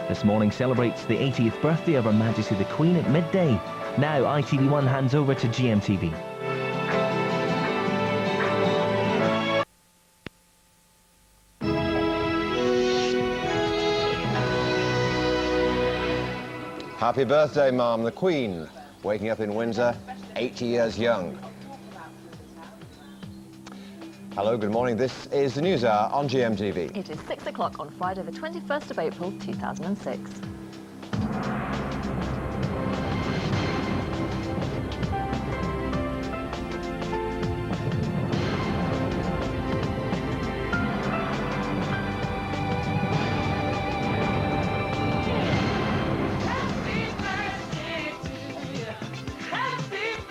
This morning celebrates the 80th birthday of Her Majesty the Queen at midday. Now ITV1 hands over to GMTV. Happy birthday, Mum. The Queen, waking up in Windsor, 80 years young. Hello, good morning. This is the News Hour on GMTV. It is 6 o'clock on Friday, the 21st of April, 2006.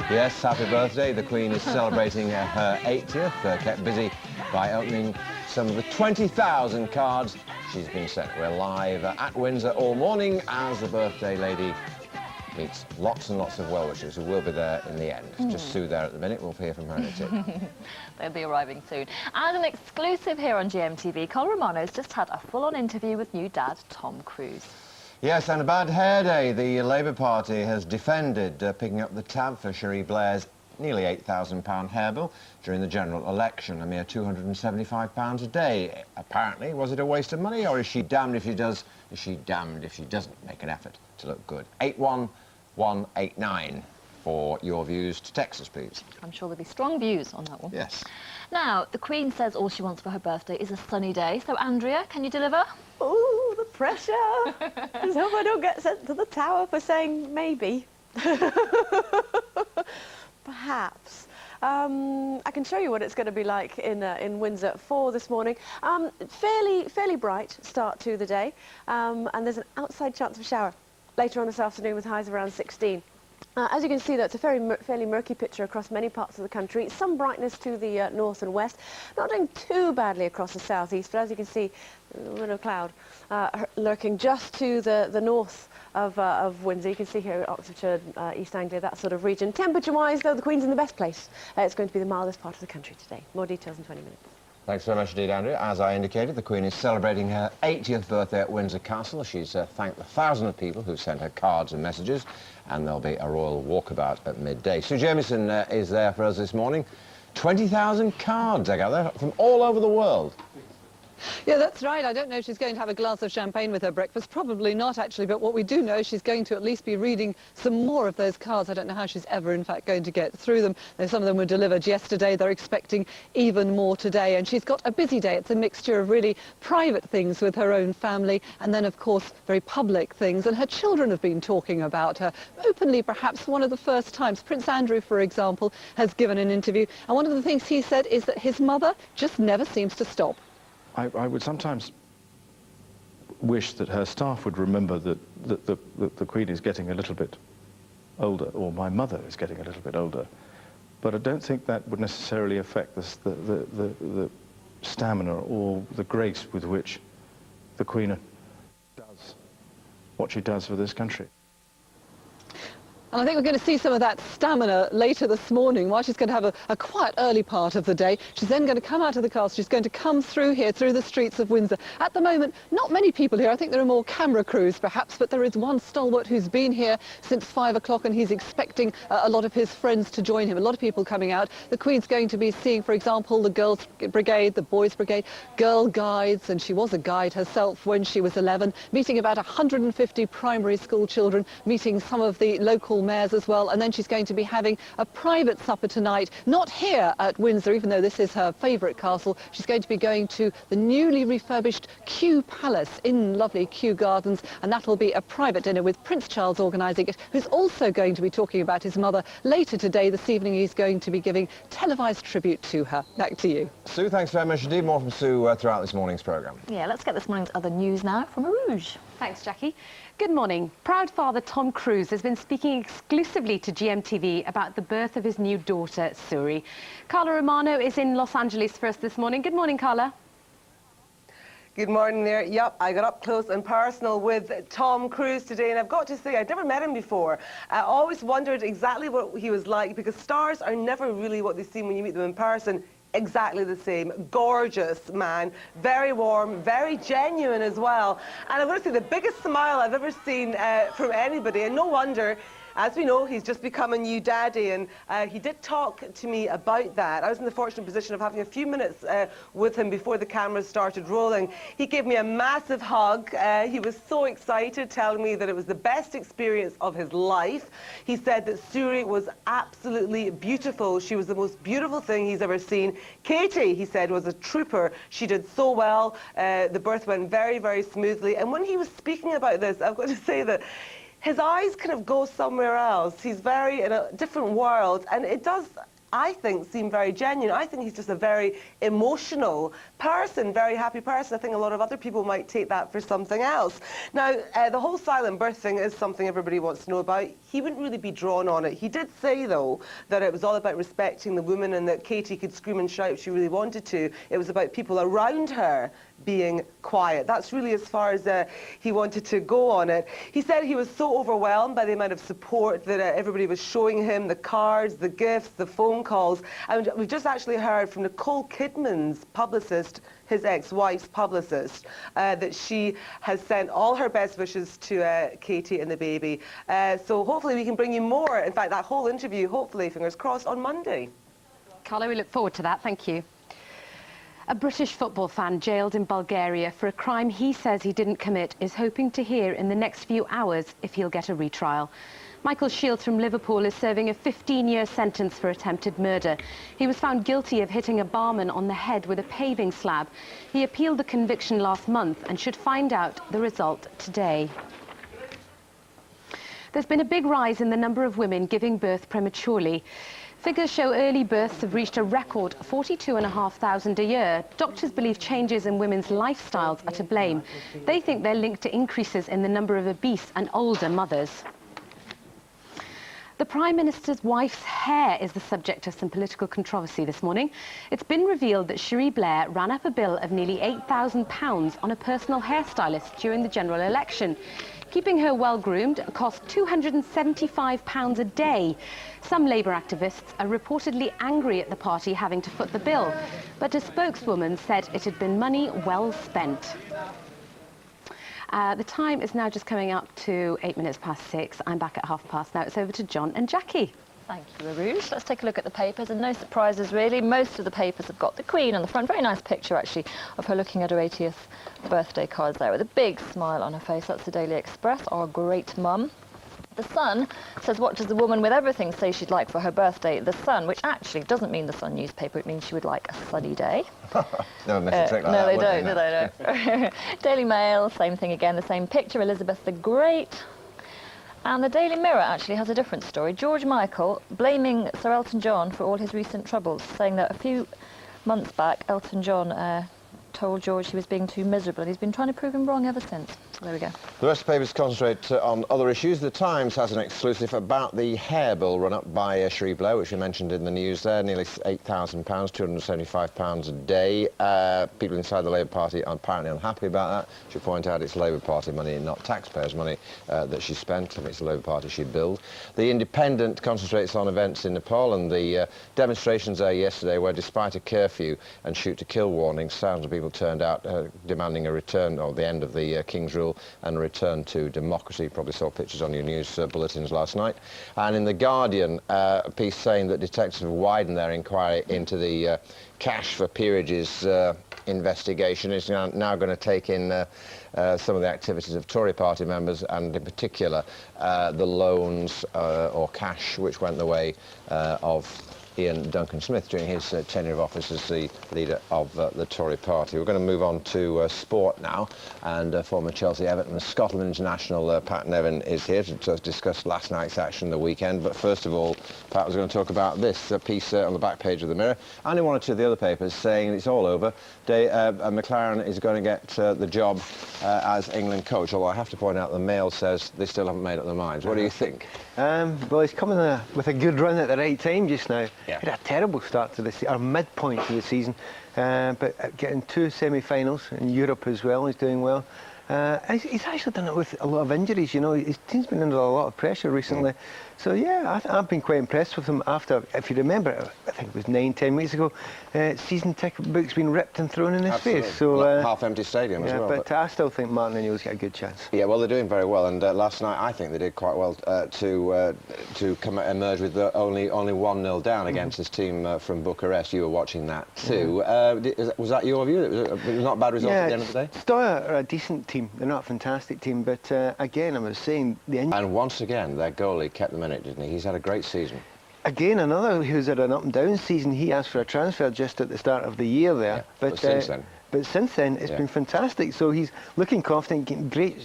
Yes, happy birthday. The Queen is celebrating her 80th, kept busy by opening some of the 20,000 cards she's been sent. We're live at Windsor all morning as the birthday lady meets lots and lots of well-wishers who will be there in the end. Just Sue there at the minute. We'll hear from her in a tick. They'll be arriving soon. And an exclusive here on GMTV, Carla Romano's just had a full-on interview with new dad, Tom Cruise. Yes, and a bad hair day. The Labour Party has defended picking up the tab for Cherie Blair's nearly £8,000 hair bill during the general election, a mere £275 a day. Apparently, was it a waste of money, or is she damned if she does, is she damned if she doesn't make an effort to look good? 81189 for your views to text us, please. I'm sure there'll be strong views on that one. Yes. Now, the Queen says all she wants for her birthday is a sunny day. So, Andrea, can you deliver? Oh, the pressure! Let's hope I don't get sent to the Tower for saying maybe. Perhaps. I can show you what it's going to be like in Windsor for this morning. Fairly bright start to the day, and there's an outside chance of a shower later on this afternoon with highs around 16. As you can see, that's a fairly murky picture across many parts of the country. Some brightness to the north and west. Not doing too badly across the southeast, but as you can see, a little bit of cloud lurking just to the north of Windsor. You can see here Oxfordshire, East Anglia, that sort of region. Temperature-wise, though, the Queen's in the best place. It's going to be the mildest part of the country today. More details in 20 minutes. Thanks very much indeed, Andrea. As I indicated, the Queen is celebrating her 80th birthday at Windsor Castle. She's thanked the thousands of people who sent her cards and messages, and there'll be a royal walkabout at midday. Sue Jamieson is there for us this morning. 20,000 cards, I gather, from all over the world. Yeah, that's right. I don't know if she's going to have a glass of champagne with her breakfast. Probably not, actually, but what we do know is she's going to at least be reading some more of those cards. I don't know how she's ever, in fact, going to get through them. Some of them were delivered yesterday. They're expecting even more today, and she's got a busy day. It's a mixture of really private things with her own family and then, of course, very public things. And her children have been talking about her openly, perhaps one of the first times. Prince Andrew, for example, has given an interview, and one of the things he said is that his mother just never seems to stop. I would sometimes wish that her staff would remember that the Queen is getting a little bit older, or my mother is getting a little bit older. But I don't think that would necessarily affect the stamina or the grace with which the Queen does what she does for this country. And I think we're going to see some of that stamina later this morning. While she's going to have a quiet early part of the day, she's then going to come out of the castle. She's going to come through here, through the streets of Windsor. At the moment, not many people here. I think there are more camera crews, perhaps, but there is one stalwart who's been here since 5 o'clock, and he's expecting a lot of his friends to join him. A lot of people coming out. The Queen's going to be seeing, for example, the Girls' Brigade, the Boys' Brigade, Girl Guides, and she was a guide herself when she was 11, meeting about 150 primary school children, meeting some of the local mayors as well, and then she's going to be having a private supper tonight, not here at Windsor, even though this is her favourite castle. She's going to be going to the newly refurbished Kew Palace in lovely Kew Gardens, and that'll be a private dinner with Prince Charles organising it, who's also going to be talking about his mother later today. This evening he's going to be giving televised tribute to her. Back to you. Sue, thanks very much indeed. More from Sue throughout this morning's programme. Yeah, let's get this morning's other news now from Rouge. Thanks, Jackie. Good morning. Proud father Tom Cruise has been speaking exclusively to GMTV about the birth of his new daughter, Suri. Carla Romano is in Los Angeles for us this morning. Good morning, Carla. Good morning there. Yep, I got up close and personal with Tom Cruise today, and I've got to say, I'd never met him before. I always wondered exactly what he was like, because stars are never really what they seem when you meet them in person. exactly the same. Gorgeous man, very warm, very genuine as well. And I'm going to say the biggest smile I've ever seen from anybody, and no wonder. As we know, he's just become a new daddy, and he did talk to me about that. I was in the fortunate position of having a few minutes with him before the cameras started rolling. He gave me a massive hug. He was so excited, telling me that it was the best experience of his life. He said that Suri was absolutely beautiful. She was the most beautiful thing he's ever seen. Katie, he said, was a trooper. She did so well. The birth went very, very smoothly. And when he was speaking about this, I've got to say that his eyes kind of go somewhere else. He's very in a different world, and it does, I think, seem very genuine. I think he's just a very emotional person, very happy person. I think a lot of other people might take that for something else. Now, the whole silent birth thing is something everybody wants to know about. He wouldn't really be drawn on it. He did say, though, that it was all about respecting the woman and that Katie could scream and shout if she really wanted to. It was about people around her being quiet. That's really as far as he wanted to go on it. He said he was so overwhelmed by the amount of support that everybody was showing him, the cards, the gifts, the phone calls. And we've just actually heard from Nicole Kidman's publicist, his ex-wife's publicist, that she has sent all her best wishes to Katie and the baby. So hopefully we can bring you more. In fact, that whole interview, hopefully, fingers crossed, on Monday. Carla, we look forward to that. Thank you. A British football fan jailed in Bulgaria for a crime he says he didn't commit is hoping to hear in the next few hours if he'll get a retrial. Michael Shields from Liverpool is serving a 15-year sentence for attempted murder. He was found guilty of hitting a barman on the head with a paving slab. He appealed the conviction last month and should find out the result today. There's been a big rise in the number of women giving birth prematurely. Figures show early births have reached a record 42,500 a year. Doctors believe changes in women's lifestyles are to blame. They think they're linked to increases in the number of obese and older mothers. The Prime Minister's wife's hair is the subject of some political controversy this morning. It's been revealed that Cherie Blair ran up a bill of nearly £8,000 on a personal hairstylist during the general election. Keeping her well-groomed cost £275 a day. Some Labour activists are reportedly angry at the party having to foot the bill, but a spokeswoman said it had been money well spent. The time is now just coming up to 6:08. I'm back at 6:30 now. It's over to John and Jackie. Thank you, Aruj. Let's take a look at the papers, and no surprises really. Most of the papers have got the Queen on the front. Very nice picture, actually, of her looking at her 80th birthday cards there with a big smile on her face. That's the Daily Express, our great mum. The Sun says, what does the woman with everything say she'd like for her birthday? The Sun, which actually doesn't mean the Sun newspaper, it means she would like a sunny day. Never miss a trick like no, that, they don't, do they? No. Daily Mail, same thing again, the same picture, Elizabeth the Great. And the Daily Mirror actually has a different story. George Michael blaming Sir Elton John for all his recent troubles, saying that a few months back, Elton John told George he was being too miserable, and he's been trying to prove him wrong ever since. There we go. The rest of the papers concentrate on other issues. The Times has an exclusive about the hair bill run up by Cherie Blair, which we mentioned in the news there, nearly £8,000, £275 a day. People inside the Labour Party are apparently unhappy about that. Should point out it's Labour Party money, not taxpayers' money that she spent. I mean, it's the Labour Party she billed. The Independent concentrates on events in Nepal and the demonstrations there yesterday where, despite a curfew and shoot-to-kill warnings, thousands of people turned out demanding a return, or the end of the King's rule, and a return to democracy. You probably saw pictures on your news bulletins last night. And in The Guardian, a piece saying that detectives have widened their inquiry into the cash for peerages investigation. It's now going to take in some of the activities of Tory party members, and in particular the loans or cash which went the way of Ian Duncan Smith during his tenure of office as the leader of the Tory party. We're going to move on to sport now, and former Chelsea, Everton and Scotland international Pat Nevin is here to discuss last night's action the weekend. But first of all, Pat was going to talk about this piece on the back page of the Mirror, and in one or two of the other papers, saying it's all over. McLaren is going to get the job as England coach, although I have to point out the Mail says they still haven't made up their minds. What do you think? Well, he's coming with a good run at the right time just now. Yeah. Had a terrible start to our midpoint to the season, but getting two semi-finals in Europe as well, he's doing well. He's actually done it with a lot of injuries, you know. His team's been under a lot of pressure recently. So, yeah, I've been quite impressed with him after, if you remember, I think it was 9-10 weeks ago, season ticket book's been ripped and thrown in his face. So, half-empty stadium as well. But I still think Martin O'Neill's got a good chance. Yeah, well, they're doing very well, and last night I think they did quite well to emerge with only 1-0 down against this team from Bucharest. You were watching that too. Was that your view? It was not a bad result at the end of the day? Stoya are a decent team. They're not a fantastic team, but again, I was saying... And once again, their goalie kept them in it, didn't he? He's had a great season. Again, another who's had an up-and-down season. He asked for a transfer just at the start of the year there. Yeah, but since then... it's been fantastic. So he's looking confident, getting great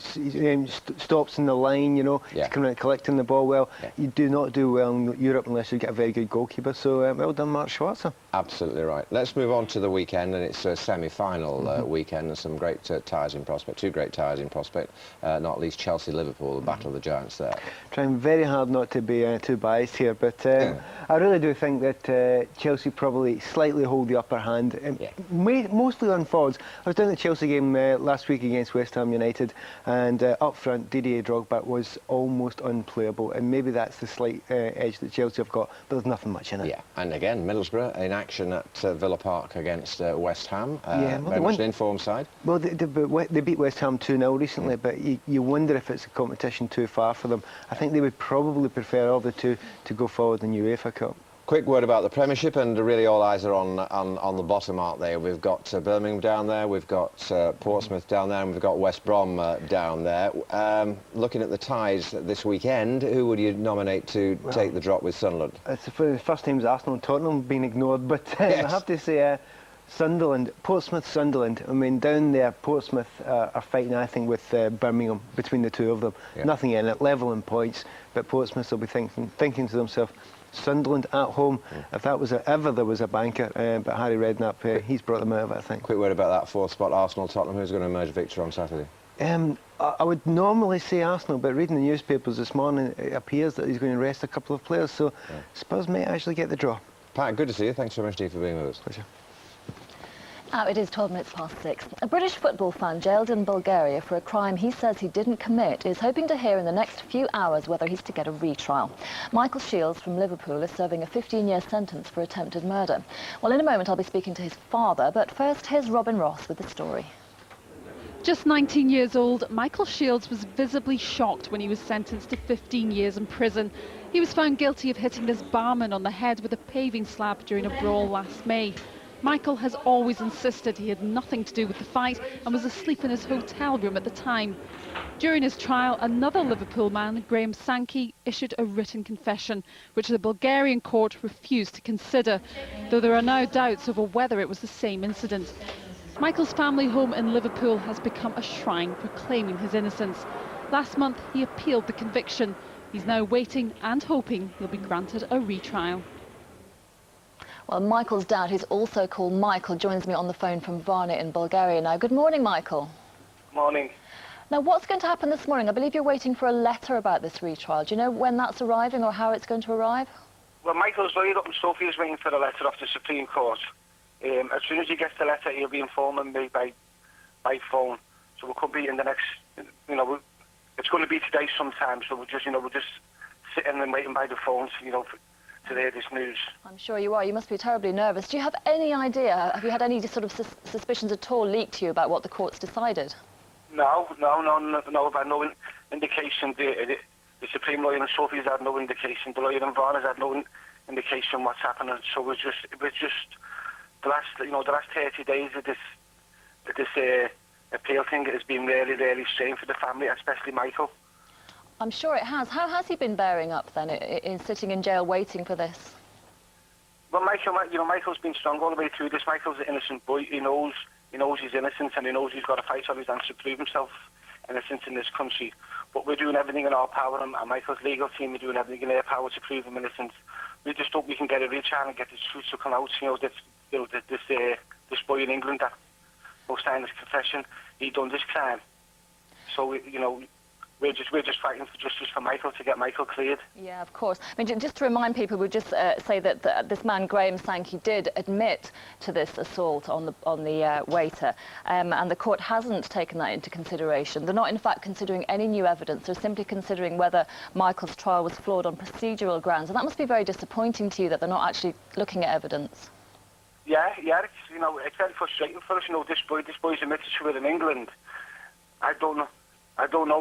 stops in the line, you know. He's coming out collecting the ball well. You do not do well in Europe unless you get a very good goalkeeper. So well done, Mark Schwarzer. Absolutely right. Let's move on to the weekend, and it's a semi-final weekend and some great ties in prospect. Two great ties in prospect, not least Chelsea-Liverpool, the battle of the giants there. Trying very hard not to be too biased here, but I really do think that Chelsea probably slightly hold the upper hand, mostly on forwards. I was down at the Chelsea game last week against West Ham United, and up front Didier Drogba was almost unplayable, and maybe that's the slight edge that Chelsea have got, but there's nothing much in it. Yeah, and again, Middlesbrough in action at Villa Park against West Ham, very much an informed side. Well, they beat West Ham 2-0 recently, but you wonder if it's a competition too far for them. I think they would probably prefer all the two to go forward in the UEFA Cup. Quick word about the Premiership, and really all eyes are on the bottom, aren't they? We've got Birmingham down there, we've got Portsmouth down there, and we've got West Brom down there. Looking at the ties this weekend, who would you nominate to take the drop with Sunderland? It's the first time's Arsenal and Tottenham being ignored, but I have to say Sunderland, Portsmouth-Sunderland. I mean, down there, Portsmouth are fighting, I think, with Birmingham, between the two of them. Nothing in it, level in points, but Portsmouth will be thinking to themselves, Sunderland at home, if that was ever there was a banker, but Harry Redknapp, he's brought them out of it, I think. Quick word about that fourth spot, Arsenal-Tottenham, who's going to emerge victor on Saturday? I would normally say Arsenal, but reading the newspapers this morning, it appears that he's going to rest a couple of players, so Spurs may actually get the draw. Pat, good to see you. Thanks so much, Steve, for being with us. Pleasure. It is 12 minutes past 6. A British football fan jailed in Bulgaria for a crime he says he didn't commit is hoping to hear in the next few hours whether he's to get a retrial. Michael Shields from Liverpool is serving a 15-year sentence for attempted murder. Well, in a moment I'll be speaking to his father, but first here's Robin Ross with the story. Just 19 years old, Michael Shields was visibly shocked when he was sentenced to 15 years in prison. He was found guilty of hitting his barman on the head with a paving slab during a brawl last May. Michael has always insisted he had nothing to do with the fight and was asleep in his hotel room at the time. During his trial, another Liverpool man, Graham Sankey, issued a written confession, which the Bulgarian court refused to consider, though there are now doubts over whether it was the same incident. Michael's family home in Liverpool has become a shrine proclaiming his innocence. Last month, he appealed the conviction. He's now waiting and hoping he'll be granted a retrial. Well, Michael's dad, who's also called Michael, joins me on the phone from Varna in Bulgaria now. Good morning, Michael. Morning. Now, what's going to happen this morning? I believe you're waiting for a letter about this retrial. Do you know when that's arriving or how it's going to arrive? Well, Michael's laid up and Sophie's waiting for the letter off the Supreme Court. As soon as he gets the letter, he'll be informing me by phone. So we could be in the next, it's going to be today sometime. So we're just sitting and waiting by the phone, to hear this news. I'm sure you are. You must be terribly nervous. Do you have any idea, have you had any sort of suspicions at all leaked to you about what the court's decided? No, I've had no indication. The Supreme Lawyer and Sophie's had no indication. The lawyer in Varna's had no indication what's happening. So it was just the last 30 days of this appeal thing has been really, really strange for the family, especially Michael. I'm sure it has. How has he been bearing up then, in sitting in jail waiting for this? Well, Michael's been strong all the way through this. Michael's an innocent boy. He knows he's innocent, and he knows he's got to fight on his hands to prove himself innocent in this country. But we're doing everything in our power, and Michael's legal team are doing everything in their power to prove him innocent. We just hope we can get a retrial and get this truth to come out. This boy in England that will sign his confession, he done this crime. So we're just fighting for justice for Michael, to get Michael cleared. Yeah, of course. I mean, just to remind people, we'll just say that this man, Graham Sankey, did admit to this assault on the waiter, and the court hasn't taken that into consideration. They're not, in fact, considering any new evidence. They're simply considering whether Michael's trial was flawed on procedural grounds, and that must be very disappointing to you that they're not actually looking at evidence. Yeah, it's, you know, it's very frustrating for us. You know, this boy's admitted to it in England. I don't know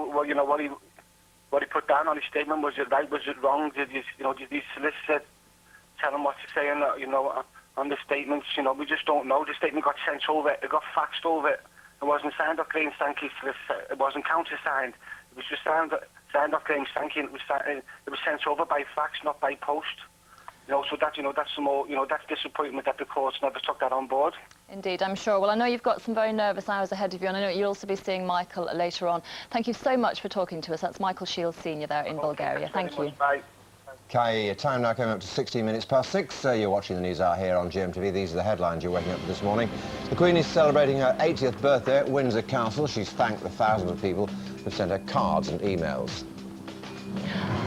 what, you know, what he put down on his statement. Was it right? Was it wrong? Did these solicitors tell him what to say? And you know, on the statements, you know, we just don't know. The statement got sent over. It got faxed over. It wasn't signed off Graham Sankey's solicitor. It wasn't countersigned. It was just signed off Graham Sankey. And it was sent over by fax, not by post. You know, so that, you know, that's some more, you know, that's disappointment that the courts never took that on board. Indeed, I'm sure. Well, I know you've got some very nervous hours ahead of you, and I know you'll also be seeing Michael later on. Thank you so much for talking to us. That's Michael Shields Senior there in Bulgaria. Thank you. Bye. Okay, time now coming up to 16 minutes past 6. You're watching the news hour here on GMTV. These are the headlines you're waking up to this morning. The Queen is celebrating her 80th birthday at Windsor Castle. She's thanked the thousands of people who've sent her cards and emails.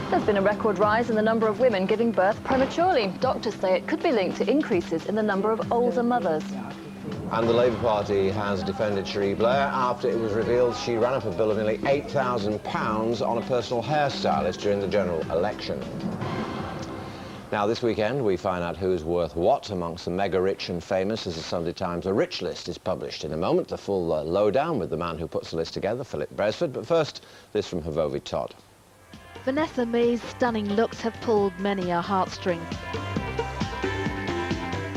There's been a record rise in the number of women giving birth prematurely. Doctors say it could be linked to increases in the number of older mothers. And the Labour Party has defended Cherie Blair after it was revealed she ran up a bill of nearly £8,000 on a personal hairstylist during the general election. Now, this weekend, we find out who's worth what amongst the mega-rich and famous as the Sunday Times A Rich List is published. In a moment, the full lowdown with the man who puts the list together, Philip Bresford. But first, this from Havovi Todd. Vanessa May's stunning looks have pulled many a heartstring.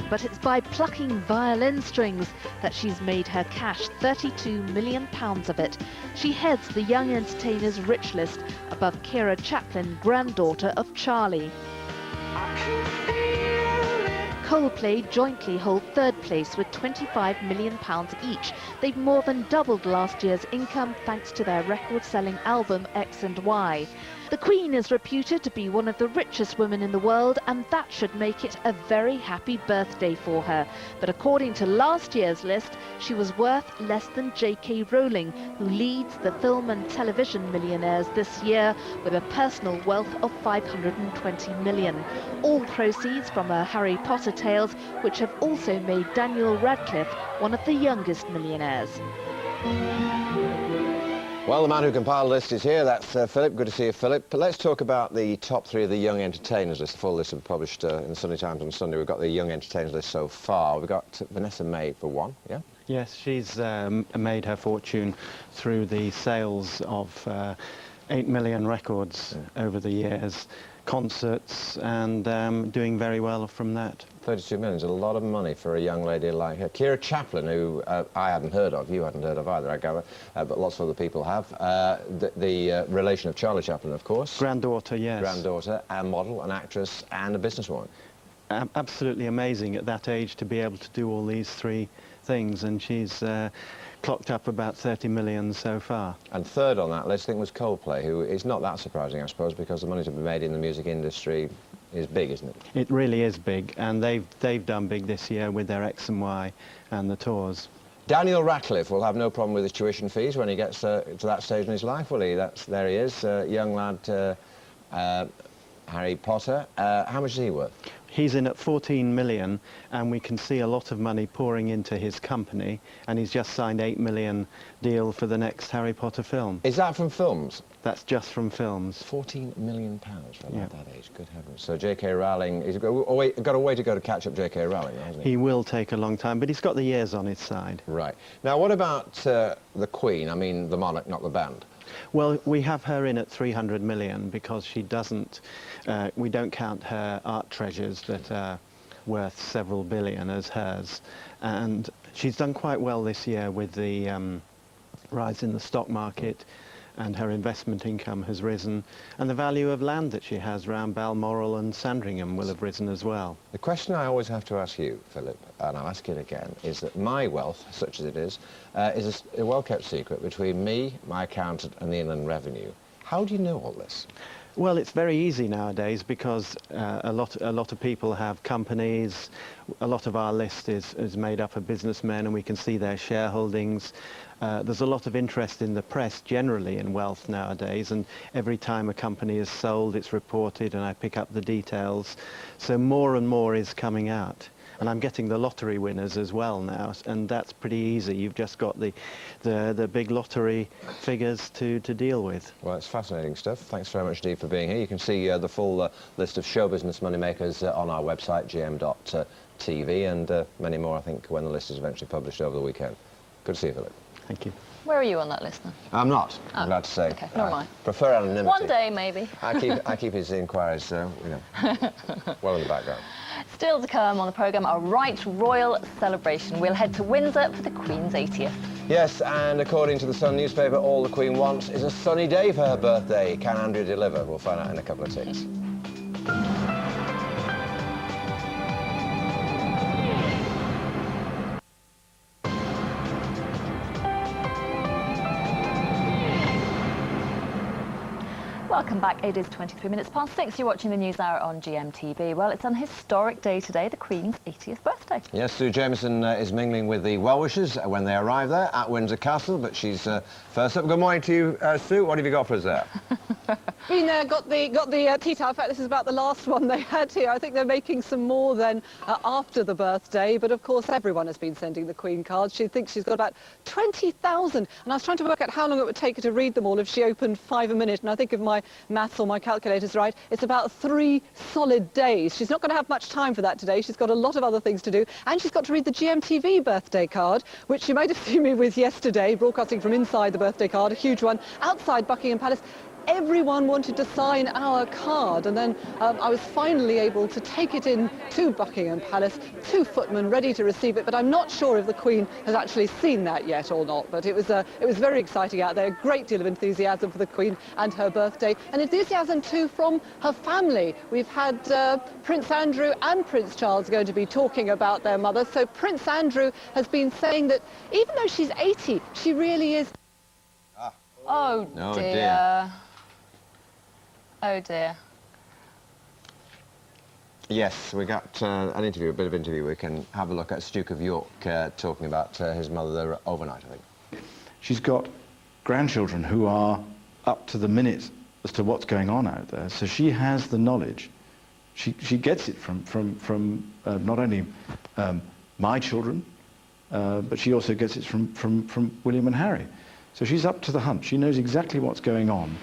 But it's by plucking violin strings that she's made her cash, £32 million of it. She heads the Young Entertainers Rich List above Keira Chaplin, granddaughter of Charlie. Coldplay jointly hold third place with £25 million each. They've more than doubled last year's income thanks to their record-selling album X and Y. The Queen is reputed to be one of the richest women in the world, and that should make it a very happy birthday for her. But according to last year's list, she was worth less than J.K. Rowling, who leads the film and television millionaires this year with a personal wealth of £520 million. All proceeds from her Harry Potter tales, which have also made Daniel Radcliffe one of the youngest millionaires. Well, the man who compiled the list is here. That's Philip. Good to see you, Philip. But let's talk about the top 3 of the Young Entertainers list. The full list was published in the Sunday Times on Sunday. We've got the Young Entertainers list so far. We've got Vanessa May for one, yeah? Yes, she's made her fortune through the sales of 8 million records over the years, concerts, and doing very well from that. 32 million is a lot of money for a young lady like her. Keira Chaplin, who I hadn't heard of, you hadn't heard of either, I gather, but lots of other people have. The relation of Charlie Chaplin, of course. Granddaughter, yes. Granddaughter, a model, an actress, and a businesswoman. Absolutely amazing at that age to be able to do all these 3 things, and she's clocked up about 30 million so far. And third on that list, I think, was Coldplay, who is not that surprising, I suppose, because the money to be made in the music industry is big, isn't it? It really is big, and they've done big this year with their X and Y and the tours. Daniel Radcliffe will have no problem with his tuition fees when he gets to that stage in his life, will he? There he is, young lad, Harry Potter. How much is he worth? He's in at 14 million, and we can see a lot of money pouring into his company, and he's just signed 8 million deal for the next Harry Potter film. Is that from films? That's just from films. £14 million for a lad at that age, good heavens. So J.K. Rowling, he's got a way to go to catch up J.K. Rowling, hasn't he? He will take a long time, but he's got the years on his side. Right. Now, what about the Queen? I mean, the monarch, not the band. Well, we have her in at 300 million because she doesn't, we don't count her art treasures that are worth several billion as hers. And she's done quite well this year with the rise in the stock market, and her investment income has risen, and the value of land that she has around Balmoral and Sandringham will have risen as well. The question I always have to ask you, Philip, and I'll ask it again, is that my wealth, such as it is a well-kept secret between me, my accountant, and the Inland Revenue. How do you know all this? Well, it's very easy nowadays because a lot of people have companies. A lot of our list is made up of businessmen, and we can see their shareholdings. There's a lot of interest in the press generally in wealth nowadays, and every time a company is sold, it's reported, and I pick up the details. So more and more is coming out. And I'm getting the lottery winners as well now, and that's pretty easy. You've just got the big lottery figures to deal with. Well, it's fascinating stuff. Thanks very much, Dee, for being here. You can see the full list of show business moneymakers on our website, gm.tv, and many more, I think, when the list is eventually published over the weekend. Good to see you, Philip. Thank you. Where are you on that list then? I'm not, Oh, I'm glad to say. Okay, nor am I. Prefer anonymity. One day, maybe. I keep his inquiries, you know, well in the background. Still to come on the programme, a right royal celebration. We'll head to Windsor for the Queen's 80th. Yes, and according to the Sun newspaper, all the Queen wants is a sunny day for her birthday. Can Andrew deliver? We'll find out in a couple of ticks. Welcome back. It is 23 minutes past 6. You're watching the News Hour on GMTV. Well, it's an historic day today, the Queen's 80th birthday. Yes, Sue Jameson is mingling with the well-wishers when they arrive there at Windsor Castle, but she's first up. Good morning to you, Sue. What have you got for us there? Got the tea towel. In fact, this is about the last one they had here. I think they're making some more then after the birthday, but of course everyone has been sending the Queen cards. She thinks she's got about 20,000, and I was trying to work out how long it would take her to read them all if she opened 5 a minute, and I think if my maths or my calculator's right, it's about 3 solid days. She's not going to have much time for that today. She's got a lot of other things to do, and she's got to read the GMTV birthday card, which you might have seen me with yesterday, broadcasting from inside the birthday card, a huge one, outside Buckingham Palace. Everyone wanted to sign our card, and then I was finally able to take it in to Buckingham Palace, 2 footmen ready to receive it, but I'm not sure if the Queen has actually seen that yet or not. But it was very exciting out there, a great deal of enthusiasm for the Queen and her birthday, and enthusiasm too from her family. We've had Prince Andrew and Prince Charles going to be talking about their mother. So Prince Andrew has been saying that even though she's 80, she really is... Oh dear. Oh dear. Yes, we got an interview, a bit of interview. We can have a look at Duke of York talking about his mother overnight, I think. She's got grandchildren who are up to the minute as to what's going on out there, so she has the knowledge. She gets it from not only my children, but she also gets it from William and Harry. So she's up to the hunt. She knows exactly what's going on.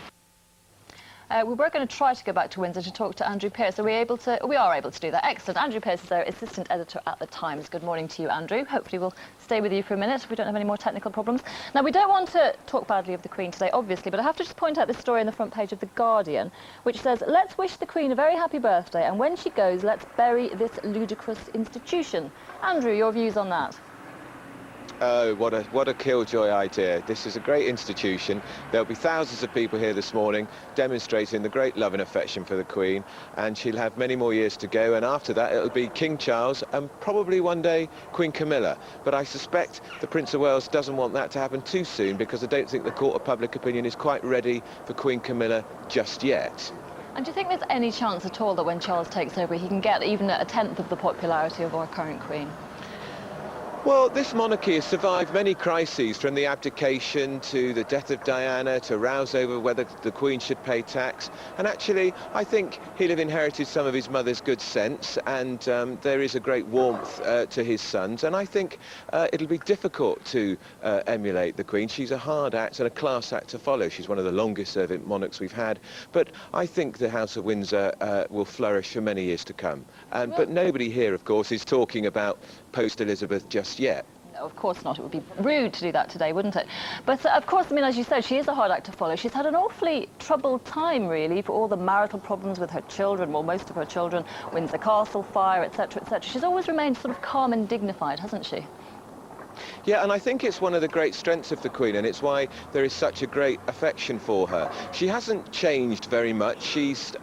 We were going to try to go back to Windsor to talk to Andrew Pearce. We are able to do that. Excellent. Andrew Pearce is our assistant editor at The Times. Good morning to you, Andrew. Hopefully we'll stay with you for a minute if we don't have any more technical problems. Now, we don't want to talk badly of the Queen today, obviously, but I have to just point out this story on the front page of The Guardian, which says, let's wish the Queen a very happy birthday, and when she goes, let's bury this ludicrous institution. Andrew, your views on that? Oh, what a killjoy idea. This is a great institution. There'll be thousands of people here this morning demonstrating the great love and affection for the Queen, and she'll have many more years to go, and after that it'll be King Charles and probably one day Queen Camilla. But I suspect the Prince of Wales doesn't want that to happen too soon, because I don't think the court of public opinion is quite ready for Queen Camilla just yet. And do you think there's any chance at all that when Charles takes over he can get even a tenth of the popularity of our current Queen? Well, this monarchy has survived many crises, from the abdication to the death of Diana to rows over whether the Queen should pay tax. And actually, I think he'll have inherited some of his mother's good sense, and there is a great warmth to his sons. And I think it'll be difficult to emulate the Queen. She's a hard act and a class act to follow. She's one of the longest-serving monarchs we've had. But I think the House of Windsor will flourish for many years to come. But nobody here, of course, is talking about post-Elizabeth just yet. No, of course not. It would be rude to do that today, wouldn't it? But of course, I mean, as you said, she is a hard act to follow. She's had an awfully troubled time, really, for all the marital problems with her children, well, most of her children, Windsor Castle fire, etc., etc. She's always remained sort of calm and dignified, hasn't she? Yeah, and I think it's one of the great strengths of the Queen, and it's why there is such a great affection for her. She hasn't changed very much. She's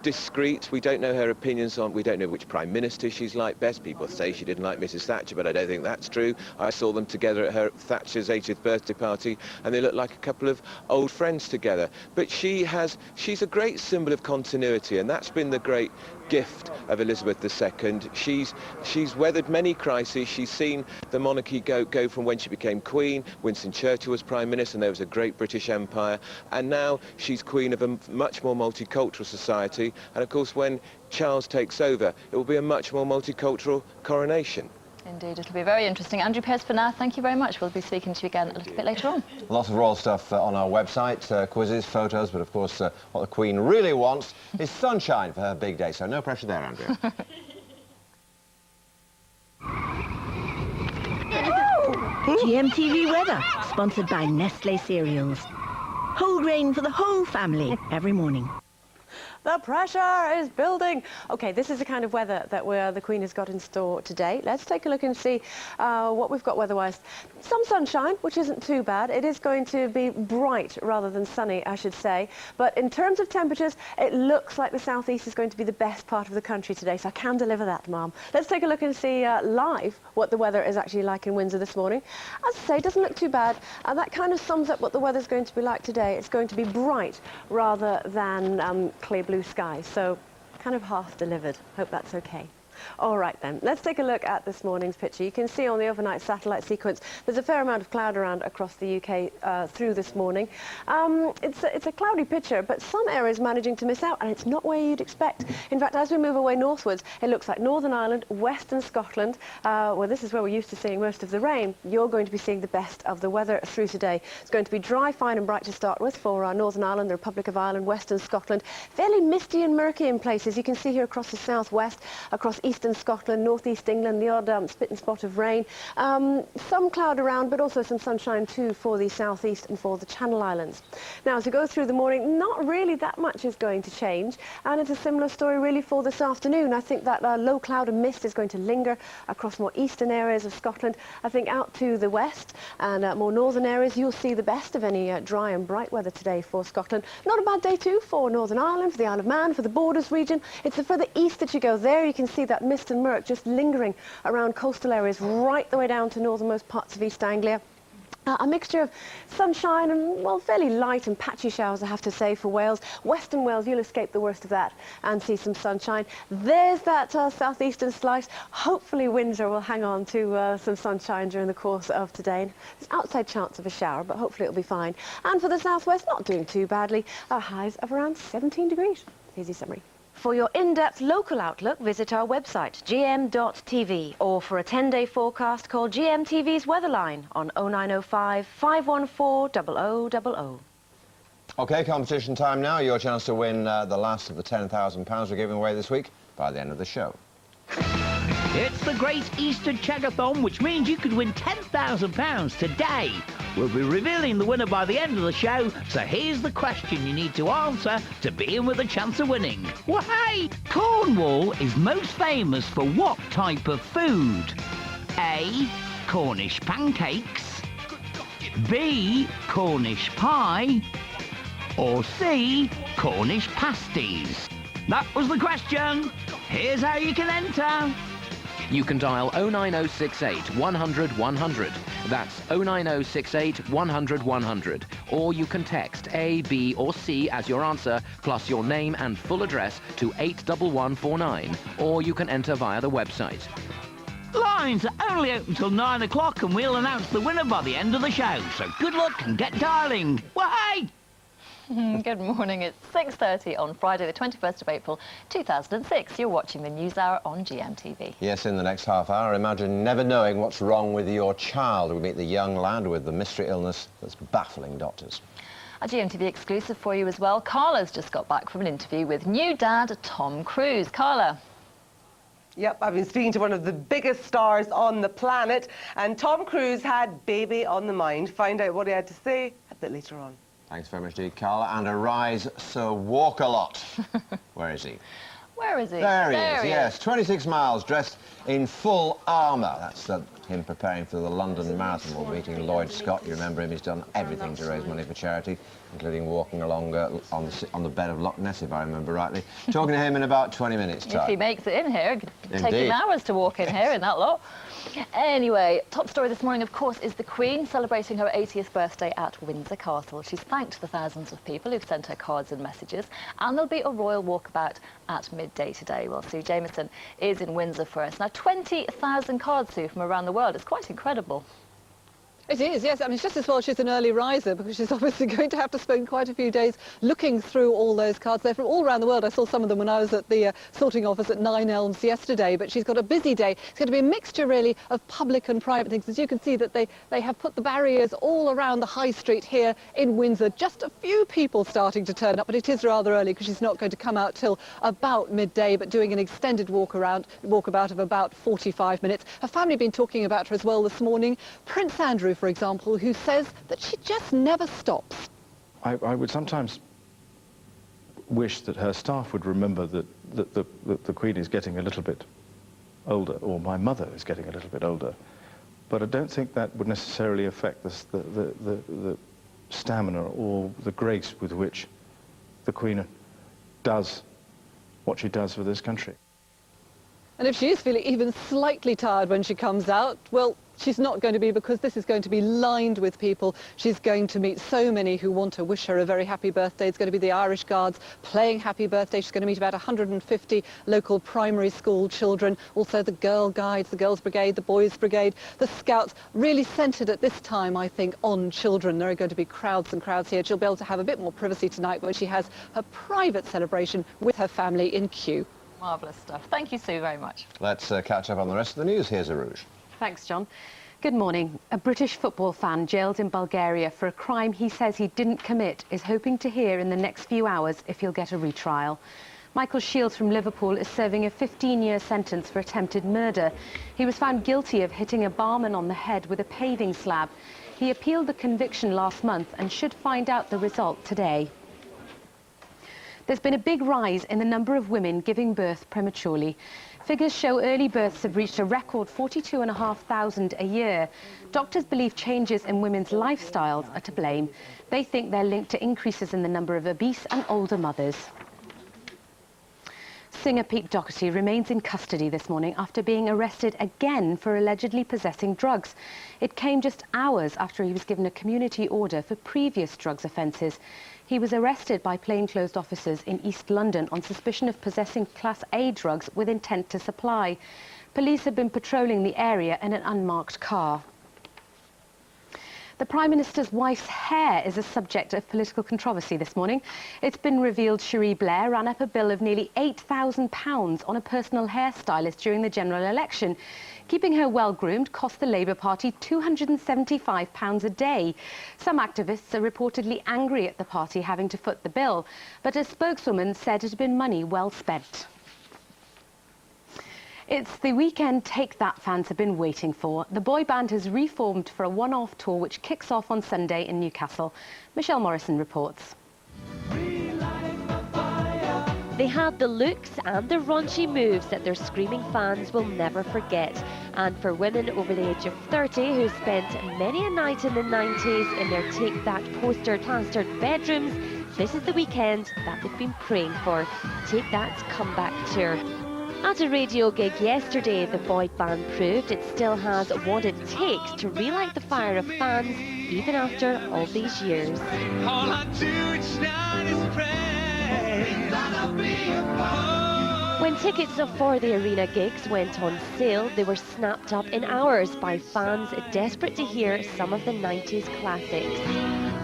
discreet. We don't know her opinions on, we don't know which Prime Minister she's liked best. People say she didn't like Mrs. Thatcher, but I don't think that's true. I saw them together at her Thatcher's 80th birthday party, and they look like a couple of old friends together. But she's a great symbol of continuity, and that's been the great gift of Elizabeth II. She's weathered many crises. She's seen the monarchy go from when she became Queen. Winston Churchill was Prime Minister, and there was a great British Empire. And now she's Queen of a much more multicultural society. And of course, when Charles takes over, it will be a much more multicultural coronation. Indeed, it'll be very interesting. Andrew Pearce, for now, thank you very much. We'll be speaking to you again a little bit later on. Lots of royal stuff on our website, quizzes, photos, but of course what the Queen really wants is sunshine for her big day, so no pressure there, Andrew. GMTV weather, sponsored by Nestle Cereals. Whole grain for the whole family every morning. The pressure is building. Okay, this is the kind of weather that the Queen has got in store today. Let's take a look and see what we've got weather-wise. Some sunshine, which isn't too bad. It is going to be bright rather than sunny, I should say. But in terms of temperatures, it looks like the southeast is going to be the best part of the country today, so I can deliver that, Mum. Let's take a look and see live what the weather is actually like in Windsor this morning. As I say, it doesn't look too bad. And that kind of sums up what the weather's going to be like today. It's going to be bright rather than clear blue skies, so kind of half delivered. Hope that's okay. All right then, let's take a look at this morning's picture. You can see on the overnight satellite sequence there's a fair amount of cloud around across the UK through this morning. It's a cloudy picture, but some areas managing to miss out, and it's not where you'd expect. In fact, as we move away northwards, it looks like Northern Ireland, Western Scotland, well, this is where we're used to seeing most of the rain. You're going to be seeing the best of the weather through today. It's going to be dry, fine and bright to start with for Northern Ireland, the Republic of Ireland, Western Scotland. Fairly misty and murky in places. You can see here across the southwest, across eastern Scotland, northeast England, the odd spit and spot of rain. Some cloud around, but also some sunshine too for the southeast and for the Channel Islands. Now, as we go through the morning, not really that much is going to change, and it's a similar story really for this afternoon. I think that low cloud and mist is going to linger across more eastern areas of Scotland. I think out to the west and more northern areas, you'll see the best of any dry and bright weather today for Scotland. Not a bad day too for Northern Ireland, for the Isle of Man, for the Borders region. It's the further east that you go. There you can see that mist and murk just lingering around coastal areas right the way down to northernmost parts of East Anglia. A mixture of sunshine and, well, fairly light and patchy showers, I have to say, for Wales. Western Wales, you'll escape the worst of that and see some sunshine. There's that southeastern slice. Hopefully Windsor will hang on to some sunshine during the course of today. There's an outside chance of a shower, but hopefully it'll be fine. And for the southwest, not doing too badly. Highs of around 17 degrees. Easy summary. For your in-depth local outlook, visit our website, gm.tv, or for a 10-day forecast, call GMTV's Weatherline on 0905 514 0000. OK, competition time now. Your chance to win the last of the £10,000 we're giving away this week by the end of the show. It's the Great Easter Checkathon, which means you could win £10,000 today. We'll be revealing the winner by the end of the show, so here's the question you need to answer to be in with a chance of winning. Well, hey, Cornwall is most famous for what type of food? A. Cornish pancakes, B. Cornish pie, or C. Cornish pasties? That was the question. Here's how you can enter. You can dial 09068 100 100. That's 09068 100 100. Or you can text A, B or C as your answer, plus your name and full address to 81149. Or you can enter via the website. Lines are only open till 9 o'clock and we'll announce the winner by the end of the show. So good luck and get dialing. Why? Good morning. It's 6:30 on Friday, the 21st of April, 2006. You're watching the News Hour on GMTV. Yes, in the next half hour, imagine never knowing what's wrong with your child. We meet the young lad with the mystery illness that's baffling doctors. A GMTV exclusive for you as well. Carla's just got back from an interview with new dad Tom Cruise. Carla. Yep, I've been speaking to one of the biggest stars on the planet, and Tom Cruise had baby on the mind. Find out what he had to say a bit later on. Thanks very much indeed, Carla. And a rise, Sir Walk-a-Lot. Where is he? Where is he? There he is, he yes. 26 miles, dressed in full armour. That's him preparing for the London Marathon. We're meeting Lloyd Scott. You remember him, he's done everything to raise money for charity, including walking along on the bed of Loch Ness, if I remember rightly. Talking to him in about 20 minutes' time. If he makes it in here, it could take Indeed. him hours to walk in here in that lot. Anyway, top story this morning, of course, is the Queen celebrating her 80th birthday at Windsor Castle. She's thanked the thousands of people who've sent her cards and messages, and there'll be a royal walkabout at midday today. Well, Sue Jameson is in Windsor for us. Now, 20,000 cards, Sue, from around the world. It's quite incredible. It is, yes. I mean, it's just as well she's an early riser, because she's obviously going to have to spend quite a few days looking through all those cards. They're from all around the world. I saw some of them when I was at the sorting office at Nine Elms yesterday, but she's got a busy day. It's going to be a mixture, really, of public and private things. As you can see, that they have put the barriers all around the high street here in Windsor. Just a few people starting to turn up, but it is rather early because she's not going to come out till about midday, but doing an extended walkabout of about 45 minutes. Her family have been talking about her as well this morning. Prince Andrew, for example, who says that she just never stops. I would sometimes wish that her staff would remember that the Queen is getting a little bit older, or my mother is getting a little bit older, but I don't think that would necessarily affect the stamina or the grace with which the Queen does what she does for this country. And if she is feeling even slightly tired when she comes out, well, she's not going to be, because this is going to be lined with people. She's going to meet so many who want to wish her a very happy birthday. It's going to be the Irish Guards playing happy birthday. She's going to meet about 150 local primary school children, also the Girl Guides, the Girls Brigade, the Boys Brigade, the Scouts, really centred at this time, I think, on children. There are going to be crowds and crowds here. She'll be able to have a bit more privacy tonight when she has her private celebration with her family in Kew. Marvellous stuff. Thank you, Sue, very much. Let's catch up on the rest of the news. Here's Arouge. Thanks, John. Good morning. A British football fan jailed in Bulgaria for a crime he says he didn't commit is hoping to hear in the next few hours if he'll get a retrial. Michael Shields from Liverpool is serving a 15-year sentence for attempted murder. He was found guilty of hitting a barman on the head with a paving slab. He appealed the conviction last month and should find out the result today. There's been a big rise in the number of women giving birth prematurely. Figures show early births have reached a record 42,500 a year. Doctors believe changes in women's lifestyles are to blame. They think they're linked to increases in the number of obese and older mothers. Singer Pete Doherty remains in custody this morning after being arrested again for allegedly possessing drugs. It came just hours after he was given a community order for previous drugs offences. He was arrested by plainclothes officers in East London on suspicion of possessing Class A drugs with intent to supply. Police have been patrolling the area in an unmarked car. The Prime Minister's wife's hair is a subject of political controversy this morning. It's been revealed Cherie Blair ran up a bill of nearly £8,000 on a personal hairstylist during the general election. Keeping her well-groomed cost the Labour Party £275 a day. Some activists are reportedly angry at the party having to foot the bill, but a spokeswoman said it had been money well spent. It's the weekend Take That fans have been waiting for. The boy band has reformed for a one-off tour which kicks off on Sunday in Newcastle. Michelle Morrison reports. They had the looks and the raunchy moves that their screaming fans will never forget. And for women over the age of 30 who spent many a night in the 90s in their Take That poster-plastered bedrooms, this is the weekend that they've been praying for. Take That's comeback tour. At a radio gig yesterday, the boy band proved it still has what it takes to relight the fire of fans, even after all these years. All I do each night is pray that I'll be a part. When tickets for the arena gigs went on sale, they were snapped up in hours by fans desperate to hear some of the 90s classics.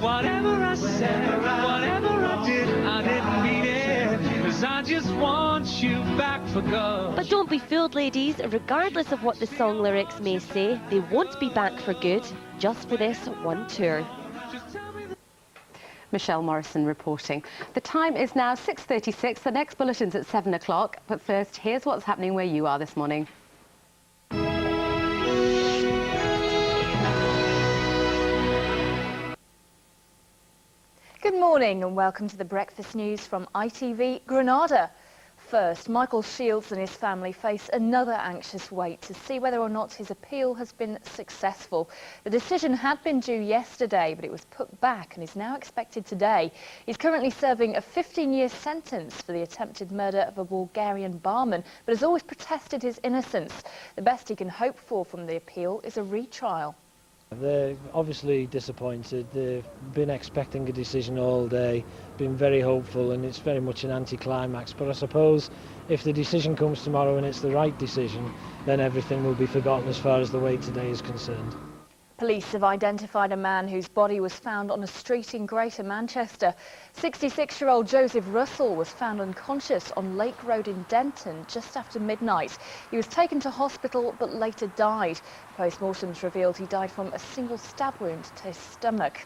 Whatever I said, whatever I didn't mean it, 'cause I just want you back for good. But don't be fooled, ladies. Regardless of what the song lyrics may say, they won't be back for good, just for this one tour. Michelle Morrison reporting. The time is now 6:36. The next bulletin's at 7 o'clock. But first, here's what's happening where you are this morning. Good morning and welcome to the breakfast news from ITV Granada. first, Michael Shields and his family face another anxious wait to see whether or not his appeal has been successful. The decision had been due yesterday, but it was put back and is now expected today. He's currently serving a 15-year sentence for the attempted murder of a Bulgarian barman, but has always protested his innocence. The best he can hope for from the appeal is a retrial. They're obviously disappointed. They've been expecting a decision all day, been very hopeful, and it's very much an anticlimax. But I suppose if the decision comes tomorrow and it's the right decision, then everything will be forgotten as far as the wait today is concerned. Police have identified a man whose body was found on a street in Greater Manchester. 66-year-old Joseph Russell was found unconscious on Lake Road in Denton just after midnight. He was taken to hospital but later died. Post-mortems revealed he died from a single stab wound to his stomach.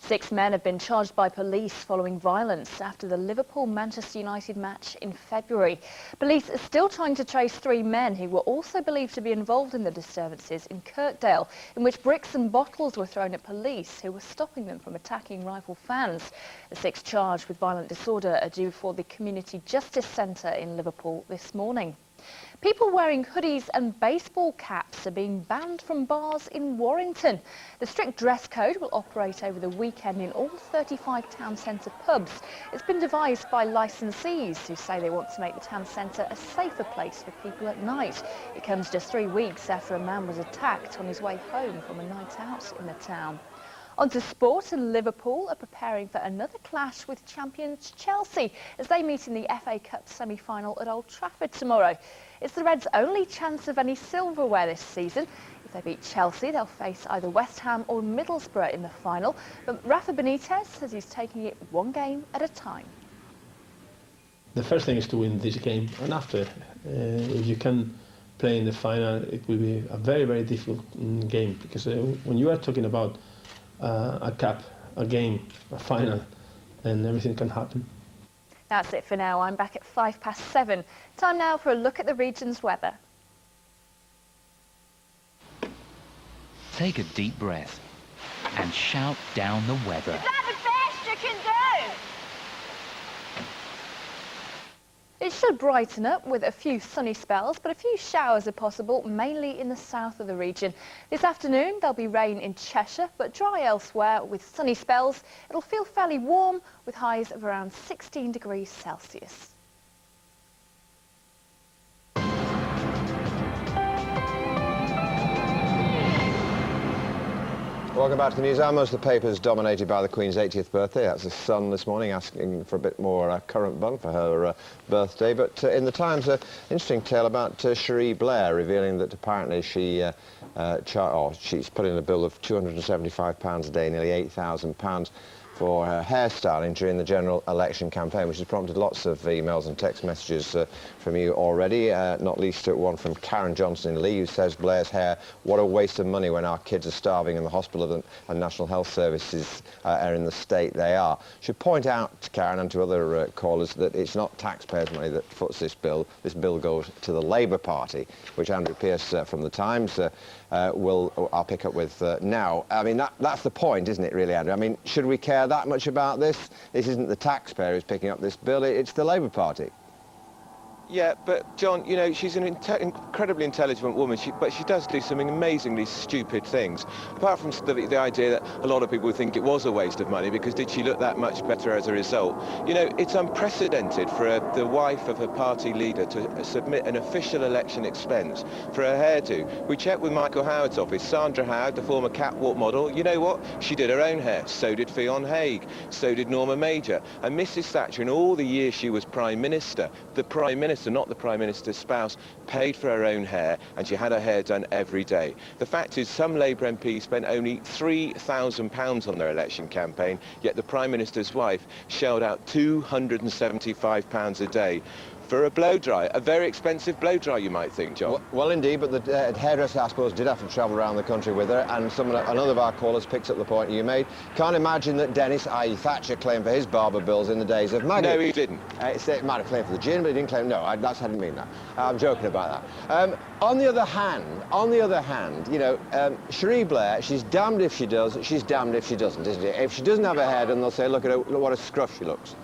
6 men have been charged by police following violence after the Liverpool-Manchester United match in February. Police are still trying to trace 3 men who were also believed to be involved in the disturbances in Kirkdale, in which bricks and bottles were thrown at police who were stopping them from attacking rival fans. The 6 charged with violent disorder are due before the Community Justice Centre in Liverpool this morning. People wearing hoodies and baseball caps are being banned from bars in Warrington. The strict dress code will operate over the weekend in all 35 town centre pubs. It's been devised by licensees who say they want to make the town centre a safer place for people at night. It comes just 3 weeks after a man was attacked on his way home from a night out in the town. On to sport, and Liverpool are preparing for another clash with champions Chelsea as they meet in the FA Cup semi-final at Old Trafford tomorrow. It's the Reds' only chance of any silverware this season. If they beat Chelsea, they'll face either West Ham or Middlesbrough in the final. But Rafa Benitez says he's taking it one game at a time. The first thing is to win this game, and after, if you can play in the final, it will be a very, very difficult game, because when you are talking about a cup, a game, a final, then everything can happen. That's it for now. I'm back at 7:05. Time now for a look at the region's weather. Take a deep breath and shout down the weather. Is that the best you can do? It should brighten up with a few sunny spells, but a few showers are possible, mainly in the south of the region. This afternoon there'll be rain in Cheshire, but dry elsewhere with sunny spells. It'll feel fairly warm with highs of around 16 degrees Celsius. Welcome back to the news hour. Most of the papers dominated by the Queen's 80th birthday. That's the Sun this morning asking for a bit more current bun for her birthday. But in the Times, an interesting tale about Cherie Blair revealing that apparently she's put in a bill of £275 a day, nearly £8,000 for her hairstyling during the general election campaign, which has prompted lots of emails and text messages from you already, not least one from Karen Johnson in Lee, who says Blair's hair, what a waste of money when our kids are starving in the hospital and National Health Services are in the state they are. Should point out to Karen and to other callers that it's not taxpayers' money that foots this bill. This bill goes to the Labour Party, which Andrew Pearce from the Times I'll pick up with now. I mean, that's the point, isn't it, really, Andrew? I mean, should we care that much about this? This isn't the taxpayer who's picking up this bill, it's the Labour Party. Yeah, but John, you know, she's an incredibly intelligent woman, but she does do some amazingly stupid things. Apart from the idea that a lot of people think it was a waste of money, because did she look that much better as a result? You know, it's unprecedented for the wife of a party leader to submit an official election expense for her hairdo. We checked with Michael Howard's office. Sandra Howard, the former catwalk model, you know what? She did her own hair. So did Fionn Hague. So did Norma Major. And Mrs Thatcher, in all the years she was Prime Minister, the Prime Minister, not the Prime Minister's spouse, paid for her own hair, and she had her hair done every day. The fact is, some Labour MPs spent only £3,000 on their election campaign, yet the Prime Minister's wife shelled out £275 a day for a blow-dry, a very expensive blow-dry, you might think, John. Well, indeed, but the hairdresser, I suppose, did have to travel around the country with her, and another of our callers picks up the point you made. Can't imagine that Dennis, i.e. Thatcher, claimed for his barber bills in the days of Maggie. No, he didn't. He might have claimed for the gin, but he didn't claim... No, I didn't mean that. I'm joking about that. On the other hand, you know, Cherie Blair, she's damned if she does, she's damned if she doesn't, isn't it? If she doesn't have her hair done, they'll say, look at her, look what a scruff she looks.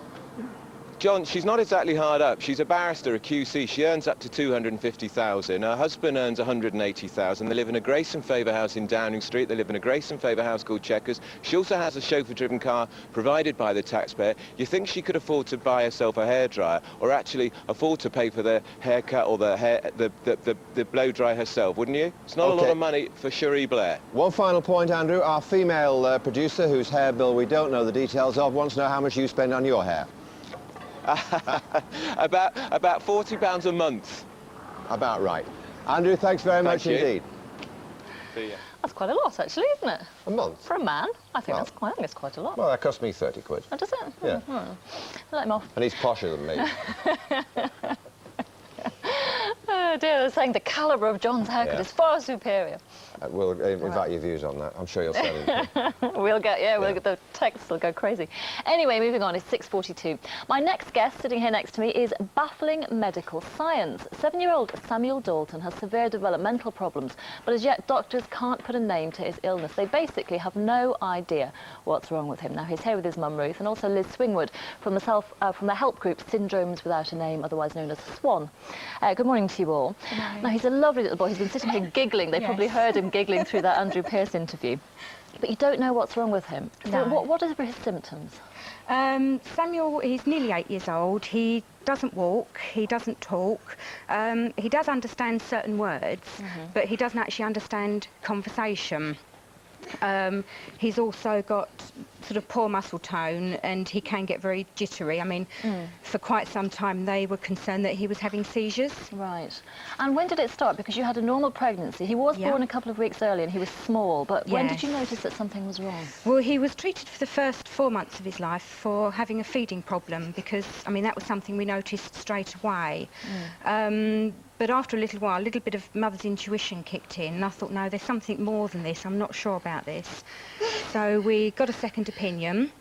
John, she's not exactly hard up. She's a barrister, a QC. She earns up to 250,000. Her husband earns 180,000. They live in a Grace and Favour house in Downing Street. They live in a Grace and Favour house called Chequers. She also has a chauffeur-driven car provided by the taxpayer. You think she could afford to buy herself a hairdryer, or actually afford to pay for the haircut or the blow dry herself, wouldn't you? It's not a lot of money for Cherie Blair. One final point, Andrew. Our female producer, whose hair bill we don't know the details of, wants to know how much you spend on your hair. about £40 a month. About right. Andrew, thanks very much indeed. See ya. That's quite a lot, actually, isn't it? A month? For a man, I think I think it's quite a lot. Well, that cost me 30 quid. Oh, does it? Yeah. Let him off. And he's posher than me. Oh dear, they're saying the calibre of John's haircut is far superior. We'll invite your views on that. I'm sure you'll sell it. We'll get the texts will go crazy. Anyway, moving on, it's 6:42. My next guest sitting here next to me is baffling medical science. 7-year-old Samuel Dalton has severe developmental problems, but as yet doctors can't put a name to his illness. They basically have no idea what's wrong with him. Now he's here with his mum Ruth and also Liz Swingwood from the help group Syndromes Without a Name, otherwise known as SWAN. Good morning to you all. Now he's a lovely little boy. He's been sitting here giggling. They probably heard him giggling through that Andrew Pearce interview. But you don't know what's wrong with him. So what are his symptoms? Samuel, he's nearly 8 years old. He doesn't walk, he doesn't talk. He does understand certain words, but he doesn't actually understand conversation. He's also got sort of poor muscle tone and he can get very jittery. I mean, for quite some time they were concerned that he was having seizures. Right. And when did it start? Because you had a normal pregnancy. He was born a couple of weeks early and he was small, but when did you notice that something was wrong? Well, he was treated for the first 4 months of his life for having a feeding problem because, I mean, that was something we noticed straight away. But after a little while, a little bit of mother's intuition kicked in, and I thought, no, there's something more than this. I'm not sure about this. So we got a second opinion.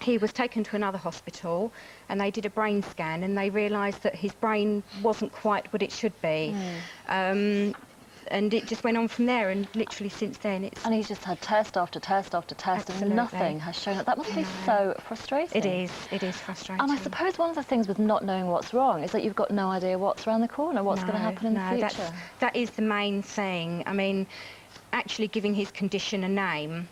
He was taken to another hospital, and they did a brain scan, and they realised that his brain wasn't quite what it should be. And it just went on from there, and literally since then it's... And he's just had test after test after test, and nothing has shown up. That must be so frustrating. It is frustrating. And I suppose one of the things with not knowing what's wrong is that you've got no idea what's around the corner, what's going to happen in the future. That is the main thing. I mean, actually giving his condition a name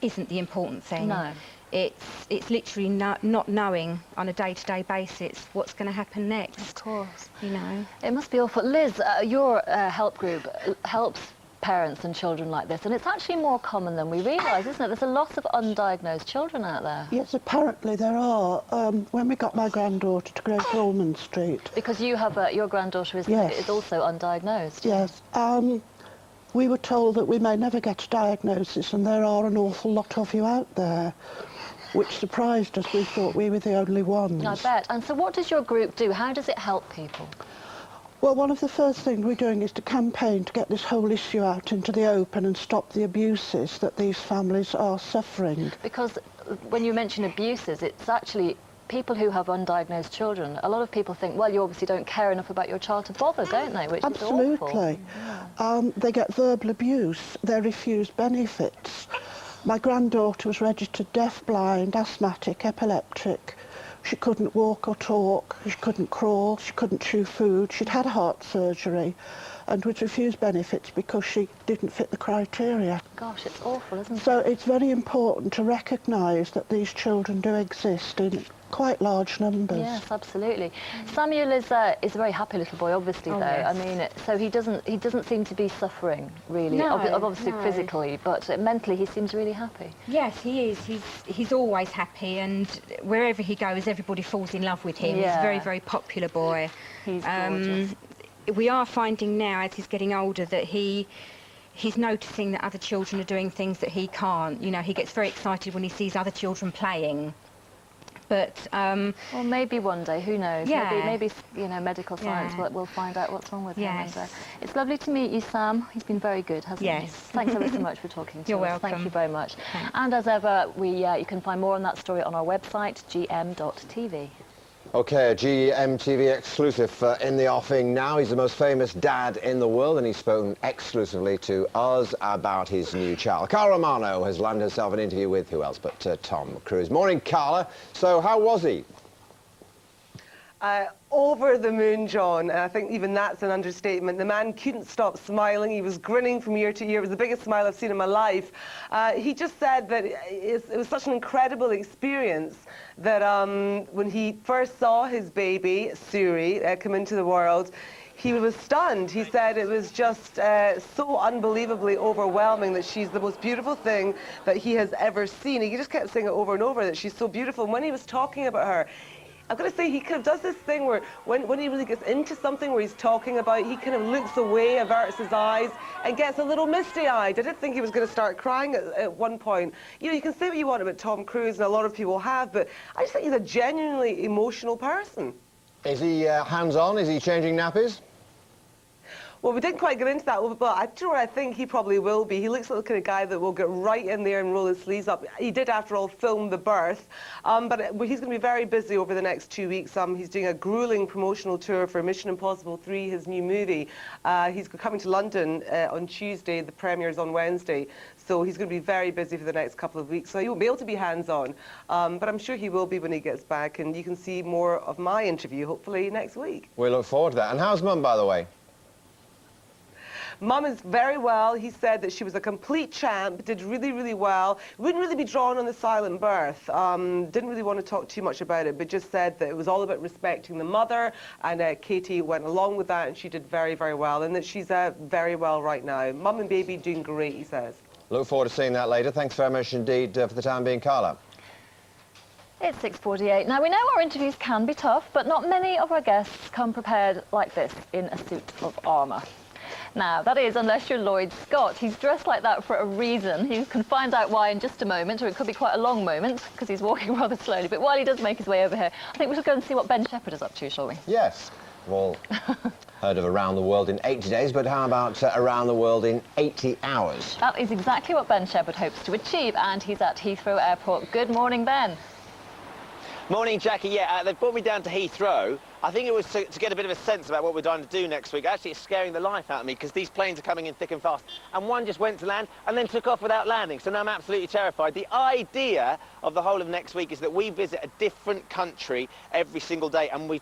isn't the important thing. No. It's literally not knowing on a day-to-day basis what's going to happen next. Of course. You know. It must be awful. Liz, your help group helps parents and children like this, and it's actually more common than we realise, isn't it? There's a lot of undiagnosed children out there. Yes, apparently there are. When we got my granddaughter to Great Ormond Street... Because you have your granddaughter is also undiagnosed. Yes. We were told that we may never get a diagnosis, and there are an awful lot of you out there, which surprised us. We thought we were the only ones. I bet. And so what does your group do? How does it help people? Well, one of the first things we're doing is to campaign to get this whole issue out into the open and stop the abuses that these families are suffering. Because when you mention abuses, it's actually people who have undiagnosed children. A lot of people think, well, you obviously don't care enough about your child to bother, don't they? Which is awful. Absolutely. They get verbal abuse. They're refused benefits. My granddaughter was registered deaf, blind, asthmatic, epileptic. She couldn't walk or talk, she couldn't crawl, she couldn't chew food, she'd had heart surgery and was refused benefits because she didn't fit the criteria. Gosh, it's awful, isn't it? So it's very important to recognise that these children do exist in quite large numbers. Yes, absolutely. Samuel is a very happy little boy, obviously, though. Yes. I mean, so he doesn't seem to be suffering, really. Obviously physically, but mentally he seems really happy. Yes, he is. He's always happy, and wherever he goes, everybody falls in love with him. He's a very, very popular boy. He's gorgeous. We are finding now, as he's getting older, that he's noticing that other children are doing things that he can't. You know, he gets very excited when he sees other children playing. But well, maybe one day, who knows? Yeah. Maybe you know, medical science will find out what's wrong with him. Yes. And, it's lovely to meet you, Sam. He's been very good, hasn't he? Yes. Thanks ever so much for talking to You're us. welcome. Thank you very much. Thanks. And as ever, you can find more on that story on our website, gm.tv. OK, GMTV exclusive in the offing now. He's the most famous dad in the world, and he's spoken exclusively to us about his new child. Carla Romano has landed herself an interview with who else but Tom Cruise. Morning, Carla. So how was he? Over the moon, John, and I think even that's an understatement. The man couldn't stop smiling. He was grinning from ear to ear. It was the biggest smile I've seen in my life. He just said that it was such an incredible experience that when he first saw his baby, Suri, come into the world, he was stunned. He said it was just so unbelievably overwhelming that she's the most beautiful thing that he has ever seen. He just kept saying it over and over, that she's so beautiful. And when he was talking about her, I've got to say, he kind of does this thing where when he really gets into something where he's talking about it, he kind of looks away, averts his eyes, and gets a little misty-eyed. I did think he was going to start crying at one point. You know, you can say what you want about Tom Cruise, and a lot of people have, but I just think he's a genuinely emotional person. Is he hands-on? Is he changing nappies? Well, we didn't quite get into that, but I think he probably will be. He looks like the kind of guy that will get right in there and roll his sleeves up. He did, after all, film the birth, but he's going to be very busy over the next 2 weeks. He's doing a grueling promotional tour for Mission Impossible 3, his new movie. He's coming to London on Tuesday. The premiere is on Wednesday, so he's going to be very busy for the next couple of weeks. So he won't be able to be hands-on, but I'm sure he will be when he gets back, and you can see more of my interview, hopefully, next week. We look forward to that. And how's Mum, by the way? Mum is very well. He said that she was a complete champ, did really, really well. Wouldn't really be drawn on the silent birth. Didn't really want to talk too much about it, but just said that it was all about respecting the mother, and Katie went along with that, and she did very, very well, and that she's very well right now. Mum and baby doing great, he says. Look forward to seeing that later. Thanks very much indeed for the time being, Carla. It's 6:48. Now, we know our interviews can be tough, but not many of our guests come prepared like this in a suit of armour. Now, that is, unless you're Lloyd Scott. He's dressed like that for a reason. You can find out why in just a moment, or it could be quite a long moment, because he's walking rather slowly. But while he does make his way over here, I think we should go and see what Ben Shepherd is up to, shall we? Yes. We've all heard of Around the World in 80 days, but how about Around the World in 80 hours? That is exactly what Ben Shepherd hopes to achieve, and he's at Heathrow Airport. Good morning, Ben. Morning, Jackie. Yeah, they've brought me down to Heathrow. I think it was to get a bit of a sense about what we're trying to do next week. Actually, it's scaring the life out of me because these planes are coming in thick and fast. And one just went to land and then took off without landing. So now I'm absolutely terrified. The idea of the whole of next week is that we visit a different country every single day, and we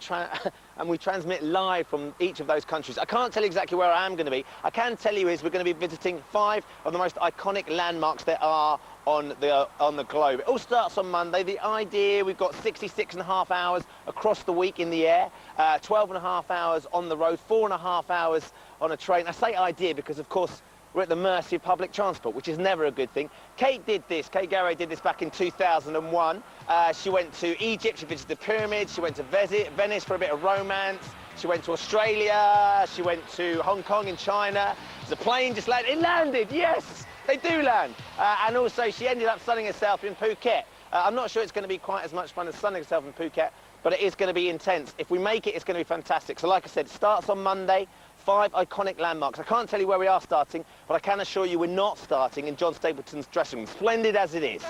transmit live from each of those countries. I can't tell you exactly where I am going to be. I can tell you is we're going to be visiting 5 of the most iconic landmarks there are on the globe. It all starts on Monday. The idea, we've got 66.5 hours across the week in the air, 12.5 hours on the road, 4.5 hours on a train. I say idea because, of course, we're at the mercy of public transport, which is never a good thing. Kate Garray did this back in 2001. She went to Egypt, she visited the pyramids, she went to Venice for a bit of romance, she went to Australia, she went to Hong Kong in China. The plane just landed. It landed, yes! They do land. And also, she ended up sunning herself in Phuket. I'm not sure it's going to be quite as much fun as sunning herself in Phuket, but it is going to be intense. If we make it, it's going to be fantastic. So like I said, it starts on Monday. 5 iconic landmarks. I can't tell you where we are starting, but I can assure you we're not starting in John Stapleton's dressing room, splendid as it is.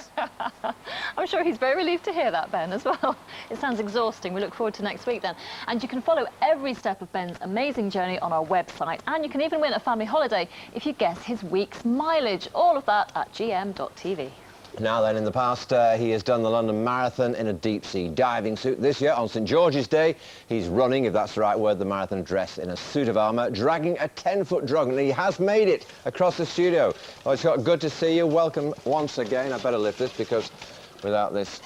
I'm sure he's very relieved to hear that, Ben, as well. It sounds exhausting. We look forward to next week then. And you can follow every step of Ben's amazing journey on our website, and you can even win a family holiday if you guess his week's mileage. All of that at gm.tv. Now then, in the past, he has done the London Marathon in a deep-sea diving suit. This year, on St George's Day, he's running, if that's the right word, the marathon dressed in a suit of armour, dragging a 10-foot drug, and he has made it across the studio. Oh, Scott, good to see you. Welcome once again. I better lift this because without this,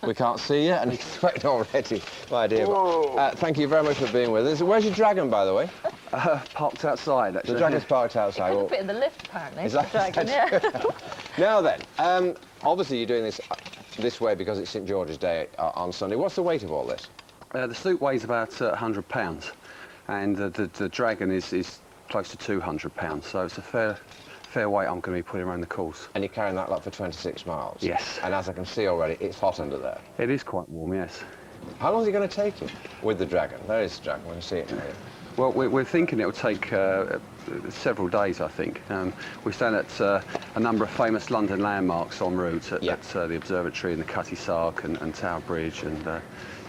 we can't see you, and he's sweating already. My dear. Thank you very much for being with us. Where's your dragon, by the way? Parked outside, actually. The dragon's parked outside. It fit in the lift, apparently. Is that dragon, yeah. Now then, obviously you're doing this way because it's St George's Day on Sunday. What's the weight of all this? The suit weighs about 100 pounds, and the dragon is close to 200 pounds, so it's a fair weight I'm going to be putting around the course. And you're carrying that lot for 26 miles? Yes. And as I can see already, it's hot under there. It is quite warm, yes. How long is it going to take you with the dragon? There is the dragon, we can see it now. Well, we're thinking it'll take several days, I think. We stand at a number of famous London landmarks en route at the Observatory and the Cutty Sark and Tower Bridge and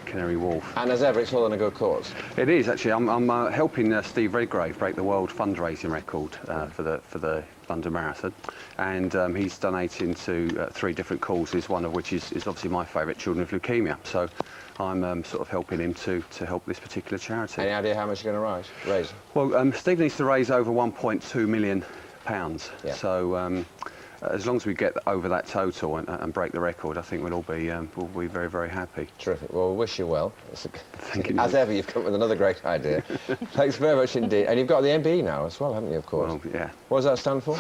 Canary Wharf. And as ever, it's all in a good cause. It is, actually. I'm helping Steve Redgrave break the world fundraising record for the London Marathon, and he's donating to 3 different causes, one of which is obviously my favourite, children with leukemia. So I'm sort of helping him to help this particular charity. Any idea how much you're going to raise? Well, Steve needs to raise over £1.2 million. Yeah. So as long as we get over that total and break the record, I think we'll be very, very happy. Terrific. Well, we wish you well. Thank you. As ever, you've come up with another great idea. Thanks very much indeed. And you've got the MBE now as well, haven't you, of course? Well, yeah. What does that stand for,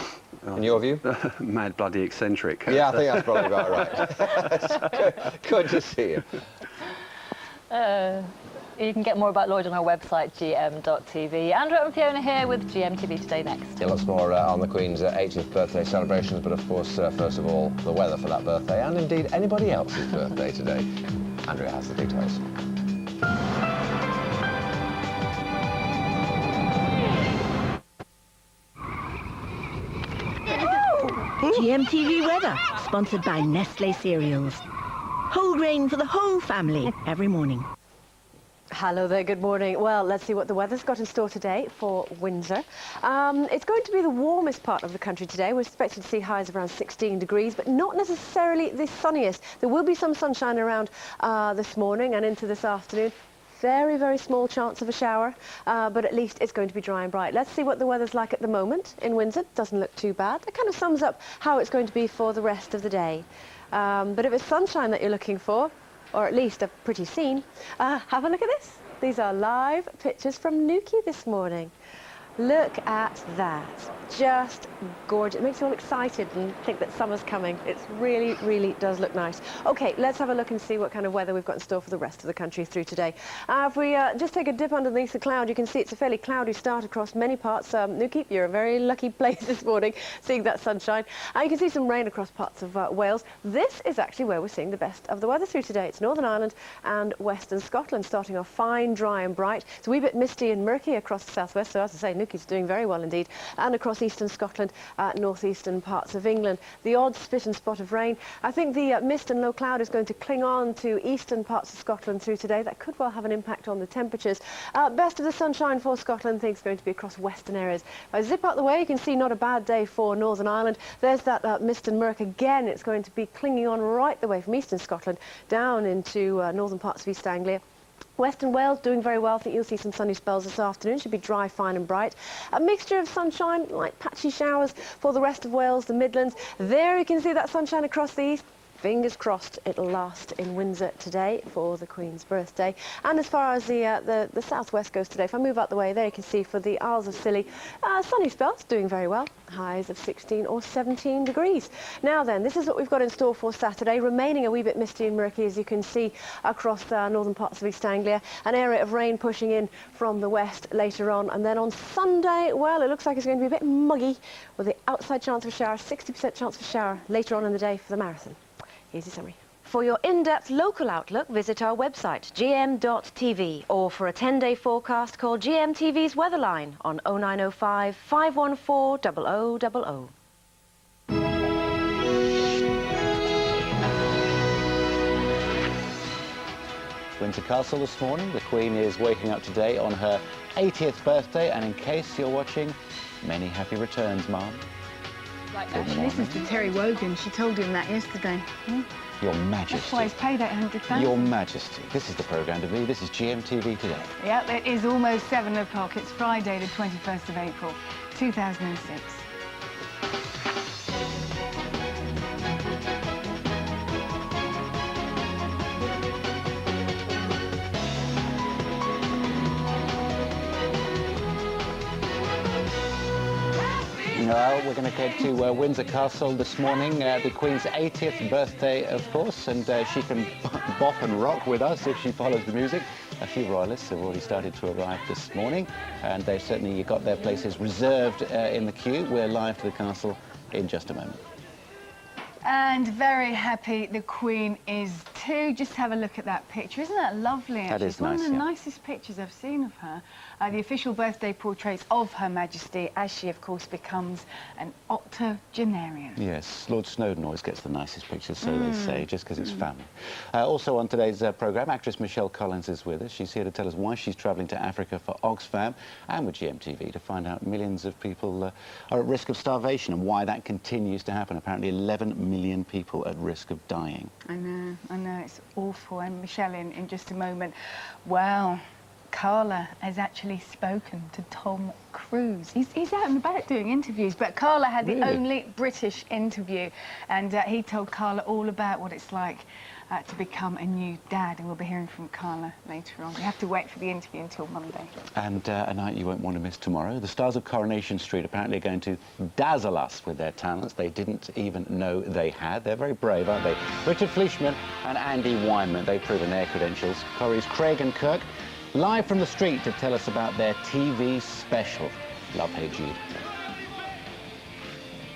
in your view? Mad bloody eccentric. Yeah, I think that's probably about right. Good to see you. You can get more about Lloyd on our website, gm.tv. Andrew and Fiona here with GMTV Today next. Yeah, lots more on the Queen's 80th birthday celebrations, but of course, first of all, the weather for that birthday, and indeed anybody else's birthday today. Andrea has the details. GMTV weather, sponsored by Nestle Cereals. Whole grain for the whole family every morning. Hello there, good morning. Well, let's see what the weather's got in store today for Windsor. It's going to be the warmest part of the country today. We're expecting to see highs of around 16 degrees, but not necessarily the sunniest. There will be some sunshine around this morning and into this afternoon. Very, very small chance of a shower, but at least it's going to be dry and bright. Let's see what the weather's like at the moment in Windsor. Doesn't look too bad. That kind of sums up how it's going to be for the rest of the day. But if it's sunshine that you're looking for, or at least a pretty scene, have a look at this. These are live pictures from Newquay this morning. Look at that. Just gorgeous. It makes you all excited and think that summer's coming. It really, really does look nice. OK, let's have a look and see what kind of weather we've got in store for the rest of the country through today. If we just take a dip underneath the cloud, you can see it's a fairly cloudy start across many parts. Newquay, you're a very lucky place this morning, seeing that sunshine. You can see some rain across parts of Wales. This is actually where we're seeing the best of the weather through today. It's Northern Ireland and Western Scotland, starting off fine, dry and bright. It's a wee bit misty and murky across the southwest, so as I say, Newquay's doing very well indeed, and across eastern Scotland, northeastern parts of England. The odd spit and spot of rain. I think the mist and low cloud is going to cling on to eastern parts of Scotland through today. That could well have an impact on the temperatures. Best of the sunshine for Scotland, things going to be across western areas. If I zip out the way, you can see not a bad day for Northern Ireland. There's that mist and murk again. It's going to be clinging on right the way from eastern Scotland down into northern parts of East Anglia. Western Wales doing very well. I think you'll see some sunny spells this afternoon. Should be dry, fine and bright. A mixture of sunshine, light patchy showers for the rest of Wales, the Midlands. There you can see that sunshine across the east. Fingers crossed it'll last in Windsor today for the Queen's birthday. And as far as the southwest goes today, if I move out the way, there you can see for the Isles of Scilly, sunny spells doing very well. Highs of 16 or 17 degrees. Now then, this is what we've got in store for Saturday, remaining a wee bit misty and murky, as you can see across the northern parts of East Anglia. An area of rain pushing in from the west later on. And then on Sunday, well, it looks like it's going to be a bit muggy with the outside chance of a shower, 60% chance of a shower later on in the day for the marathon. Here's your summary. For your in-depth local outlook, visit our website, gm.tv, or for a 10-day forecast, call GMTV's Weatherline on 0905 514 0000. Windsor Castle this morning. The Queen is waking up today on her 80th birthday, and in case you're watching, many happy returns, Mum. She listens to Terry Wogan. She told him that yesterday. Your Majesty. That's why he's paid £800. Your Majesty. This is the programme to be. This is GMTV Today. Yep, it is almost 7 o'clock. It's Friday, the 21st of April, 2006. Well, we're going to go to Windsor Castle this morning, the Queen's 80th birthday, of course, and she can bop and rock with us if she follows the music. A few royalists have already started to arrive this morning, and they've certainly got their places reserved in the queue. We're live to the castle in just a moment. And very happy the Queen is too. Just have a look at that picture. Isn't that lovely, actually? That is it's one nice, of the yeah. nicest pictures I've seen of her. the official birthday portraits of Her Majesty as she, of course, becomes an octogenarian. Yes, Lord Snowdon always gets the nicest pictures, so they say, just because it's family. Also on today's programme, actress Michelle Collins is with us. She's here to tell us why she's travelling to Africa for Oxfam and with GMTV to find out millions of people are at risk of starvation and why that continues to happen. Apparently 11 million people at risk of dying. I know, it's awful. And Michelle, in just a moment, well, Carla has actually spoken to Tom Cruise. He's out and about doing interviews, but Carla had the only British interview, and he told Carla all about what it's like to become a new dad, and we'll be hearing from Carla later on. We have to wait for the interview until Monday. And a night you won't want to miss tomorrow. The stars of Coronation Street apparently are going to dazzle us with their talents they didn't even know they had. They're very brave, aren't they? Richard Fleischman and Andy Weinman, they've proven their credentials. Corrie's Craig and Kirk, live from the street to tell us about their TV special, Love Hey Jude.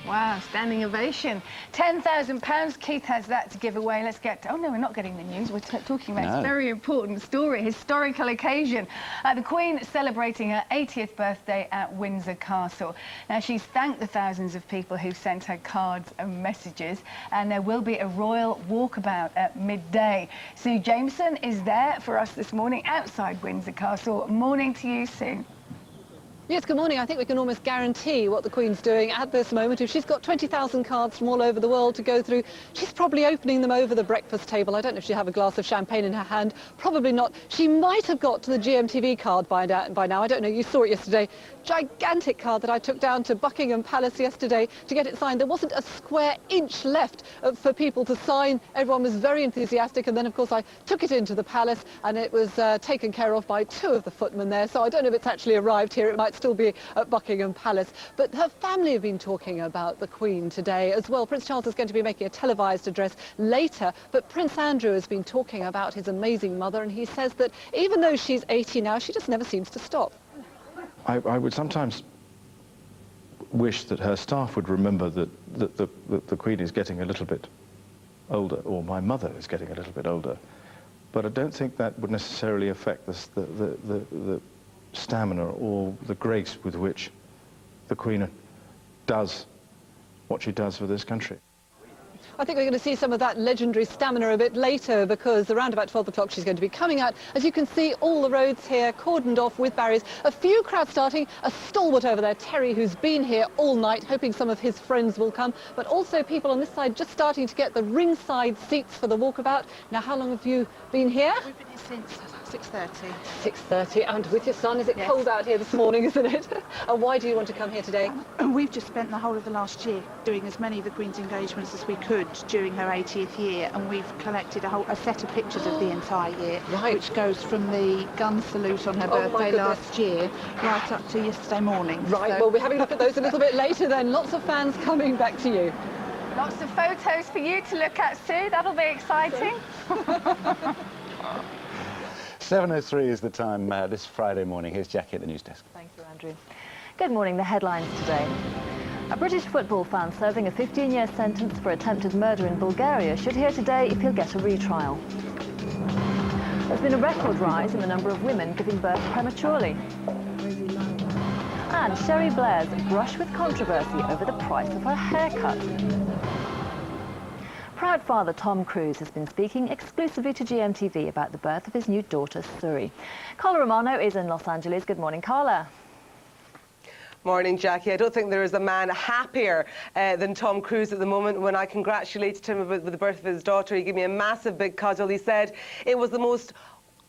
Wow, standing ovation. £10,000. Keith has that to give away. Let's get... Oh, no, we're not getting the news. We're talking about a very important story, historical occasion. The Queen celebrating her 80th birthday at Windsor Castle. Now, she's thanked the thousands of people who sent her cards and messages, and there will be a royal walkabout at midday. Sue Jameson is there for us this morning outside Windsor Castle. Morning to you, Sue. Yes, good morning. I think we can almost guarantee what the Queen's doing at this moment. If she's got 20,000 cards from all over the world to go through, she's probably opening them over the breakfast table. I don't know if she'll have a glass of champagne in her hand. Probably not. She might have got to the GMTV card by now. I don't know. You saw it yesterday. Gigantic card that I took down to Buckingham Palace yesterday to get it signed. There wasn't a square inch left for people to sign. Everyone was very enthusiastic, and then of course I took it into the palace and it was taken care of by 2 of the footmen there, so I don't know if it's actually arrived here. It might still be at Buckingham Palace. But her family have been talking about the Queen today as well. Prince Charles is going to be making a televised address later, but Prince Andrew has been talking about his amazing mother, and he says that even though she's 80 now, she just never seems to stop. I would sometimes wish that her staff would remember that the Queen is getting a little bit older, or my mother is getting a little bit older. But I don't think that would necessarily affect the stamina or the grace with which the Queen does what she does for this country. I think we're going to see some of that legendary stamina a bit later, because around about 12 o'clock she's going to be coming out. As you can see, all the roads here cordoned off with barriers. A few crowds starting. A stalwart over there, Terry, who's been here all night, hoping some of his friends will come. But also people on this side just starting to get the ringside seats for the walkabout. Now, how long have you been here? We've been here since 6:30. 6:30, and with your son, is it cold out here this morning, isn't it? And why do you want to come here today? We've just spent the whole of the last year doing as many of the Queen's engagements as we could during her 80th year, and we've collected a set of pictures of the entire year, which goes from the gun salute on her birthday last year right up to yesterday morning. Right, well, we're having a look at those a little bit later then. Lots of fans coming back to you. Lots of photos for you to look at, Sue. That'll be exciting. 7:03 is the time this Friday morning. Here's Jackie at the news desk. Thank you, Andrew. Good morning. The headlines today. A British football fan serving a 15-year sentence for attempted murder in Bulgaria should hear today if he'll get a retrial. There's been a record rise in the number of women giving birth prematurely. And Sherry Blair's brush with controversy over the price of her haircut. Proud father Tom Cruise has been speaking exclusively to GMTV about the birth of his new daughter, Suri. Carla Romano is in Los Angeles. Good morning, Carla. Morning, Jackie. I don't think there is a man happier than Tom Cruise at the moment. When I congratulated him with the birth of his daughter, he gave me a massive big cuddle. He said it was the most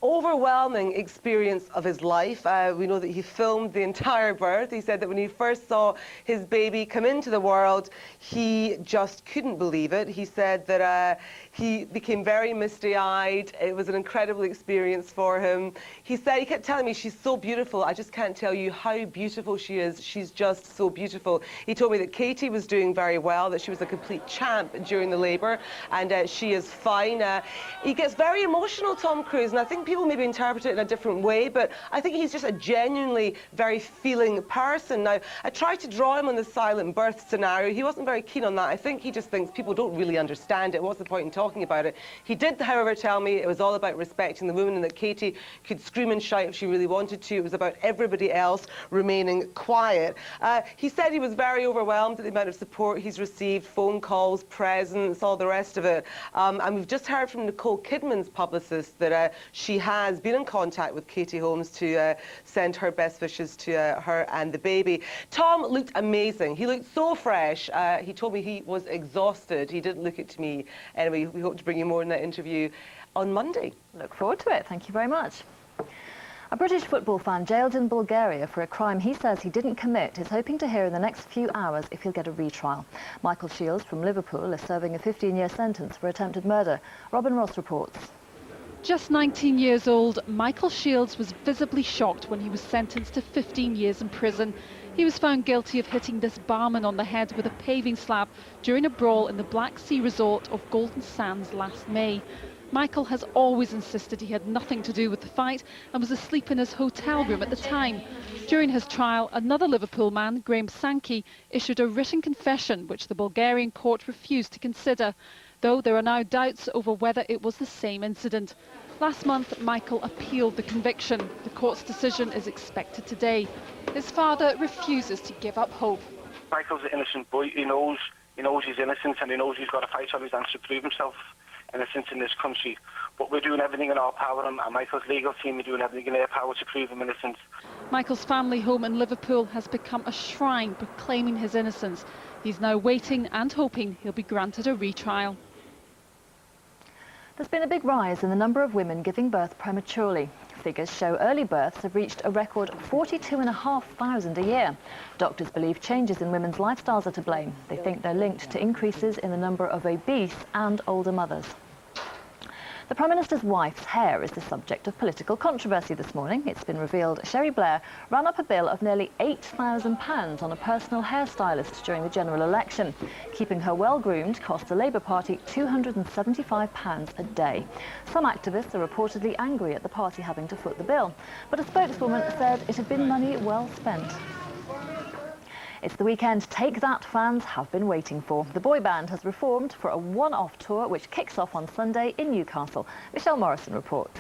overwhelming experience of his life. We know that he filmed the entire birth. He said that when he first saw his baby come into the world, he just couldn't believe it. He said that he became very misty-eyed. It was an incredible experience for him. He said, he kept telling me, she's so beautiful. I just can't tell you how beautiful she is. She's just so beautiful. He told me that Katie was doing very well, that she was a complete champ during the labour, and she is fine. He gets very emotional, Tom Cruise, and I think people maybe interpret it in a different way, but I think he's just a genuinely very feeling person. Now, I tried to draw him on the silent birth scenario. He wasn't very keen on that. I think he just thinks people don't really understand it. What's the point in talking about it? He did, however, tell me it was all about respecting the woman and that Katie could scream and shout if she really wanted to. It was about everybody else remaining quiet. He said he was very overwhelmed at the amount of support he's received, phone calls, presents, all the rest of it. And we've just heard from Nicole Kidman's publicist that she has been in contact with Katie Holmes to send her best wishes to her and the baby. Tom looked amazing. He looked so fresh. He told me he was exhausted. He didn't look it to me. Anyway, we hope to bring you more in that interview on Monday. Look forward to it. Thank you very much. A British football fan jailed in Bulgaria for a crime he says he didn't commit is hoping to hear in the next few hours if he'll get a retrial. Michael Shields from Liverpool is serving a 15-year sentence for attempted murder. Robin Ross reports. Just 19 years old, Michael Shields was visibly shocked when he was sentenced to 15 years in prison. He was found guilty of hitting this barman on the head with a paving slab during a brawl in the Black Sea resort of Golden Sands last May. Michael has always insisted he had nothing to do with the fight and was asleep in his hotel room at the time. During his trial, another Liverpool man, Graham Sankey, issued a written confession which the Bulgarian court refused to consider, though there are now doubts over whether it was the same incident. Last month, Michael appealed the conviction. The court's decision is expected today. His father refuses to give up hope. Michael's an innocent boy. He knows he's innocent, and he knows he's got a fight on his hands to prove himself innocent in this country. But we're doing everything in our power, and Michael's legal team are doing everything in their power to prove him innocent. Michael's family home in Liverpool has become a shrine proclaiming his innocence. He's now waiting and hoping he'll be granted a retrial. There's been a big rise in the number of women giving birth prematurely. Figures show early births have reached a record 42,500 a year. Doctors believe changes in women's lifestyles are to blame. They think they're linked to increases in the number of obese and older mothers. The Prime Minister's wife's hair is the subject of political controversy this morning. It's been revealed Cherie Blair ran up a bill of nearly £8,000 on a personal hairstylist during the general election. Keeping her well-groomed cost the Labour Party £275 a day. Some activists are reportedly angry at the party having to foot the bill, but a spokeswoman said it had been money well spent. It's the weekend Take That fans have been waiting for. The boy band has reformed for a one-off tour which kicks off on Sunday in Newcastle. Michelle Morrison reports.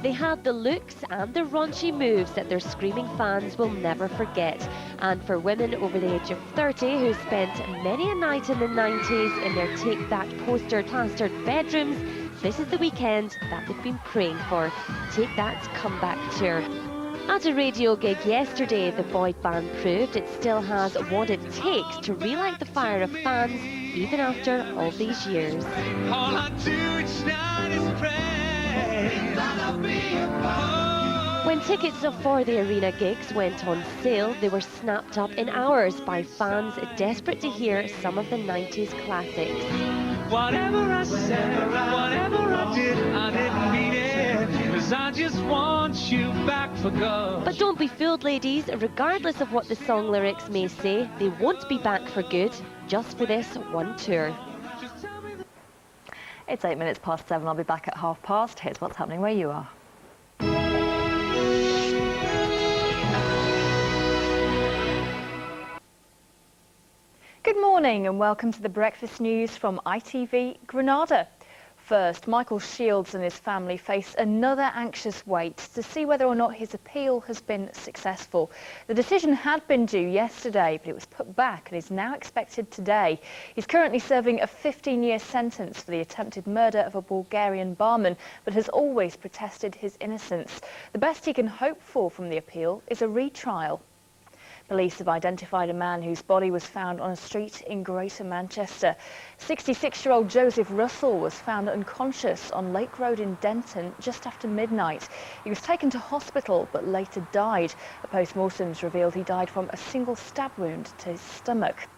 They had the looks and the raunchy moves that their screaming fans will never forget. And for women over the age of 30 who spent many a night in the 90s in their Take That poster-plastered bedrooms, this is the weekend that they've been praying for. Take That's comeback tour. At a radio gig yesterday, the boy band proved it still has what it takes to relight the fire of fans, even after all these years. All I do each night is pray that I'll be a When tickets for the arena gigs went on sale, they were snapped up in hours by fans desperate to hear some of the 90s classics. Whatever I said, whatever I didn't mean it, 'cause I just want you back for good. But don't be fooled, ladies. Regardless of what the song lyrics may say, they won't be back for good, just for this one tour. It's 8 minutes past 7. I'll be back at past. Here's what's happening where you are. Good morning and welcome to the breakfast news from ITV Granada. First, Michael Shields and his family face another anxious wait to see whether or not his appeal has been successful. The decision had been due yesterday, but it was put back and is now expected today. He's currently serving a 15-year sentence for the attempted murder of a Bulgarian barman, but has always protested his innocence. The best he can hope for from the appeal is a retrial. Police have identified a man whose body was found on a street in Greater Manchester. 66-year-old Joseph Russell was found unconscious on Lake Road in Denton just after midnight. He was taken to hospital but later died. A post-mortem's revealed he died from a single stab wound to his stomach.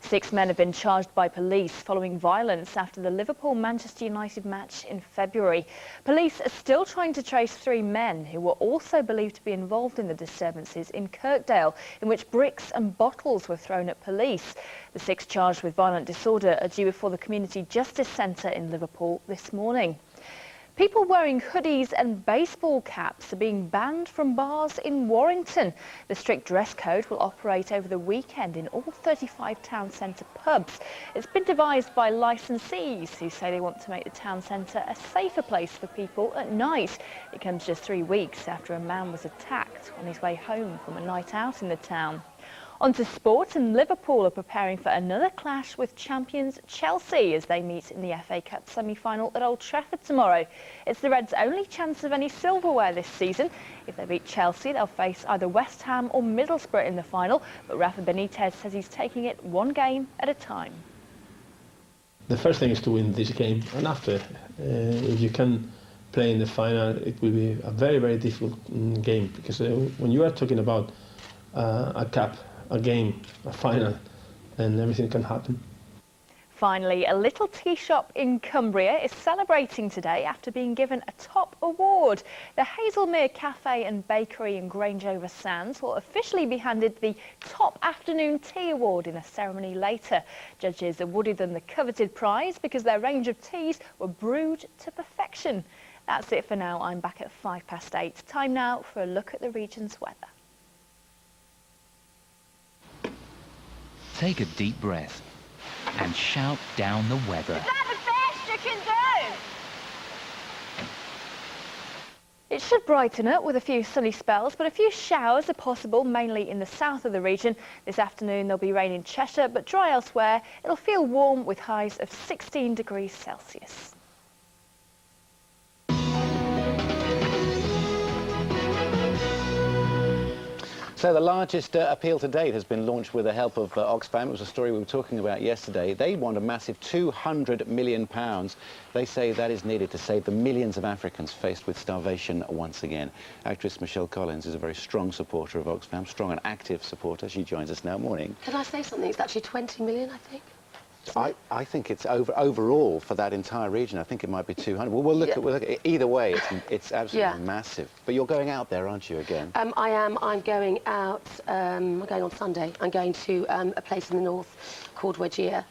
6 men have been charged by police following violence after the Liverpool-Manchester United match in February. Police are still trying to trace 3 men who were also believed to be involved in the disturbances in Kirkdale, in which bricks and bottles were thrown at police. The 6 charged with violent disorder are due before the Community Justice Centre in Liverpool this morning. People wearing hoodies and baseball caps are being banned from bars in Warrington. The strict dress code will operate over the weekend in all 35 town centre pubs. It's been devised by licensees who say they want to make the town centre a safer place for people at night. It comes just 3 weeks after a man was attacked on his way home from a night out in the town. On to sport, and Liverpool are preparing for another clash with champions Chelsea as they meet in the FA Cup semi-final at Old Trafford tomorrow. It's the Reds' only chance of any silverware this season. If they beat Chelsea, they'll face either West Ham or Middlesbrough in the final, but Rafa Benitez says he's taking it one game at a time. The first thing is to win this game, and after, if you can play in the final, it will be a very, very difficult game, because when you are talking about a cup, a game, a final, and everything can happen. Finally, a little tea shop in Cumbria is celebrating today after being given a top award. The Hazelmere Cafe and Bakery in Grangeover Sands will officially be handed the Top Afternoon Tea Award in a ceremony later. Judges awarded them the coveted prize because their range of teas were brewed to perfection. That's it for now. I'm back at 8:05. Time now for a look at the region's weather. Take a deep breath and shout down the weather. Is that the best you can do? It should brighten up with a few sunny spells, but a few showers are possible, mainly in the south of the region. This afternoon there'll be rain in Cheshire, but dry elsewhere. It'll feel warm with highs of 16 degrees Celsius. So the largest appeal to date has been launched with the help of Oxfam. It was a story we were talking about yesterday. They want a massive £200 million. They say that is needed to save the millions of Africans faced with starvation once again. Actress Michelle Collins is a very strong supporter of Oxfam, strong and active supporter. She joins us now. Morning. Can I say something? It's actually 20 million, I think. I think it's overall for that entire region. I think it might be 200. Well, we'll look at either way. It's absolutely massive. But you're going out there, aren't you, again? I am. I'm going out. I'm going on Sunday. I'm going to a place in the north called Wajir,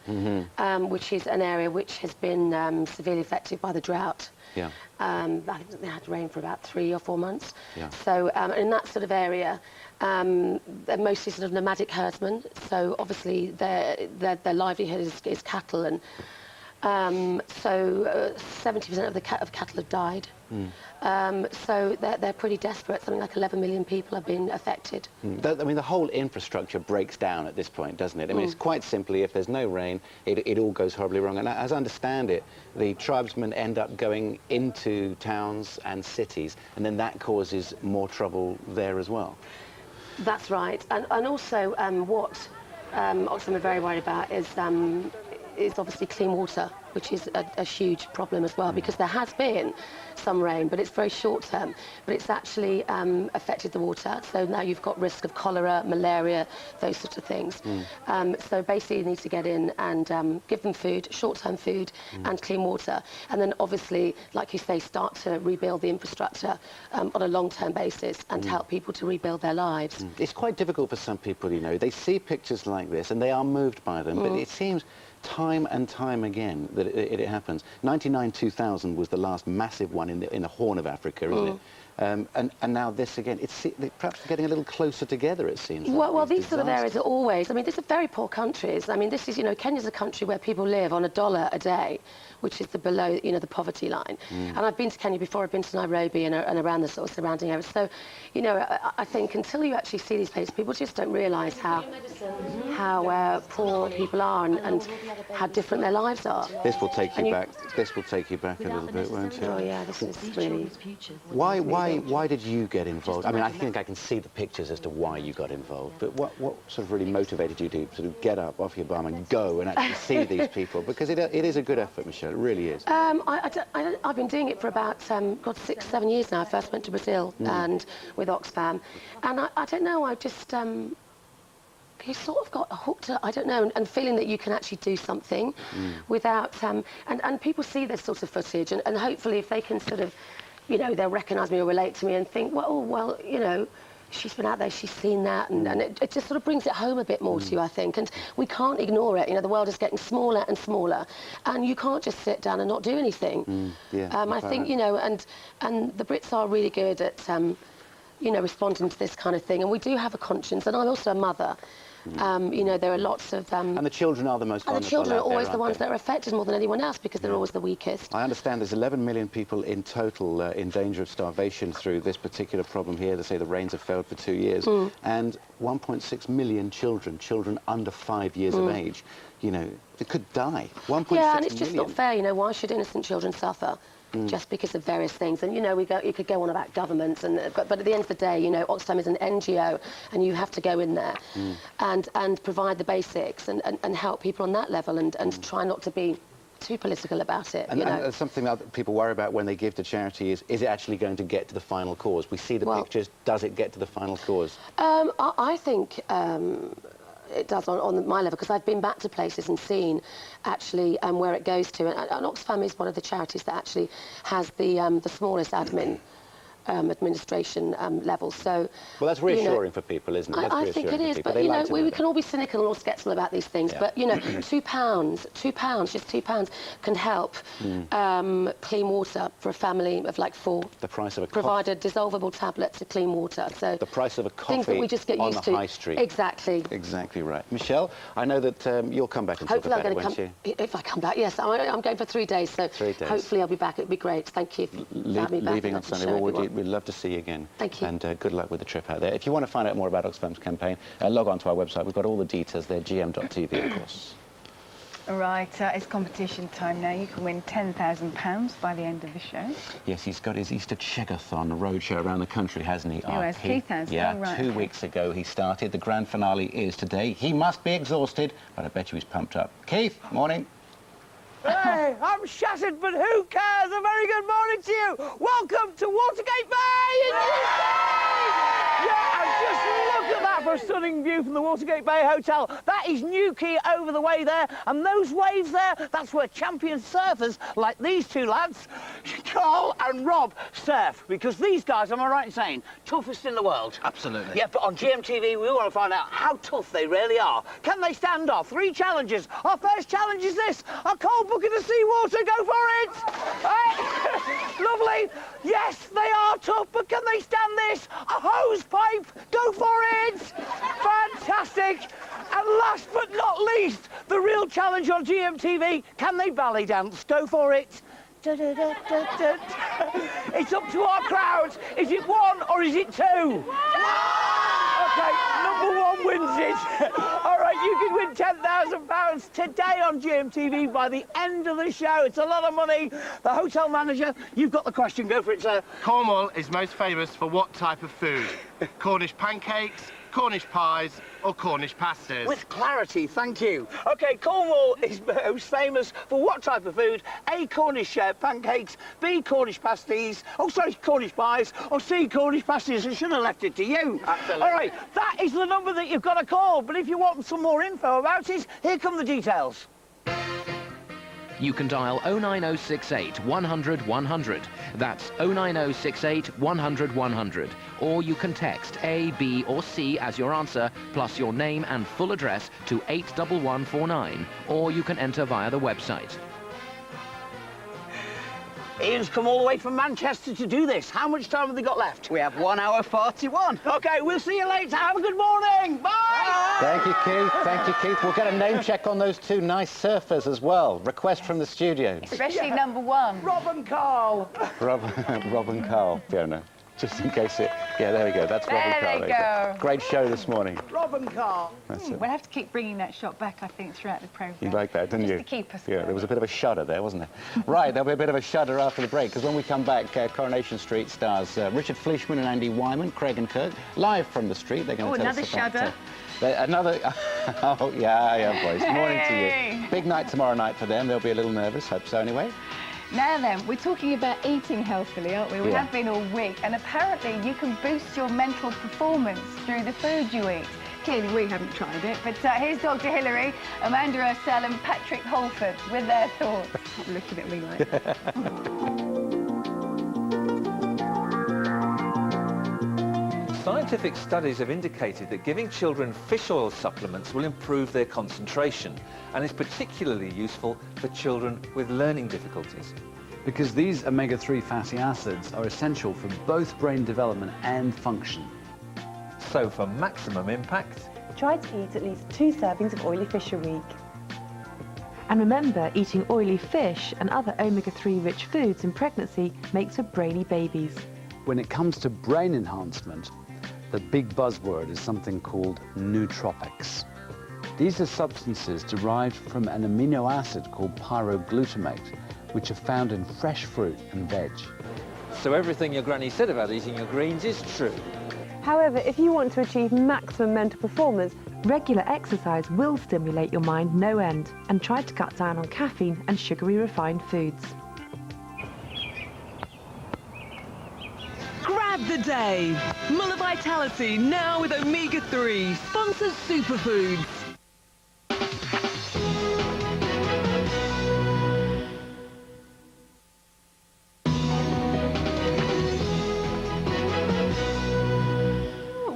which is an area which has been severely affected by the drought. Yeah. I think they had rain for about 3 or 4 months. Yeah. So in that sort of area, they're mostly sort of nomadic herdsmen. So obviously their livelihood is cattle, and so 70% of the cattle have died. So they're pretty desperate. Something like 11 million people have been affected. I mean, the whole infrastructure breaks down at this point, doesn't it? I mean, it's quite simply, if there's no rain, it all goes horribly wrong. And as I understand it, the tribesmen end up going into towns and cities, and then that causes more trouble there as well. That's right. And also what Oxfam are very worried about is obviously clean water, which is a huge problem as well, because there has been some rain, but it's very short term, but it's actually affected the water. So now you've got risk of cholera, malaria, those sorts of things. So basically you need to get in and give them food, short-term food and clean water. And then obviously, like you say, start to rebuild the infrastructure on a long-term basis and help people to rebuild their lives. It's quite difficult for some people, you know. They see pictures like this and they are moved by them, but it seems time and time again that it happens. 1999-2000 was the last massive one in the Horn of Africa, isn't it? And now this again. It's perhaps getting a little closer together, it seems. Well, these sort of areas are always, I mean, these are very poor countries. I mean, this is, you know, Kenya's a country where people live on $1 a day, which is below, you know, the poverty line. And I've been to Kenya before. I've been to Nairobi and around the sort of surrounding areas. So, you know, I think until you actually see these places, people just don't realise how poor people are and how different their lives are. This will take you back. This will take you back a little bit, won't it? Oh yeah, this is really. Why did you get involved? I mean, I think I can see the pictures as to why you got involved. But what sort of really motivated you to sort of get up off your bum and go and actually see these people? Because it is a good effort, Michelle. It really is. I've been doing it for about 6, 7 years now. I first went to Brazil and with Oxfam, and I don't know. I just you sort of got hooked, I don't know, and feeling that you can actually do something without and people see this sort of footage, and hopefully if they can sort of, you know, they'll recognise me or relate to me and think, well, you know, she's been out there, she's seen that, and it just sort of brings it home a bit more to you, I think. And we can't ignore it. You know, the world is getting smaller and smaller, and you can't just sit down and not do anything. I think, you know, and the Brits are really good at, you know, responding to this kind of thing. And we do have a conscience, and I'm also a mother. You know, there are lots of... and the children are the most vulnerable. And the children are out there, always the aren't ones they? that are affected more than anyone else because they're always the weakest. I understand there's 11 million people in total in danger of starvation through this particular problem here. They say the rains have failed for 2 years. And 1.6 million children under 5 years of age, you know, they could die. 1.6 Yeah, and it's just million. not fair, you know, why should innocent children suffer? Just because of various things. And, you know, you could go on about governments, and but at the end of the day, you know, Oxfam is an NGO, and you have to go in there and provide the basics and help people on that level and try not to be too political about it, And, you know. and something that people worry about when they give to charity is it actually going to get to the final cause? We see the pictures, does it get to the final cause? I think it does on my level, because I've been back to places and seen actually where it goes to, and Oxfam is one of the charities that actually has the smallest administration level. So, well, that's reassuring for people, isn't it? That's I think it is, but you know, we can all be cynical and all sceptical about these things. But you know, £2, just £2 can help clean water for a family of like 4. The price of a provided dissolvable tablets of clean water. So the price of a coffee things that we just get on used the to. high street. Exactly. Exactly right. Michelle, I know that you'll come back and talk Hopefully about it, I'm won't going you? to come, if I come back, yes. I'm going for 3 days, so 3 days. hopefully I'll be back. It'll be great. Thank you for having me back. Leaving on Sunday. Well, we'd love to see you again. Thank you. And good luck with the trip out there. If you want to find out more about Oxfam's campaign, log on to our website. We've got all the details there, gm.tv, of course. All right, it's competition time now. You can win £10,000 by the end of the show. Yes, he's got his Easter Checkathon roadshow around the country, hasn't he? Oh, as Keith has. Yeah, oh, right. 2 weeks ago he started. The grand finale is today. He must be exhausted, but I bet you he's pumped up. Keith, morning. Hey, I'm shattered, but who cares? A very good morning to you. Welcome to Watergate Bay! Yeah, and just look at that for a stunning view from the Watergate Bay Hotel. That is Newquay over the way there, and those waves there, that's where champion surfers like these two lads, Carl and Rob, surf. Because these guys, am I right in saying, toughest in the world? Absolutely. Yeah, but on GMTV, we want to find out how tough they really are. Can they stand off? 3 challenges. Our first challenge is this. A cold bucket of seawater. Go for it. Lovely. Yes, they are tough, but can they stand this? A hose pipe. Go for it. Fantastic. And last but not least, the real challenge on GMTV. Can they ballet dance? Go for it. Da, da, da, da, da. It's up to our crowds. Is it 1 or is it 2? Okay, number 1 wins it. All right, you can win £10,000 today on GMTV by the end of the show. It's a lot of money. The hotel manager, you've got the question. Go for it, sir. Cornwall is most famous for what type of food? Cornish pancakes, Cornish pies, or Cornish pastas? With clarity, thank you. OK, Cornwall is most famous for what type of food? A, Cornish pancakes, B, Cornish pasties, Cornish pies, or C, Cornish pasties. I should have left it to you. Absolutely. All right, that is the number that you've got to call. But if you want some more info about it, here come the details. You can dial 09068 100 100. That's 09068 100 100. Or you can text A, B or C as your answer, plus your name and full address to 81149. Or you can enter via the website. Ian's come all the way from Manchester to do this. How much time have they got left? We have 1 hour 41. OK, we'll see you later. Have a good morning. Bye! Thank you, Keith. Thank you, Keith. We'll get a name check on those 2 nice surfers as well. Request from the studio. Especially number 1. Rob and Carl. Rob and Carl, Fiona. Just in case it... Yeah, there we go. That's Rob and Carl. There they go. Great show this morning. Rob and Carl. That's it. We'll have to keep bringing that shot back, I think, throughout the programme. You like that, didn't you? Just to keep us Yeah, there was a bit of a shudder there, wasn't there? Right, there'll be a bit of a shudder after the break, because when we come back, Coronation Street stars Richard Fleishman and Andy Wyman, Craig and Kirk, live from the street. They're going to tell us about... another shudder. Another... Oh, yeah, boys. Morning to you. Big night tomorrow night for them. They'll be a little nervous, hope so anyway. Now then, we're talking about eating healthily, aren't we? We have been all week, and apparently you can boost your mental performance through the food you eat. Clearly we haven't tried it, but here's Dr. Hillary, Amanda Ursell and Patrick Holford with their thoughts. Stop looking at me like that. Scientific studies have indicated that giving children fish oil supplements will improve their concentration and is particularly useful for children with learning difficulties. Because these omega-3 fatty acids are essential for both brain development and function. So for maximum impact, try to eat at least 2 servings of oily fish a week. And remember, eating oily fish and other omega-3 rich foods in pregnancy makes for brainy babies. When it comes to brain enhancement, the big buzzword is something called nootropics. These are substances derived from an amino acid called pyroglutamate, which are found in fresh fruit and veg. So everything your granny said about eating your greens is true. However, if you want to achieve maximum mental performance, regular exercise will stimulate your mind no end, and try to cut down on caffeine and sugary refined foods. Grab the day! Muller Vitality now with omega-3 sponsors superfoods.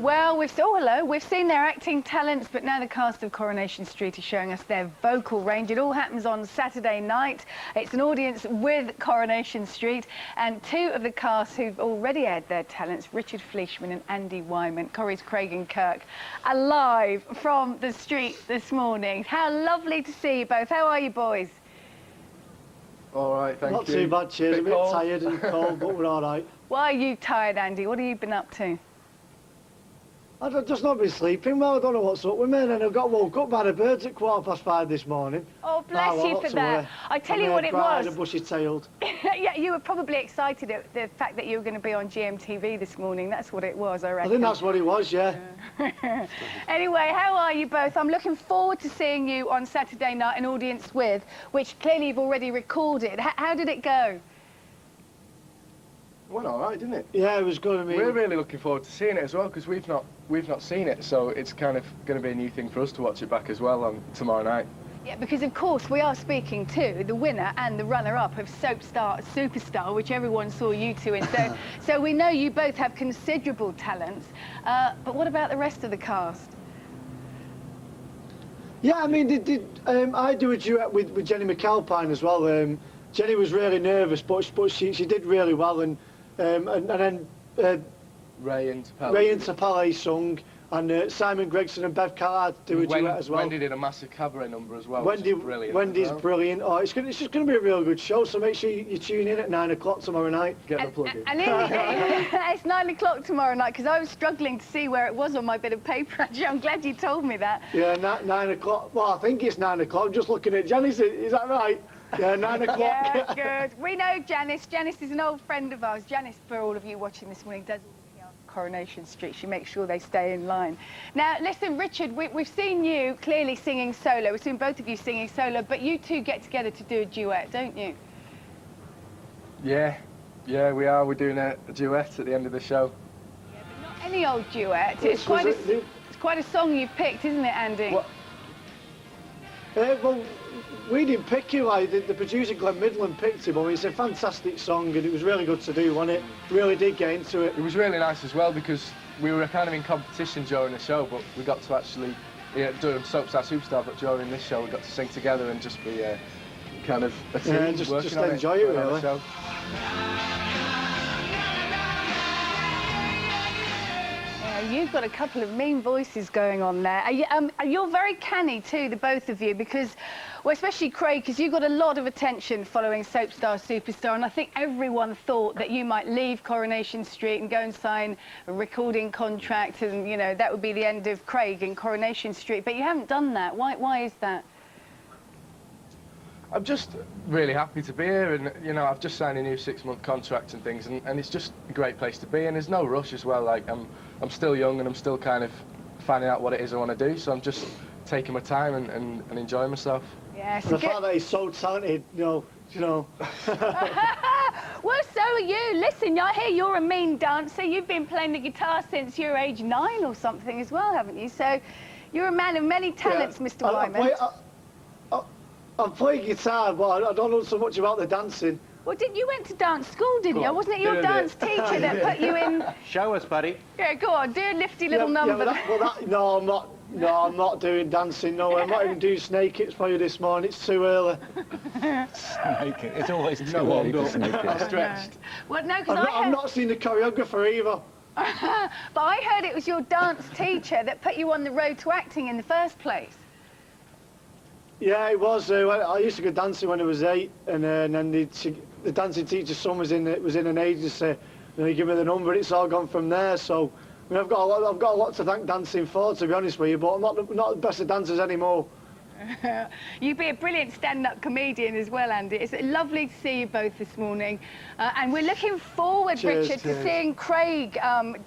Well, we've seen their acting talents, but now the cast of Coronation Street is showing us their vocal range. It all happens on Saturday night. It's an audience with Coronation Street, and 2 of the cast who've already aired their talents, Richard Fleischman and Andy Wyman, Corrie's Craig and Kirk, are live from the street this morning. How lovely to see you both. How are you, boys? All right, thank you. Not too bad, cheers. A bit tired and cold, but we're all right. Why are you tired, Andy? What have you been up to? I've just not been sleeping well. I don't know what's up with me. And then I got woke up by the birds at 5:15 this morning. Oh, bless you for that. I tell you what it was. And bushy-tailed. Yeah, you were probably excited at the fact that you were going to be on GMTV this morning. That's what it was, I reckon. I think that's what it was, yeah. Anyway, how are you both? I'm looking forward to seeing you on Saturday night, an audience with, which clearly you've already recorded. How did it go? It went all right, didn't it? Yeah, it was good. I mean, we're really looking forward to seeing it as well, because we've not seen it, so it's kind of going to be a new thing for us to watch it back as well on tomorrow night. Yeah, because of course we are speaking to the winner and the runner-up of Soap Star Superstar, which everyone saw you two in. So we know you both have considerable talents. But what about the rest of the cast? Yeah, I mean, I do a duet with Jenny McAlpine as well. Jenny was really nervous, but she did really well, and then Ray and Tapale sung, and Simon Gregson and Bev Callard do a duet as well. Wendy did a massive cabaret number as well. Wendy's brilliant. Oh, it's just going to be a real good show, so make sure you tune in at 9 o'clock tomorrow night. Get the plug in. And it's 9 o'clock tomorrow night, because I was struggling to see where it was on my bit of paper, actually. I'm glad you told me that. Yeah, 9 o'clock. Well, I think it's 9 o'clock. I'm just looking at Janice. Is that right? Yeah, 9 o'clock. Yeah, good. We know Janice. Janice is an old friend of ours. Janice, for all of you watching this morning, does Coronation Street. She makes sure they stay in line. Now, listen, Richard, we've seen you clearly singing solo. We've seen both of you singing solo, but you two get together to do a duet, don't you? Yeah, we are. We're doing a duet at the end of the show. Yeah, but not any old duet. It's quite a song you've picked, isn't it, Andy? Well, we didn't pick him. The producer Glenn Midland picked him. I mean, it's a fantastic song, and it was really good to do, wasn't it? Really did get into it. It was really nice as well, because we were kind of in competition during the show, but we got to actually do Soap Star Superstar, but during this show we got to sing together and just be kind of a team just working on enjoy it really. You've got a couple of mean voices going on there. You're very canny too, the both of you, because, well, especially Craig, because you got a lot of attention following Soap Star Superstar, and I think everyone thought that you might leave Coronation Street and go and sign a recording contract, and, you know, that would be the end of Craig in Coronation Street, but you haven't done that. Why is that? I'm just really happy to be here, and you know, I've just signed a new 6-month contract and things, and it's just a great place to be, and there's no rush as well. Like I'm still young, and I'm still kind of finding out what it is I want to do, so I'm just taking my time and enjoying myself. Yes. The fact that he's so talented, you know. Well, so are you. Listen, I hear you're a mean dancer. You've been playing the guitar since you're age 9 or something as well, haven't you? So you're a man of many talents, Mr. Wyman. I play guitar, but I don't know so much about the dancing. Well, you went to dance school, didn't you? on, Wasn't it your do dance it. teacher that put you in? Show us, buddy. Yeah, go on, do a nifty little number. No, I'm not. No, I'm not doing dancing. No, I'm not even doing snake hips for you this morning. It's too early. Snake it. It's always too early for snake it. I'm stretched. Well, no, because I've not seen the choreographer either. But I heard it was your dance teacher that put you on the road to acting in the first place. Yeah, it was. I used to go dancing when I was 8, and then the dancing teacher's son was in an agency, and he gave me the number. It's all gone from there. So I mean, I've got a lot to thank dancing for, to be honest with you. But I'm not the best of dancers anymore. You'd be a brilliant stand-up comedian as well, Andy. It's lovely to see you both this morning. And we're looking forward, Richard, to seeing Craig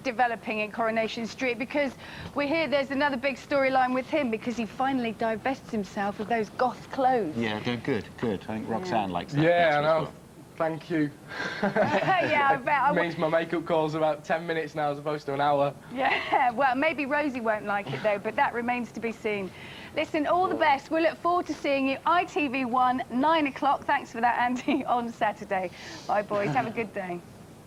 developing in Coronation Street, because we hear there's another big storyline with him, because he finally divests himself of those goth clothes. Yeah, good. I think Roxanne likes that. Yeah, I know. Thank you. Yeah, I bet. It means my makeup call's about 10 minutes now as opposed to an hour. Yeah, well, maybe Rosie won't like it, though, but that remains to be seen. Listen, all the best. We look forward to seeing you. ITV1, 9 o'clock. Thanks for that, Andy, on Saturday. Bye, boys. Have a good day.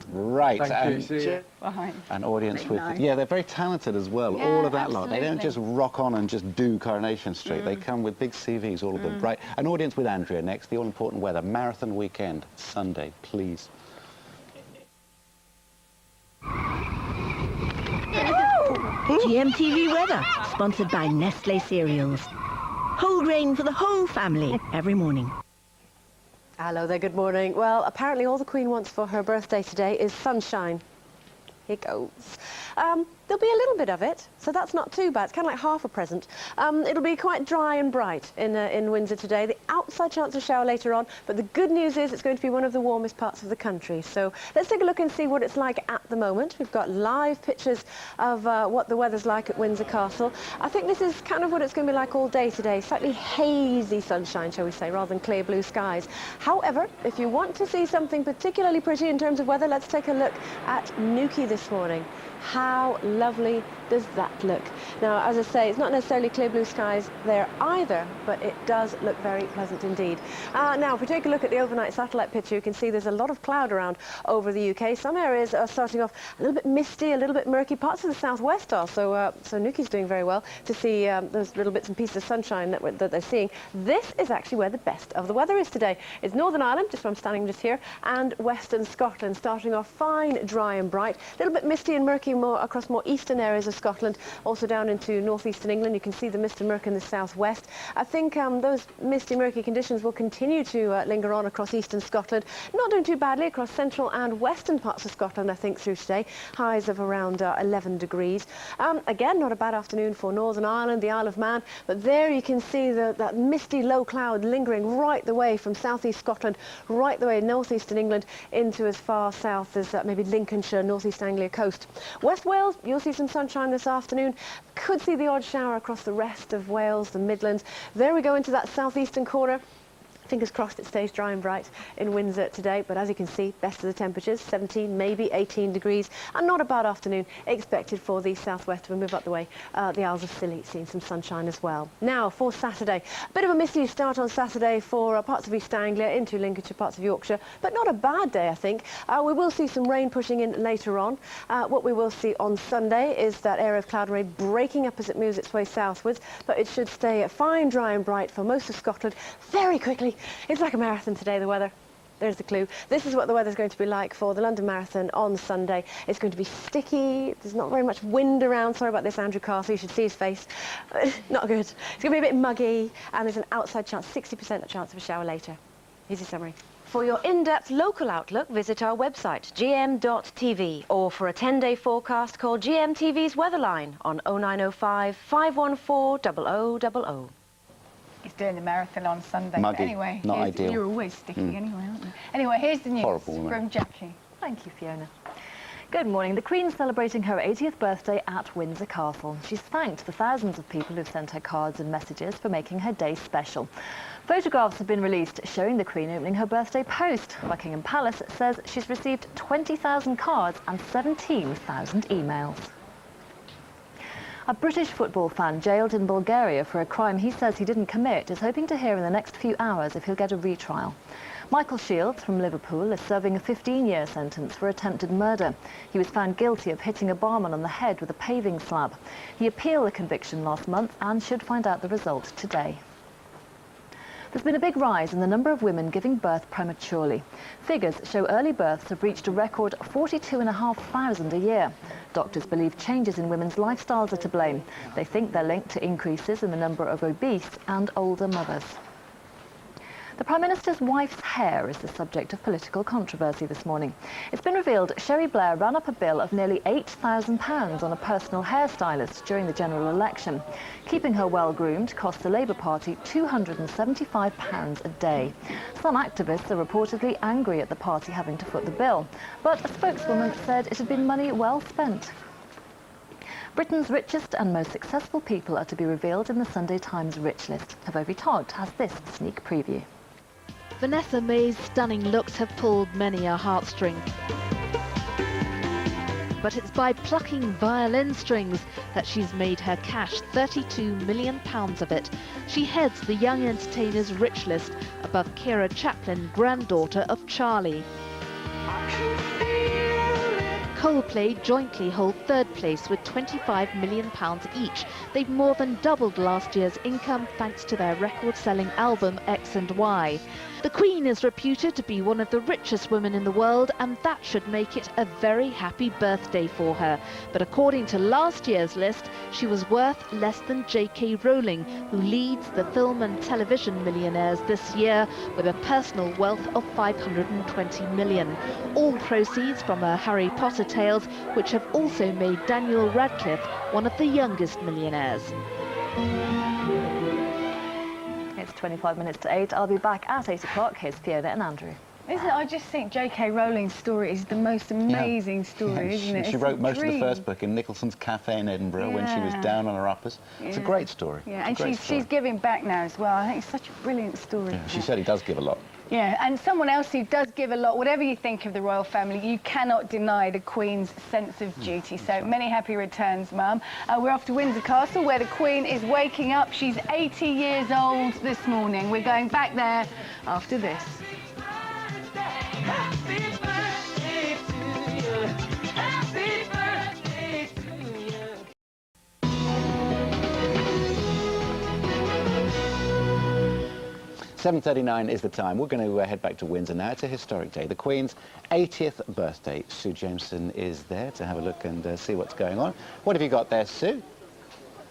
Right. Thank you. See you. Bye. An audience Very with... nice. Yeah, they're very talented as well, Yeah, all of that lot. They don't absolutely. just rock on and just do Coronation Street. They come with big CVs, all of them. Right. An audience with Andrea next. The all-important weather. Marathon weekend, Sunday, please. GMTV weather, sponsored by Nestle Cereals. Whole grain for the whole family every morning. Hello there, good morning. Well, apparently all the Queen wants for her birthday today is sunshine. Here goes. There'll be a little bit of it, so that's not too bad. It's kind of like half a present. It'll be quite dry and bright in Windsor today. The outside chance of shower later on, but the good news is it's going to be one of the warmest parts of the country. So let's take a look and see what it's like at the moment. We've got live pictures of what the weather's like at Windsor Castle. I think this is kind of what it's going to be like all day today. Slightly hazy sunshine, shall we say, rather than clear blue skies. However, if you want to see something particularly pretty in terms of weather, let's take a look at Newquay this morning. How lovely does that look? Now, as I say, it's not necessarily clear blue skies there either, but it does look very pleasant indeed. Now, if we take a look at the overnight satellite picture, you can see there's a lot of cloud around over the UK. Some areas are starting off a little bit misty, a little bit murky. Parts of the southwest are, so Newquay's doing very well to see those little bits and pieces of sunshine that they're seeing. This is actually where the best of the weather is today. It's Northern Ireland, just where I'm standing just here, and Western Scotland, starting off fine, dry and bright. A little bit misty and murky more across more eastern areas of Scotland, also down into northeastern England. You can see the mist and murk in the southwest. I think those misty, murky conditions will continue to linger on across eastern Scotland. Not doing too badly across central and western parts of Scotland, I think, through today. Highs of around 11 degrees. Again, not a bad afternoon for Northern Ireland, the Isle of Man, but there you can see that misty low cloud lingering right the way from southeast Scotland, right the way northeastern England into as far south as maybe Lincolnshire, northeast Anglia coast. West Wales, you'll see some sunshine this afternoon. Could see the odd shower across the rest of Wales, the Midlands. There we go into that southeastern corner. Fingers crossed it stays dry and bright in Windsor today, but as you can see, best of the temperatures, 17, maybe 18 degrees, and not a bad afternoon expected for the southwest. We'll move up the way, the Isles of Scilly, seeing some sunshine as well. Now, for Saturday, a bit of a misty start on Saturday for parts of East Anglia into Lincolnshire, parts of Yorkshire, but not a bad day, I think. We will see some rain pushing in later on. What we will see on Sunday is that area of cloud array breaking up as it moves its way southwards, but it should stay fine, dry and bright for most of Scotland very quickly. It's like a marathon today, the weather. There's the clue. This is what the weather's going to be like for the London Marathon on Sunday. It's going to be sticky. There's not very much wind around. Sorry about this, Andrew Castle. You should see his face. Not good. It's going to be a bit muggy, and there's an outside chance, 60% chance of a shower later. Here's your summary. For your in-depth local outlook, visit our website, gm.tv, or for a 10-day forecast, call GMTV's Weatherline on 0905 514 0000. He's doing the marathon on Sunday. Muggy, but anyway, not ideal. You're always sticky anyway, aren't you? Anyway, here's the news from Jackie. Thank you, Fiona. Good morning. The Queen's celebrating her 80th birthday at Windsor Castle. She's thanked the thousands of people who've sent her cards and messages for making her day special. Photographs have been released showing the Queen opening her birthday post. Buckingham Palace says she's received 20,000 cards and 17,000 emails. A British football fan jailed in Bulgaria for a crime he says he didn't commit is hoping to hear in the next few hours if he'll get a retrial. Michael Shields from Liverpool is serving a 15-year sentence for attempted murder. He was found guilty of hitting a barman on the head with a paving slab. He appealed the conviction last month and should find out the result today. There's been a big rise in the number of women giving birth prematurely. Figures show early births have reached a record 42,500 a year. Doctors believe changes in women's lifestyles are to blame. They think they're linked to increases in the number of obese and older mothers. The Prime Minister's wife's hair is the subject of political controversy this morning. It's been revealed Cherie Blair ran up a bill of nearly £8,000 on a personal hairstylist during the general election. Keeping her well-groomed cost the Labour Party £275 a day. Some activists are reportedly angry at the party having to foot the bill, but a spokeswoman said it had been money well spent. Britain's richest and most successful people are to be revealed in the Sunday Times Rich List. Avovi Todd has this sneak preview. Vanessa May's stunning looks have pulled many a heartstring. But it's by plucking violin strings that she's made her cash, £32 million of it. She heads the Young Entertainers Rich List above Keira Chaplin, granddaughter of Charlie. Coldplay jointly hold third place with £25 million each. They've more than doubled last year's income thanks to their record-selling album X and Y. The Queen is reputed to be one of the richest women in the world, and that should make it a very happy birthday for her. But according to last year's list, she was worth less than J.K. Rowling, who leads the film and television millionaires this year with a personal wealth of £520 million. All proceeds from her Harry Potter tales, which have also made Daniel Radcliffe one of the youngest millionaires. It's 25 minutes to 8. I'll be back at 8 o'clock. Here's Fiona and Andrew. I just think J.K. Rowling's story is the most amazing story, isn't it? She wrote most of the first book in Nicholson's Cafe in Edinburgh when she was down on her uppers. It's a great story. Yeah, and she's giving back now as well. I think it's such a brilliant story. Yeah, she certainly does give a lot. Yeah, and someone else who does give a lot, whatever you think of the royal family, you cannot deny the Queen's sense of duty. So many happy returns, Mum. We're off to Windsor Castle, where the Queen is waking up. She's 80 years old this morning. We're going back there after this. Happy birthday to you. Happy birthday to you. 7:39 is the time. We're going to head back to Windsor now. It's a historic day. The Queen's 80th birthday. Sue Jameson is there to have a look and see what's going on. What have you got there, Sue?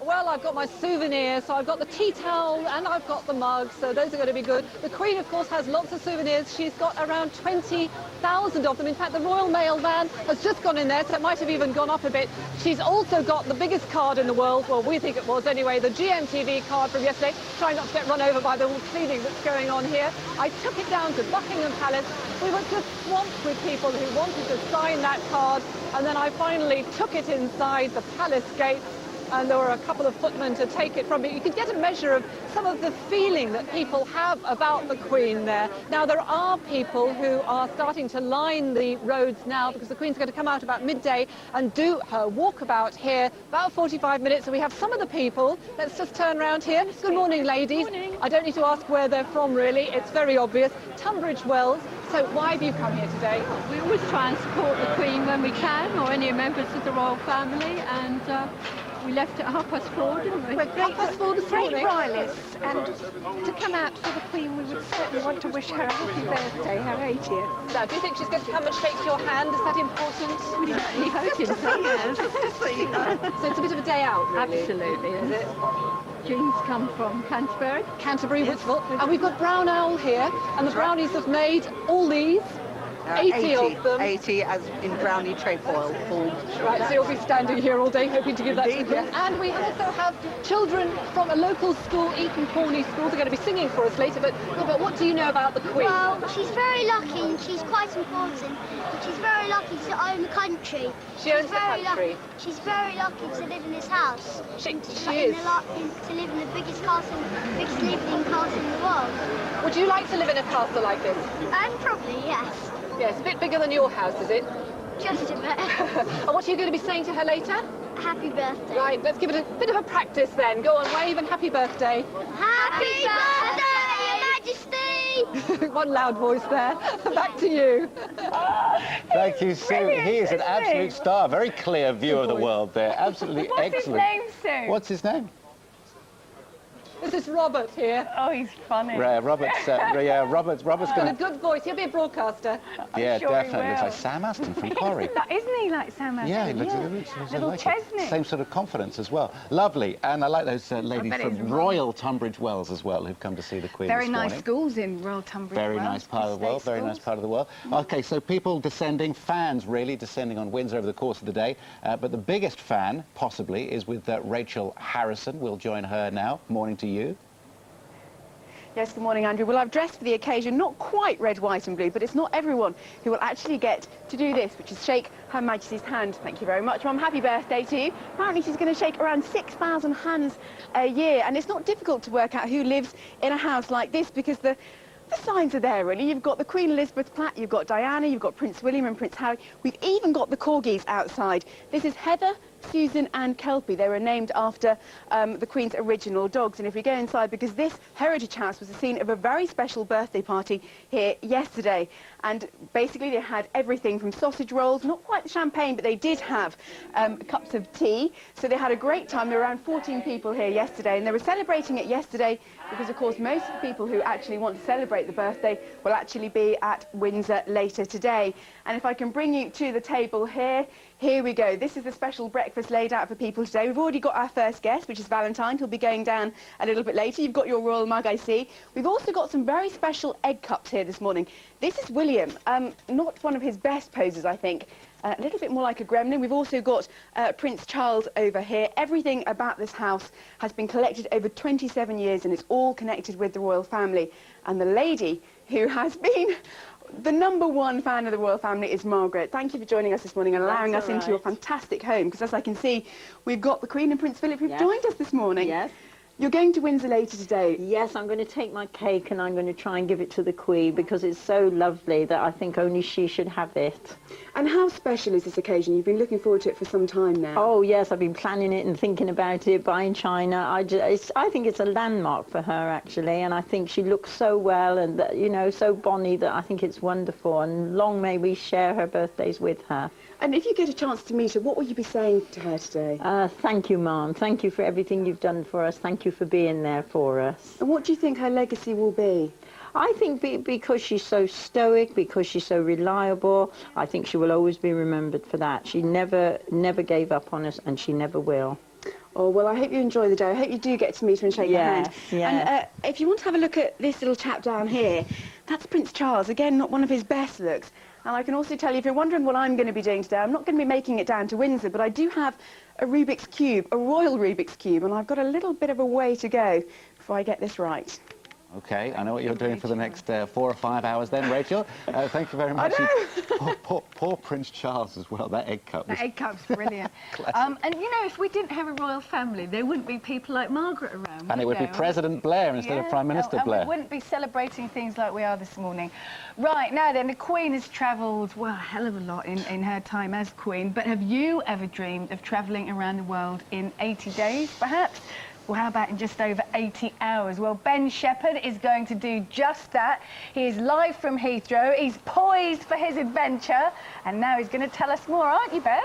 Well, I've got my souvenirs, so I've got the tea towel and I've got the mug, so those are going to be good. The Queen, of course, has lots of souvenirs. She's got around 20,000 of them. In fact, the Royal Mail van has just gone in there, so it might have even gone up a bit. She's also got the biggest card in the world, well, we think it was anyway, the GMTV card from yesterday. Trying not to get run over by the cleaning that's going on here. I took it down to Buckingham Palace. We were just swamped with people who wanted to sign that card, and then I finally took it inside the palace gates. And there were a couple of footmen to take it from me. You could get a measure of some of the feeling that people have about the Queen there. Now, there are people who are starting to line the roads now because the Queen's going to come out about midday and do her walkabout here, about 45 minutes. And we have some of the people. Let's just turn around here. Good morning, ladies. Good morning. I don't need to ask where they're from, really. It's very obvious. Tunbridge Wells. So why have you come here today? We always try and support the Queen when we can, or any members of the royal family, and we left at 4:30, didn't we? We're great, 4:30 this morning. Great royalists, and to come out for the Queen, we would certainly want to wish her a happy birthday, her 80th. Now, do you think she's going to come and shake your hand? Is that important? We certainly hope so, yes. So it's a bit of a day out, really? Absolutely, is it? Jean's come from Canterbury. Canterbury, Whitwell. And we've got Brown Owl here, and the brownies have made all these. 80 of them. 80 as in brownie trefoil form. Right, so you'll be standing here all day hoping to give that to the Queen. And we also have children from a local school, Eton Corney School. They're going to be singing for us later, but what do you know about the Queen? Well, she's very lucky and she's quite important. She's very lucky to own the country. She owns the country? She's very lucky to live in this house. She is? To live in the biggest castle, biggest living castle in the world. Would you like to live in a castle like this? Probably, yes. Yes, a bit bigger than your house, is it? Just a bit. And what are you going to be saying to her later? Happy birthday. Right, let's give it a bit of a practice then. Go on, wave and happy birthday. Happy birthday, Your Majesty! Daddy! One loud voice there. Back to you. Thank you, Sue. He is an absolute star. Very clear view of the voice. world there. Absolutely excellent. What's his name, Sue? What's his name? This is Robert here. Oh, he's funny. Robert's Got a going to... good voice. He'll be a broadcaster. Yeah, sure he definitely. Looks will. like Sam Aston from Corrie. Isn't he like Sam Aston? Yeah, he looks Little like Chesney. it. Same sort of confidence as well. Lovely. And I like those ladies bet it's from Royal Tunbridge Wells as well who've come to see the Queen Very this nice morning. schools in Royal Tunbridge Very Wells. nice part of the world, very nice part of the world. OK, so people descending, fans really, descending on Windsor over the course of the day. But the biggest fan, possibly, is with Rachel Harrison. We'll join her now. Morning to you. Yes, good morning, Andrew. Well, I've dressed for the occasion, not quite red, white and blue, but it's not everyone who will actually get to do this, which is shake Her Majesty's hand. Thank you very much, Mum. Happy birthday to you. Apparently she's going to shake around 6,000 hands a year, and it's not difficult to work out who lives in a house like this because the signs are there, really. You've got the Queen Elizabeth plaque, you've got Diana, you've got Prince William and Prince Harry. We've even got the corgis outside. This is Heather, Susan and Kelpie. They were named after the Queen's original dogs. And if we go inside, because this heritage house was the scene of a very special birthday party here yesterday. And basically they had everything from sausage rolls, not quite champagne, but they did have cups of tea. So they had a great time. There were around 14 people here yesterday, and they were celebrating it yesterday because, of course, most of the people who actually want to celebrate the birthday will actually be at Windsor later today. And if I can bring you to the table here, here we go. This is the special breakfast laid out for people today. We've already got our first guest, which is Valentine. He'll be going down a little bit later. You've got your royal mug, I see. We've also got some very special egg cups here this morning. This is William. Not one of his best poses, I think. A little bit more like a gremlin. We've also got Prince Charles over here. Everything about this house has been collected over 27 years, and it's all connected with the royal family. And the lady who has been the #1 fan of the royal family is Margaret. Thank you for joining us this morning and allowing us into your fantastic home, because as I can see, we've got the Queen and Prince Philip who've joined us this morning. Yes. You're going to Windsor later today. Yes, I'm going to take my cake and I'm going to try and give it to the Queen because it's so lovely that I think only she should have it. And how special is this occasion? You've been looking forward to it for some time now. Oh, yes, I've been planning it and thinking about it, buying china. I think it's a landmark for her, actually, and I think she looks so well and, you know, so bonny that I think it's wonderful, and long may we share her birthdays with her. And if you get a chance to meet her, what will you be saying to her today? Thank you, Mum. Thank you for everything you've done for us. Thank you for being there for us. And what do you think her legacy will be? I think because she's so stoic, because she's so reliable, I think she will always be remembered for that. She never gave up on us, and she never will. Oh, well, I hope you enjoy the day. I hope you do get to meet her and shake her hand. Yes. And if you want to have a look at this little chap down here, that's Prince Charles. Again, not one of his best looks. And I can also tell you, if you're wondering what I'm going to be doing today, I'm not going to be making it down to Windsor, but I do have a Rubik's Cube, a royal Rubik's Cube, and I've got a little bit of a way to go before I get this right. OK, I know what you're doing for the next 4 or 5 hours then, Rachel. Thank you very much. Poor Prince Charles as well, that egg cup. That egg cup's brilliant. And, you know, if we didn't have a royal family, there wouldn't be people like Margaret around, And it would be President Blair instead of Prime Minister Blair. And we wouldn't be celebrating things like we are this morning. Right, now then, the Queen has travelled, well, a hell of a lot in her time as Queen, but have you ever dreamed of travelling around the world in 80 days, perhaps? Well, how about in just over 80 hours? Well, Ben Shepherd is going to do just that. He is live from Heathrow. He's poised for his adventure. And now he's going to tell us more, aren't you, Ben?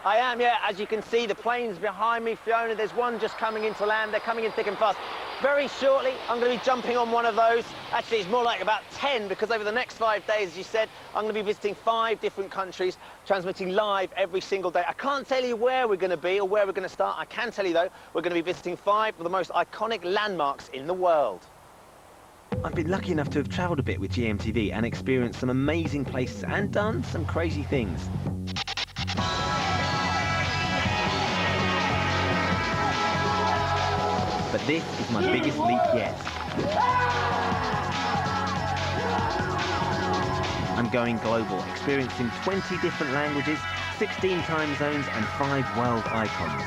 I am, yeah. As you can see, the plane's behind me, Fiona. There's one just coming into land. They're coming in thick and fast. Very shortly, I'm going to be jumping on one of those. Actually, it's more like about 10, because over the next 5 days, as you said, I'm going to be visiting 5 different countries, transmitting live every single day. I can't tell you where we're going to be or where we're going to start. I can tell you, though, we're going to be visiting 5 of the most iconic landmarks in the world. I've been lucky enough to have travelled a bit with GMTV and experienced some amazing places and done some crazy things. But this is my biggest leap yet. I'm going global, experiencing 20 different languages, 16 time zones and 5 world icons.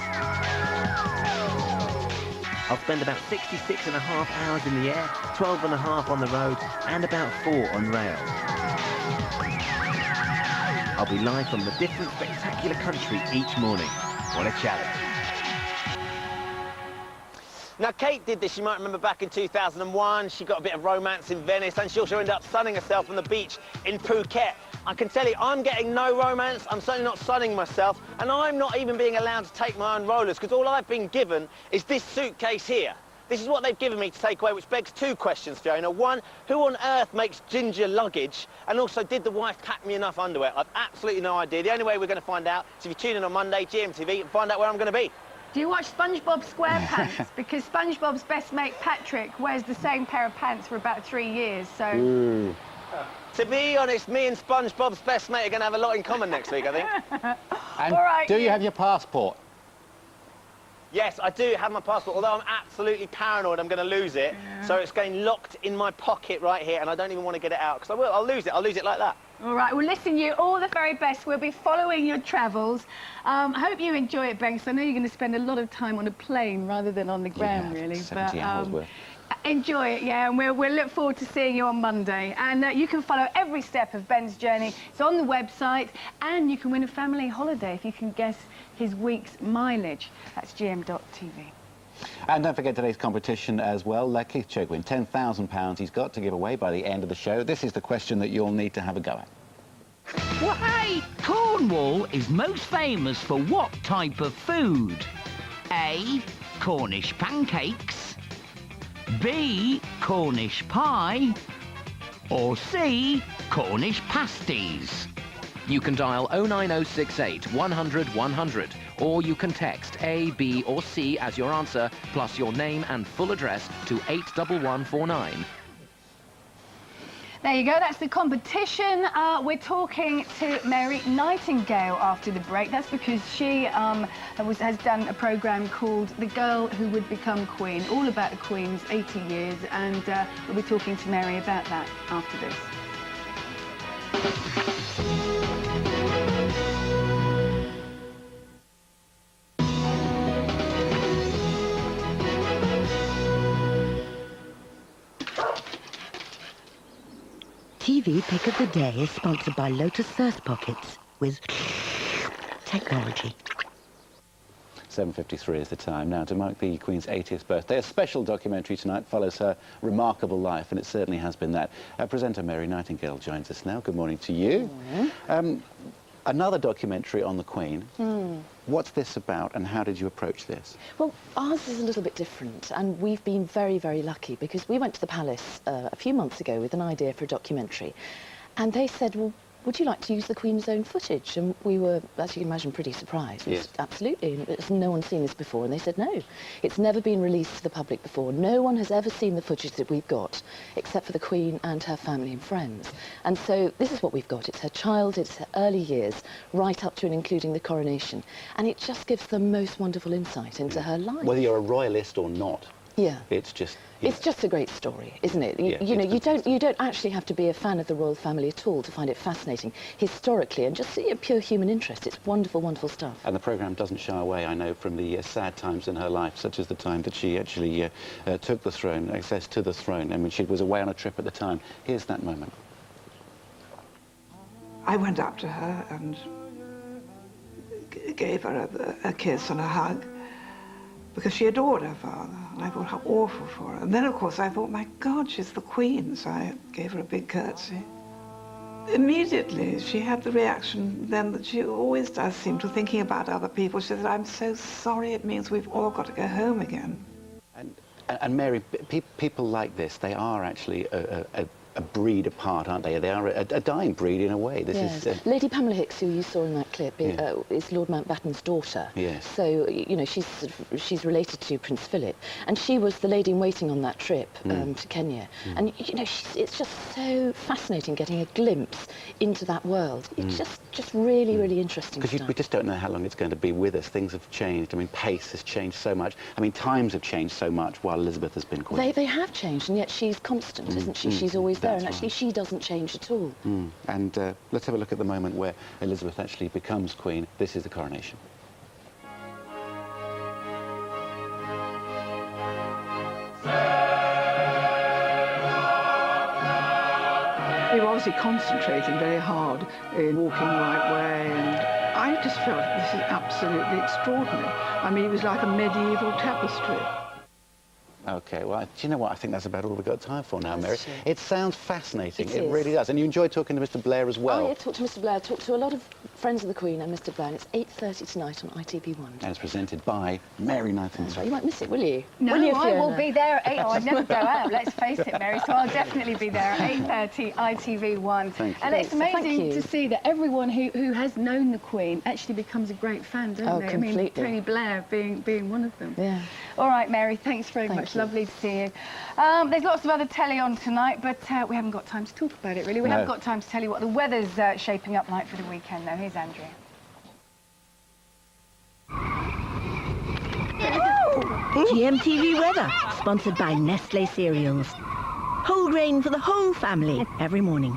I'll spend about 66.5 hours in the air, 12.5 on the road and about 4 on rail. I'll be live from a different spectacular country each morning. What a challenge. Now, Kate did this, you might remember, back in 2001. She got a bit of romance in Venice, and she also ended up sunning herself on the beach in Phuket. I can tell you, I'm getting no romance. I'm certainly not sunning myself, and I'm not even being allowed to take my own rollers, because all I've been given is this suitcase here. This is what they've given me to take away, which begs two questions, Fiona. One, who on earth makes ginger luggage? And also, did the wife pack me enough underwear? I've absolutely no idea. The only way we're going to find out is if you tune in on Monday, GMTV, and find out where I'm going to be. Do you watch SpongeBob SquarePants? Because SpongeBob's best mate, Patrick, wears the same pair of pants for about 3 years, so... Ooh. To be honest, me and SpongeBob's best mate are going to have a lot in common next week, I think. And all right, do you have your passport? Yes, I do have my passport, although I'm absolutely paranoid I'm going to lose it. Yeah. So it's going locked in my pocket right here, and I don't even want to get it out, because I will. I'll lose it like that. All right, well, listen, you all the very best. We'll be following your travels. I hope you enjoy it, Ben, because I know you're going to spend a lot of time on a plane rather than on the ground, really. 70 hours worth. Enjoy it, yeah, and we'll look forward to seeing you on Monday. And you can follow every step of Ben's journey. It's on the website, and you can win a family holiday if you can guess his week's mileage. That's gm.tv. And don't forget today's competition as well. Keith Chogwin, £10,000 he's got to give away by the end of the show. This is the question that you'll need to have a go at. Well, hey, Cornwall is most famous for what type of food? A, Cornish pancakes, B, Cornish pie, or C, Cornish pasties? You can dial 09068 100 100, or you can text A, B or C as your answer, plus your name and full address to 81149. There you go, that's the competition. We're talking to Mary Nightingale after the break. That's because she has done a programme called The Girl Who Would Become Queen, all about the Queen's 80 years, and we'll be talking to Mary about that after this. TV Pick of the Day is sponsored by Lotus Thirst Pockets with technology. 7:53 is the time. Now, to mark the Queen's 80th birthday, a special documentary tonight follows her remarkable life, and it certainly has been that. Presenter Mary Nightingale joins us now. Good morning to you. Another documentary on the Queen. What's this about, and how did you approach this? Well, ours is a little bit different, and we've been very, very lucky, because we went to the Palace a few months ago with an idea for a documentary, and they said, well, would you like to use the Queen's own footage? And we were, as you can imagine, pretty surprised. Yes. Absolutely. No one's seen this before. And they said, no, it's never been released to the public before. No one has ever seen the footage that we've got, except for the Queen and her family and friends. And so this is what we've got. It's her childhood, it's her early years, right up to and including the coronation. And it just gives the most wonderful insight into her life. Whether you're a royalist or not, it's just... It's just a great story, isn't it? You know, you don't actually have to be a fan of the royal family at all to find it fascinating historically, and just see a pure human interest. It's wonderful, wonderful stuff. And the programme doesn't shy away, I know, from the sad times in her life, such as the time that she actually took the throne, access to the throne, and when she was away on a trip at the time. Here's that moment. I went up to her and gave her a kiss and a hug, because she adored her father, and I thought how awful for her. And then, of course, I thought, my God, she's the Queen, so I gave her a big curtsy. Immediately, she had the reaction then that she always does seem to, thinking about other people. She said, I'm so sorry, it means we've all got to go home again. And Mary, people like this, they are actually a breed apart, aren't they? They are a dying breed in a way. This is Lady Pamela Hicks, who you saw in that clip, is Lord Mountbatten's daughter. Yes. So you know, she's related to Prince Philip, and she was the lady in waiting on that trip to Kenya. And you know, it's just so fascinating getting a glimpse into that world. It's just really, really interesting. Because we just don't know how long it's going to be with us. Things have changed. I mean, pace has changed so much. I mean, times have changed so much while Elizabeth has been Queen. They have changed, and yet she's constant, isn't she? She's always there, and actually she doesn't change at all. And let's have a look at the moment where Elizabeth actually becomes Queen. This is the coronation. We were obviously concentrating very hard in walking the right way, and I just felt this is absolutely extraordinary. I mean, it was like a medieval tapestry. OK, well, do you know what? I think that's about all we've got time for now, That's Mary. true. It sounds fascinating. It It is. really does. And you enjoy talking to Mr. Blair as well. Oh, yeah, talk to Mr. Blair. Talk to a lot of friends of the Queen and Mr. Blair. And it's 8:30 tonight on ITV1. And it's presented by Mary Nightingale. You might miss it, will you? No, Will you, I will Fiona? be there at 8. Oh, I'd never go out, let's face it, Mary. So I'll definitely be there at 8:30 ITV1. Thank you. And it's Thank amazing you. to see that everyone who has known the Queen actually becomes a great fan, don't Oh, they? I completely. mean, Tony Blair being one of them. Yeah. All right, Mary, thanks very Thank much. you. Lovely to see you. There's lots of other telly on tonight, but we haven't got time to talk about it, really. We No. haven't got time to tell you what the weather's shaping up like for the weekend, though. Here's Andrea. GMTV weather, sponsored by Nestle Cereals. Whole grain for the whole family every morning.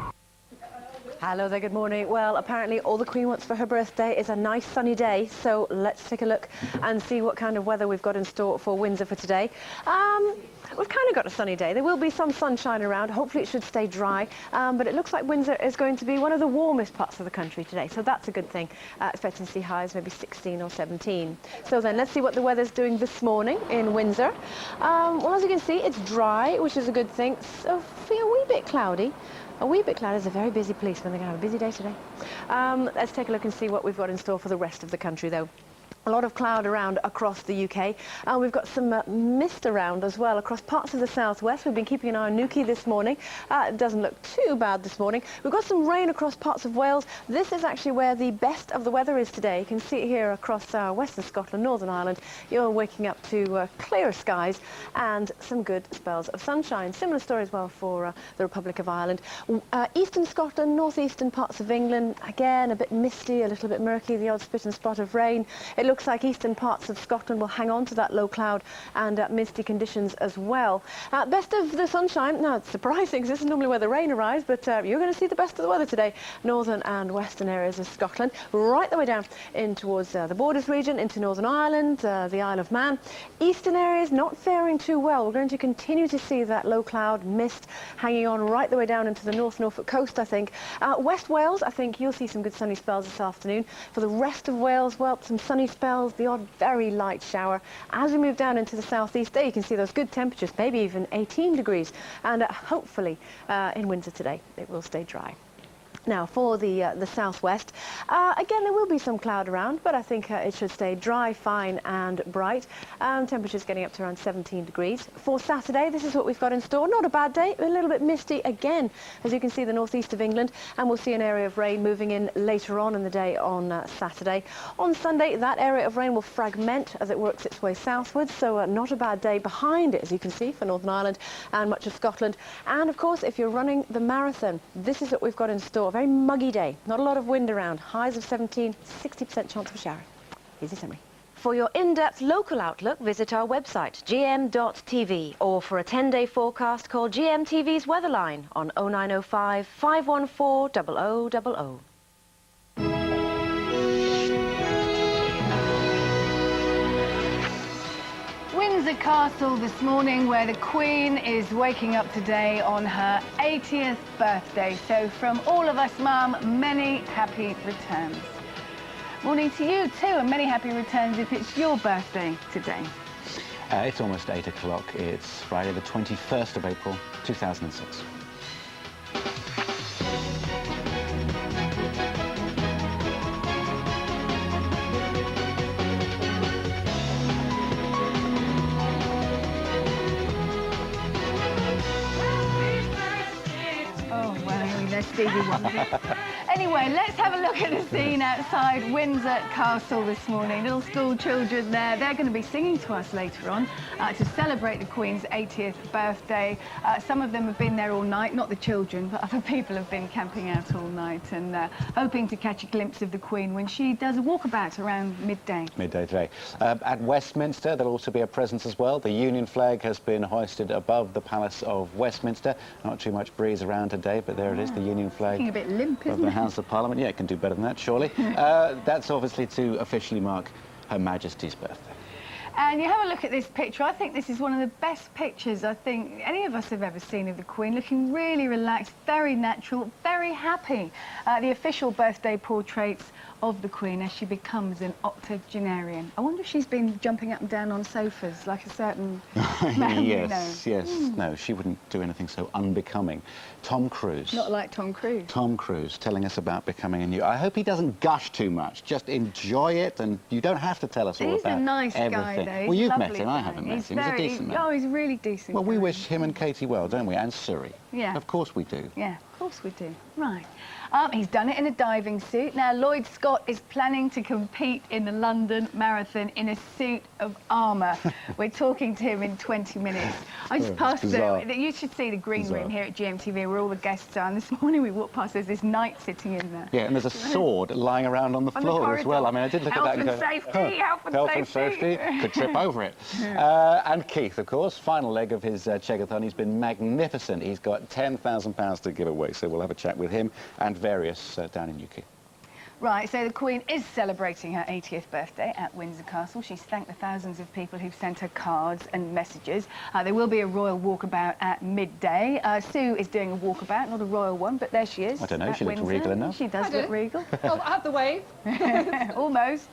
Hello there, good morning. Well, apparently all the Queen wants for her birthday is a nice sunny day, so let's take a look and see what kind of weather we've got in store for Windsor for today. We've kind of got a sunny day. There will be some sunshine around. Hopefully it should stay dry, but it looks like Windsor is going to be one of the warmest parts of the country today, so that's a good thing. Expecting to see highs maybe 16 or 17. So then let's see what the weather's doing this morning in Windsor. Well, as you can see, it's dry, which is a good thing. So a wee bit cloudy. A wee bit cloudy. Is a very busy policeman. They're going to have a busy day today. Let's take a look and see what we've got in store for the rest of the country, though. A lot of cloud around across the UK, and we've got some mist around as well across parts of the southwest. We've been keeping an eye on Newquay this morning. It doesn't look too bad this morning. We've got some rain across parts of Wales. This is actually where the best of the weather is today. You can see it here across western Scotland, Northern Ireland. You're waking up to clear skies and some good spells of sunshine. Similar story as well for the Republic of Ireland. Eastern Scotland, northeastern parts of England, again a bit misty, a little bit murky, the odd spit and spot of rain. It looks like eastern parts of Scotland will hang on to that low cloud and misty conditions as well. Best of the sunshine. Now, it's surprising because this is normally where the rain arrives, but you're going to see the best of the weather today. Northern and western areas of Scotland, right the way down in towards the Borders region, into Northern Ireland, the Isle of Man. Eastern areas not faring too well. We're going to continue to see that low cloud mist hanging on right the way down into the North Norfolk coast, I think. West Wales, I think you'll see some good sunny spells this afternoon. For the rest of Wales, well, some sunny spells, the odd very light shower. As we move down into the southeast there, you can see those good temperatures, maybe even 18 degrees. And hopefully in Windsor today, it will stay dry. Now, for the southwest, again, there will be some cloud around, but I think it should stay dry, fine and bright. Temperatures getting up to around 17 degrees. For Saturday, this is what we've got in store. Not a bad day, a little bit misty again, as you can see, the northeast of England, and we'll see an area of rain moving in later on in the day on Saturday. On Sunday, that area of rain will fragment as it works its way southwards, so not a bad day behind it, as you can see, for Northern Ireland and much of Scotland. And, of course, if you're running the marathon, this is what we've got in store. Very muggy day, not a lot of wind around, highs of 17, 60% chance of a shower. Here's your summary. For your in-depth local outlook, visit our website, gm.tv, or for a 10-day forecast, call GMTV's Weatherline on 0905 514 0000. Windsor Castle this morning, where the Queen is waking up today on her 80th birthday. So from all of us, Mum, many happy returns. Morning to you too, and many happy returns if it's your birthday today. It's almost 8 o'clock. It's Friday the 21st of April, 2006. Stevie Wonder. Anyway, let's have a look at the scene outside Windsor Castle this morning. Little school children there. They're going to be singing to us later on to celebrate the Queen's 80th birthday. Some of them have been there all night, not the children, but other people have been camping out all night and hoping to catch a glimpse of the Queen when she does a walkabout around midday. Midday today. At Westminster, there'll also be a presence as well. The Union flag has been hoisted above the Palace of Westminster. Not too much breeze around today, but there it is, the Union flag. Looking a bit limp, of isn't the it? House of Parliament. Yeah, it can do better than that, surely. That's obviously to officially mark Her Majesty's birthday. And you have a look at this picture. I think this is one of the best pictures I think any of us have ever seen of the Queen, looking really relaxed, very natural, very happy. The official birthday portraits of the Queen as she becomes an octogenarian. I wonder if she's been jumping up and down on sofas like a certain man we know. Yes. No, she wouldn't do anything so unbecoming. Tom Cruise. Not like Tom Cruise. Tom Cruise telling us about becoming a new... I hope he doesn't gush too much. Just enjoy it, and you don't have to tell us all about everything. He's a nice guy, though. Well, you've met him. I haven't met him. He's a decent man. Oh, he's a really decent Well, guy. we wish him and Katie well, don't we? And Surrey. Yeah. Of course we do. Yeah, of course we do. Right. He's done it in a diving suit. Now, Lloyd Scott is planning to compete in the London Marathon in a suit of armour. We're talking to him in 20 minutes. I just passed through. You should see the green room here at GMTV where all the guests are. And this morning we walked past, there's this knight sitting in there. Yeah, and there's a sword lying around on the floor as well. I mean, I did look at that and go... Health and safety. Could trip over it. And Keith, of course, final leg of his Chegathon. He's been magnificent. He's got £10,000 to give away, so we'll have a chat with him and various down in UK. Right, so the Queen is celebrating her 80th birthday at Windsor Castle. She's thanked the thousands of people who've sent her cards and messages. There will be a royal walkabout at midday. Sue is doing a walkabout, not a royal one, but there she is. I don't know, she looks regal enough. She does look regal. Oh, I have the wave. Almost.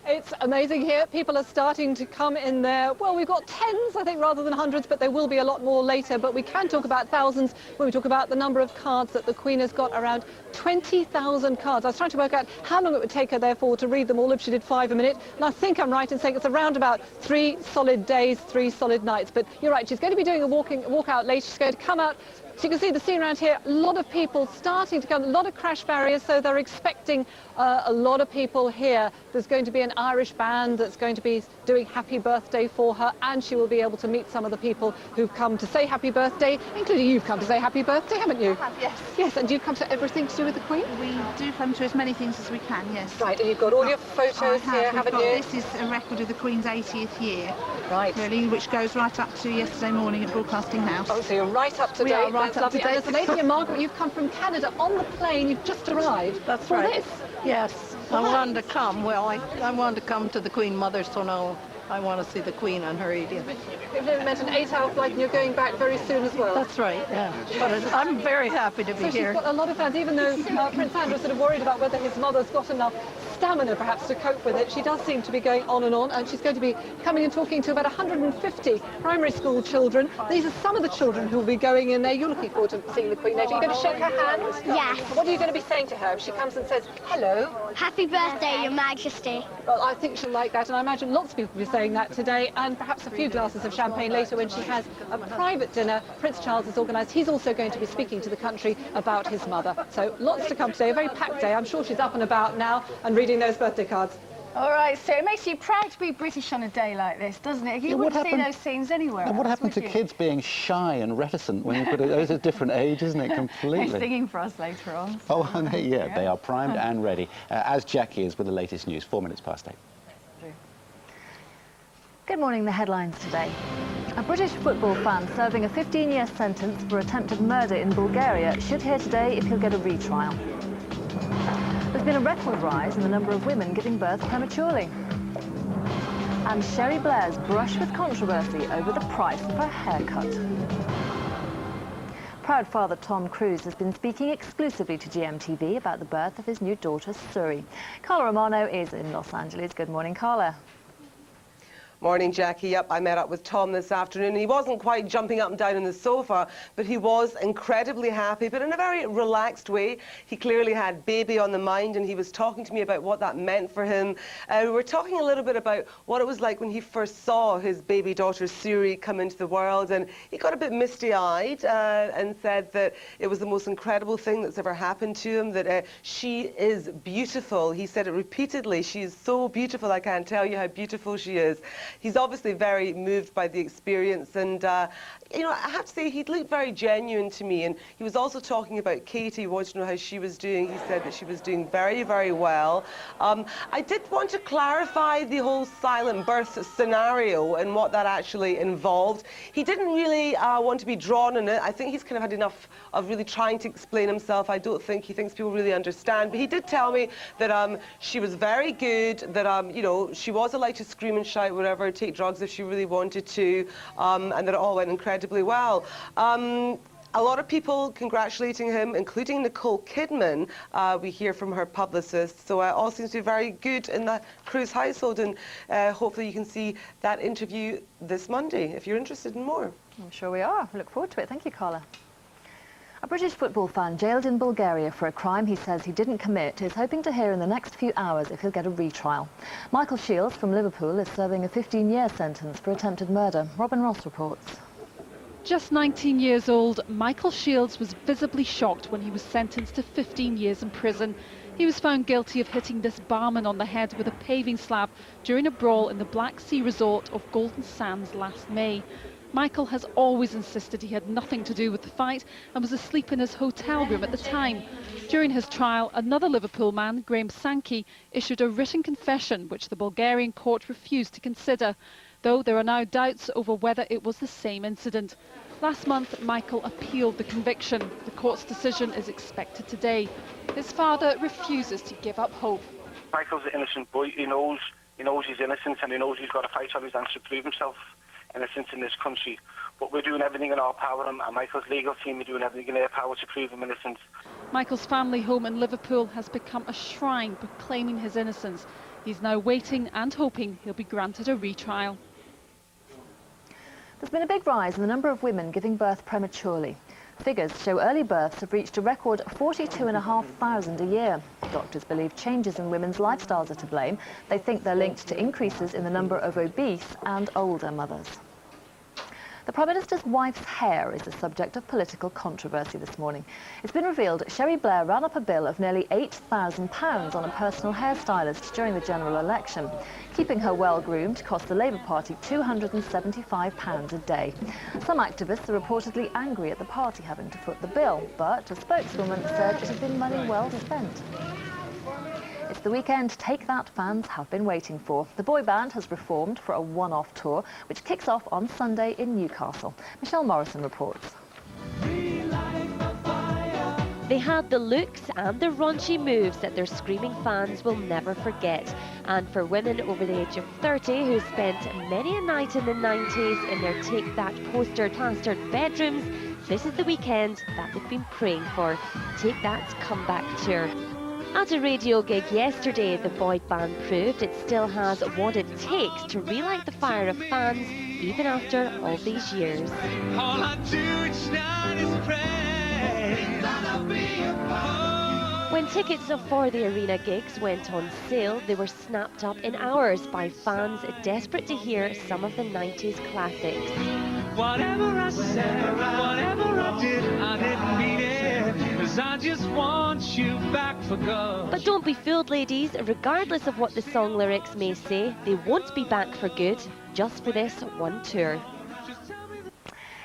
It's amazing here. People are starting to come in there. Well, we've got tens, I think, rather than hundreds, but there will be a lot more later. But we can talk about thousands when we talk about the number of cards that the Queen has got, around 20,000 cards. I was trying to work out how long it would take her, therefore, to read them all if she did 5 a minute. And I think I'm right in saying it's around about 3 solid days, 3 solid nights. But you're right, she's going to be doing a walkout later. She's going to come out. So you can see the scene around here, a lot of people starting to come, a lot of crash barriers, so they're expecting a lot of people here. There's going to be an Irish band that's going to be doing happy birthday for her, and she will be able to meet some of the people who've come to say happy birthday, including you've come to say happy birthday, haven't you? Yes. Yes, and you've come to everything to do with the Queen? We do come to as many things as we can, yes. Right, and you've got all your photos here, haven't you? This is a record of the Queen's 80th year. Right. Really, which goes right up to yesterday morning at Broadcasting House. Oh, so you're right up to date. We are right up to lovely. date. And there's a lady in Margaret, you've come from Canada on the plane, you've just arrived. That's for right. This. Yes, I wanted to come. Well, I wanted to come to the Queen Mother, so now I want to see the Queen on her 80th. You've never met an 8-hour flight and you're going back very soon as well. That's right, yeah. But I'm very happy to be here. She's got a lot of fans, even though Prince Andrew's sort of worried about whether his mother's got enough stamina perhaps to cope with it. She does seem to be going on, and she's going to be coming and talking to about 150 primary school children. These are some of the children who will be going in there. You're looking forward to seeing the Queen later. You're going to shake her hand? Yes. What are you going to be saying to her if she comes and says, hello? Happy birthday, Your Majesty. Well, I think she'll like that, and I imagine lots of people will be saying that today, and perhaps a few glasses of champagne later when she has a private dinner Prince Charles has organised. He's also going to be speaking to the country about his mother. So lots to come today, a very packed day. I'm sure she's up and about now and reading those birthday cards. All right, so it makes you proud to be British on a day like this, doesn't it? You wouldn't see those scenes anywhere else, And what happened to would you? kids being shy and reticent when you put it? It's a different age, isn't it? Completely. They're singing for us later on. Oh, and they are primed and ready, as Jackie is with the latest news, 4 minutes past 8. Good morning, the headlines today. A British football fan serving a 15-year sentence for attempted murder in Bulgaria should hear today if he'll get a retrial. There's been a record rise in the number of women giving birth prematurely. And Sherry Blair's brush with controversy over the price of her haircut. Proud father Tom Cruise has been speaking exclusively to GMTV about the birth of his new daughter, Surrey. Carla Romano is in Los Angeles. Good morning, Carla. Morning, Jackie. Yep, I met up with Tom this afternoon. He wasn't quite jumping up and down on the sofa, but he was incredibly happy, but in a very relaxed way. He clearly had baby on the mind, and he was talking to me about what that meant for him. We were talking a little bit about what it was like when he first saw his baby daughter, Surrey, come into the world, and he got a bit misty-eyed and said that it was the most incredible thing that's ever happened to him, that she is beautiful. He said it repeatedly. She is so beautiful. I can't tell you how beautiful she is. he's obviously very moved by the experience, and you know, I have to say he looked very genuine to me, and he was also talking about Katie, wanted to know how she was doing. He said that she was doing very, very well. I did want to clarify the whole silent birth scenario and what that actually involved. He didn't really want to be drawn in it. I think he's kind of had enough of really trying to explain himself. I don't think he thinks people really understand, but he did tell me that she was very good, that you know, she was allowed to scream and shout, whatever, take drugs if she really wanted to, and that it all went incredibly well. A lot of people congratulating him, including Nicole Kidman, we hear from her publicist. So all seems to be very good in the Cruz household, and hopefully you can see that interview this Monday if you're interested in more. I'm sure we are. We look forward to it. Thank you, Carla. A British football fan jailed in Bulgaria for a crime he says he didn't commit is hoping to hear in the next few hours if he'll get a retrial. Michael Shields from Liverpool is serving a 15-year sentence for attempted murder. Robin Ross reports. Just 19 years old, Michael Shields was visibly shocked when he was sentenced to 15 years in prison. He was found guilty of hitting this barman on the head with a paving slab during a brawl in the Black Sea resort of Golden Sands last May. Michael has always insisted he had nothing to do with the fight and was asleep in his hotel room at the time. During his trial, another Liverpool man, Graham Sankey, issued a written confession which the Bulgarian court refused to consider, though there are now doubts over whether it was the same incident. Last month, Michael appealed the conviction. The court's decision is expected today. His father refuses to give up hope. Michael's an innocent boy. He knows he's innocent, and he knows he's got to fight on his hands to prove himself innocent in this country. But we're doing everything in our power, and Michael's legal team are doing everything in their power to prove him innocent. Michael's family home in Liverpool has become a shrine proclaiming his innocence. He's now waiting and hoping he'll be granted a retrial. There's been a big rise in the number of women giving birth prematurely. Figures show early births have reached a record 42,500 a year. Doctors believe changes in women's lifestyles are to blame. They think they're linked to increases in the number of obese and older mothers. The Prime Minister's wife's hair is the subject of political controversy this morning. It's been revealed Cherie Blair ran up a bill of nearly £8,000 on a personal hairstylist during the general election. Keeping her well-groomed cost the Labour Party £275 a day. Some activists are reportedly angry at the party having to foot the bill, but a spokeswoman said it had been money well spent. It's the weekend Take That fans have been waiting for. The boy band has reformed for a one-off tour, which kicks off on Sunday in Newcastle. Michelle Morrison reports. They had the looks and the raunchy moves that their screaming fans will never forget. And for women over the age of 30 who spent many a night in the 90s in their Take That poster-plastered bedrooms, this is the weekend that they've been praying for. Take That's comeback tour. At a radio gig yesterday, the boy band proved it still has what it takes to relight the fire of fans, even after all these years. All I do each night is pray that I'll be a part. When tickets for the arena gigs went on sale, they were snapped up in hours by fans desperate to hear some of the 90s classics. Whatever I said, whatever I didn't mean it, 'cause I just want you back for good. But don't be fooled, ladies. Regardless of what the song lyrics may say, they won't be back for good, just for this one tour.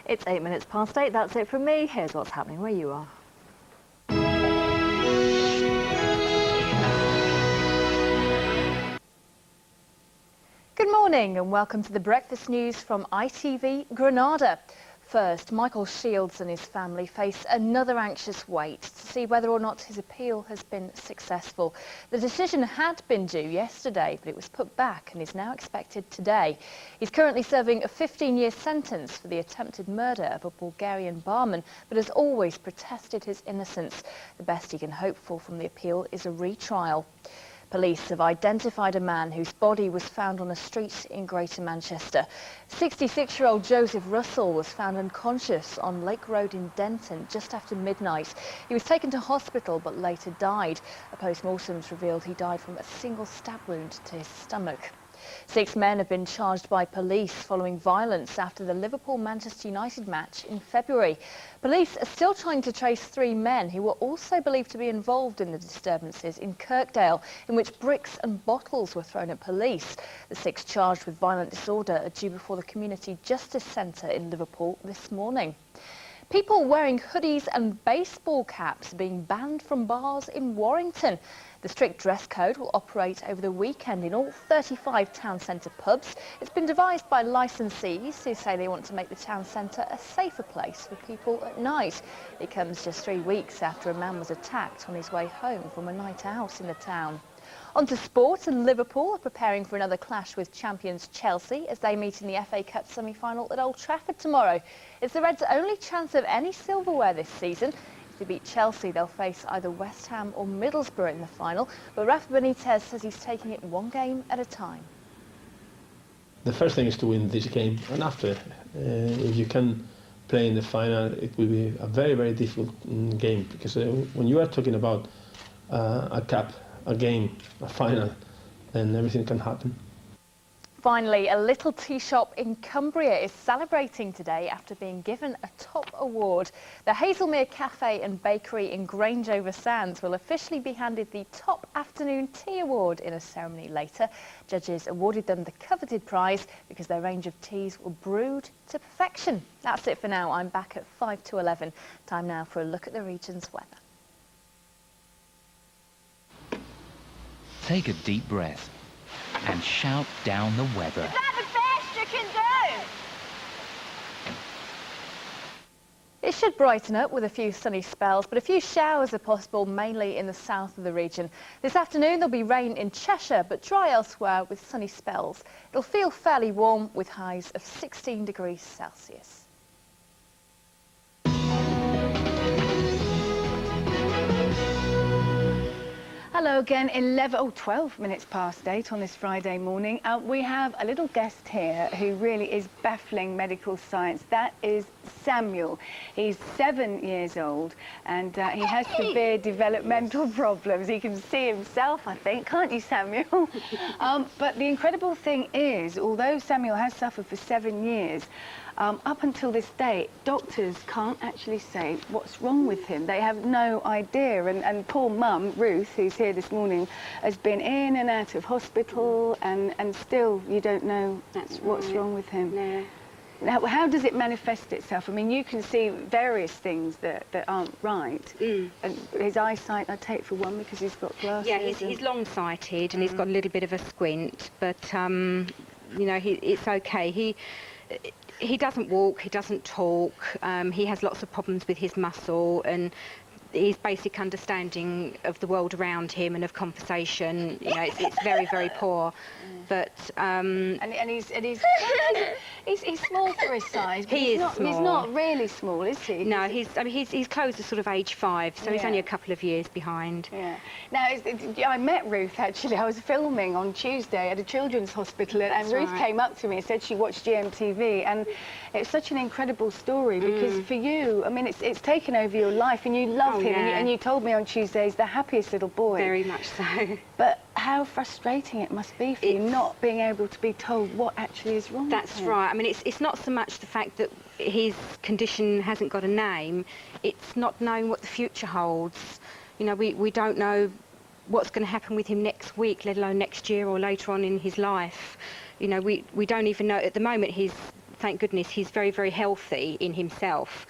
It's 8 minutes past 8. That's it from me. Here's what's happening where you are. Good morning and welcome to the breakfast news from ITV Granada. First, Michael Shields and his family face another anxious wait to see whether or not his appeal has been successful. The decision had been due yesterday, but it was put back and is now expected today. He's currently serving a 15-year sentence for the attempted murder of a Bulgarian barman, but has always protested his innocence. The best he can hope for from the appeal is a retrial. Police have identified a man whose body was found on a street in Greater Manchester. 66-year-old Joseph Russell was found unconscious on Lake Road in Denton just after midnight. He was taken to hospital but later died. A post-mortem revealed he died from a single stab wound to his stomach. 6 men have been charged by police following violence after the Liverpool-Manchester United match in February. Police are still trying to trace 3 men who were also believed to be involved in the disturbances in Kirkdale, in which bricks and bottles were thrown at police. The 6 charged with violent disorder are due before the Community Justice Centre in Liverpool this morning. People wearing hoodies and baseball caps are being banned from bars in Warrington. The strict dress code will operate over the weekend in all 35 town centre pubs. It's been devised by licensees who say they want to make the town centre a safer place for people at night. It comes just 3 weeks after a man was attacked on his way home from a night out in the town. On to sport, and Liverpool are preparing for another clash with champions Chelsea as they meet in the FA Cup semi-final at Old Trafford tomorrow. It's the Reds' only chance of any silverware this season. If they beat Chelsea, they'll face either West Ham or Middlesbrough in the final, but Rafa Benitez says he's taking it one game at a time. The first thing is to win this game, and after, if you can play in the final, it will be a very, very difficult game, because when you are talking about a cup, a game, a final, then everything can happen. Finally, a little tea shop in Cumbria is celebrating today after being given a top award. The Hazelmere Cafe and Bakery in Grange-over-Sands will officially be handed the Top Afternoon Tea Award in a ceremony later. Judges awarded them the coveted prize because their range of teas were brewed to perfection. That's it for now. I'm back at 5 to 11. Time now for a look at the region's weather. Take a deep breath and shout down the weather. Is that the best you can do? It should brighten up with a few sunny spells, but a few showers are possible, mainly in the south of the region. This afternoon there'll be rain in Cheshire, but dry elsewhere with sunny spells. It'll feel fairly warm with highs of 16 degrees Celsius. Hello again, 12 minutes past 8 on this Friday morning. We have a little guest here who really is baffling medical science. That is Samuel. He's 7 years old and he has severe developmental problems. He can see himself, I think, can't you, Samuel? But the incredible thing is, although Samuel has suffered for 7 years, up until this day, doctors can't actually say what's wrong with him. They have no idea. And poor mum, Ruth, who's here this morning, has been in and out of hospital, and still you don't know what's wrong with him. No. Now, how does it manifest itself? I mean, you can see various things that aren't right. And his eyesight, I take for one, because he's got glasses. Yeah, he's long-sighted and he's got a little bit of a squint, but, you know, it's okay. He doesn't walk, he doesn't talk, he has lots of problems with his muscle, and his basic understanding of the world around him and of conversation, you know, it's very, very poor. But and he's small for his size. But He is small. He's not really small, is he? No, he's close to sort of age 5, so he's Yeah. only a couple of years behind. Yeah. Now, I met Ruth, actually. I was filming on Tuesday at a children's hospital, and That's Ruth right. came up to me and said she watched GMTV, and it's such an incredible story, because for you, I mean, it's taken over your life, and you love him, yeah. and you told me on Tuesday he's the happiest little boy. Very much so. But how frustrating it must be for you not being able to be told what actually is wrong That's with him. right. I mean, it's not so much the fact that his condition hasn't got a name, it's not knowing what the future holds. You know, we don't know what's going to happen with him next week, let alone next year or later on in his life. You know, we don't even know. At the moment, thank goodness, he's very, very healthy in himself.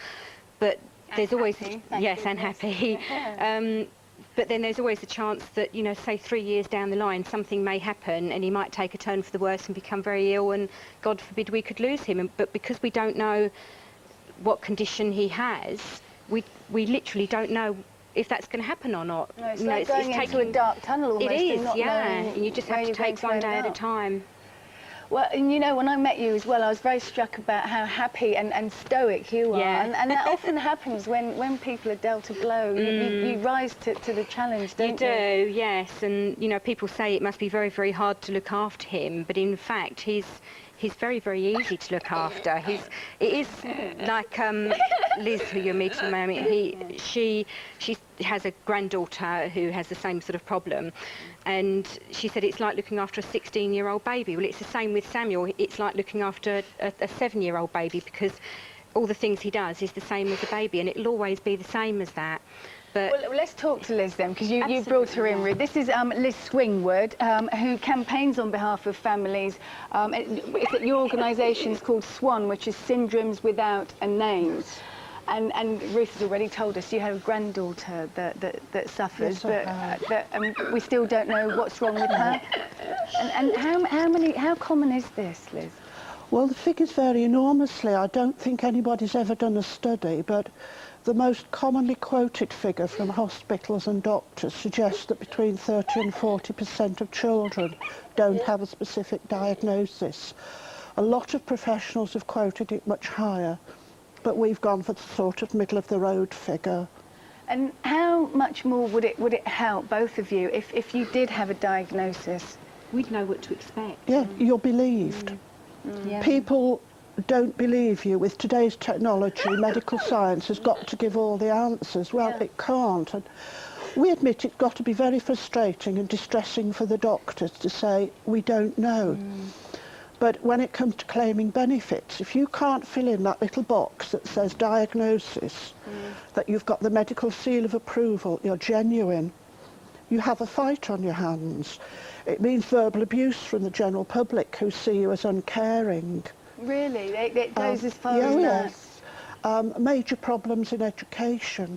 But there's always... Yes, and happy. Yeah. But then there's always a chance that, you know, say 3 years down the line, something may happen and he might take a turn for the worse and become very ill, and God forbid we could lose him. But because we don't know what condition he has, we literally don't know if that's going to happen or not. No, it's You know, like going into a dark tunnel almost. It is, and not yeah. knowing And you just where have to you're going take one end day at a up. time. Well, and you know, when I met you as well, I was very struck about how happy and stoic you are. Yeah. And that often happens when people are dealt a blow. You rise to the challenge, don't you? You do, yes. And, you know, people say it must be very, very hard to look after him, but in fact, he's he's very, very easy to look after. It is like Liz, who you're meeting at the moment. She has a granddaughter who has the same sort of problem, and she said it's like looking after a 16-year-old baby. Well, it's the same with Samuel. It's like looking after a 7-year-old baby, because all the things he does is the same as a baby, and it'll always be the same as that. But well, let's talk to Liz then, because you brought her in, Ruth. This is Liz Swingwood, who campaigns on behalf of families. Your organisation's called SWAN, which is Syndromes Without a Name. And Ruth has already told us you have a granddaughter that suffers, yes, but we still don't know what's wrong with her. And how common is this, Liz? Well, the figures vary enormously. I don't think anybody's ever done a study, but the most commonly quoted figure from hospitals and doctors suggests that between 30 and 40% of children don't have a specific diagnosis. A lot of professionals have quoted it much higher, but we've gone for the sort of middle-of-the-road figure. And how much more would it help both of you if you did have a diagnosis? We'd know what to expect. Yeah, you're believed. Yeah. People don't believe you. With today's technology, medical science has got to give all the answers. Well, it can't. And we admit it's got to be very frustrating and distressing for the doctors to say, we don't know. But when it comes to claiming benefits, if you can't fill in that little box that says diagnosis, that you've got the medical seal of approval, you're genuine, you have a fight on your hands. It means verbal abuse from the general public who see you as uncaring. Really? It goes as far as that? Yes. Major problems in education.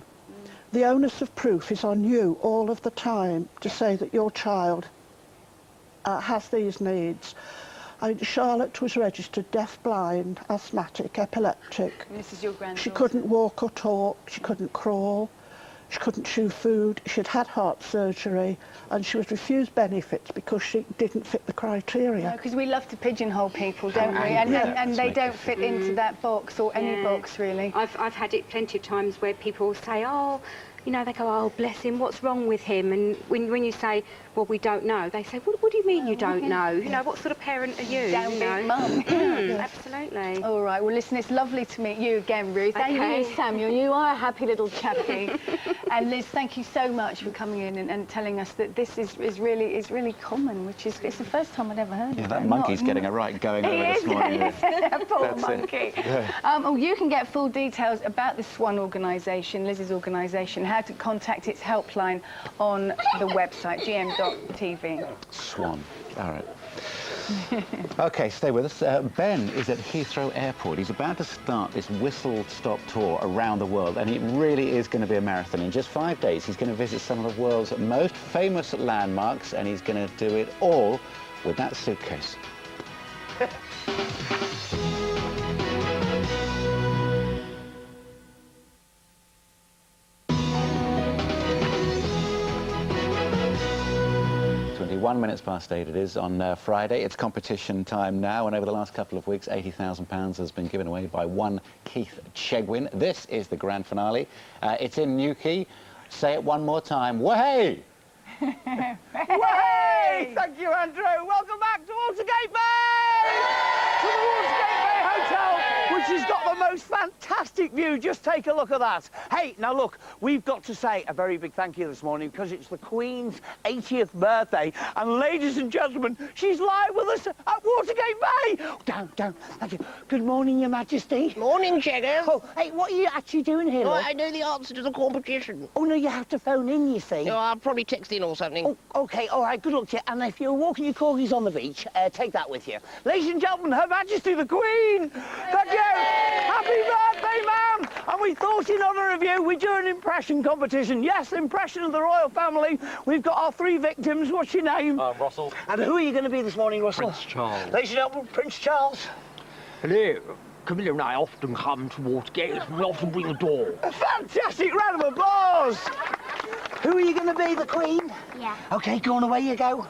The onus of proof is on you all of the time to say that your child has these needs. Charlotte was registered deaf-blind, asthmatic, epileptic. And this is your granddaughter? She couldn't walk or talk, she couldn't crawl, she couldn't chew food, she'd had heart surgery, and she was refused benefits because she didn't fit the criteria. Because we love to pigeonhole people, don't we? And they don't fit into that box, or any box, really. I've had it plenty of times where people say, oh, you know, they go, oh, bless him, what's wrong with him? And when you say, well, we don't know, they say, what do you mean you don't know? You know, what sort of parent are you? Downbeat mum. Absolutely. All right, well, listen, it's lovely to meet you again, Ruth. Okay. And you, Samuel, you are a happy little chappie. And Liz, thank you so much for coming in and telling us that this is really common, which is, it's the first time I'd ever heard of it. Yeah, that monkey's getting a right going over this morning. Poor monkey. You can get full details about the SWAN organisation, Liz's organisation, how to contact its helpline on the website, GM.TV. SWAN. All right. OK, stay with us. Ben is at Heathrow Airport. He's about to start this whistle-stop tour around the world, and it really is going to be a marathon. In just 5 days, he's going to visit some of the world's most famous landmarks, and he's going to do it all with that suitcase. 1 minute past 8 it is on Friday. It's competition time now, and over the last couple of weeks, £80,000 has been given away by one Keith Chegwin. This is the grand finale. It's in Newquay. Say it one more time. Way! Way! Thank you, Andrew. Welcome back to Watergate Bay! To the Watergate Bay Hotel, which has got the most fantastic view. Just take a look at that. Hey, now look, we've got to say a very big thank you this morning because it's the Queen's 80th birthday. And ladies and gentlemen, she's live with us at Watergate Bay. Down, thank you. Good morning, Your Majesty. Morning, Cheggers. Oh, hey, what are you actually doing here? Oh, love? I know the answer to the competition. Oh, no, you have to phone in, you see. No, I'll probably text in or something. Oh, OK, all right, good luck to you. And if you're walking your corgis on the beach, take that with you. Ladies and gentlemen, Her Majesty the Queen. Thank you. Happy birthday, ma'am. And we thought in honour of you, we'd do an impression competition. Yes, impression of the royal family. We've got our 3 victims. What's your name? Russell. And who are you going to be this morning, Russell? Prince Charles. Ladies and gentlemen, Prince Charles. Hello. Camilla and I often come to Watergate. We often bring a door. A fantastic round of applause. Who are you going to be, the Queen? Yeah. OK, go on, away you go.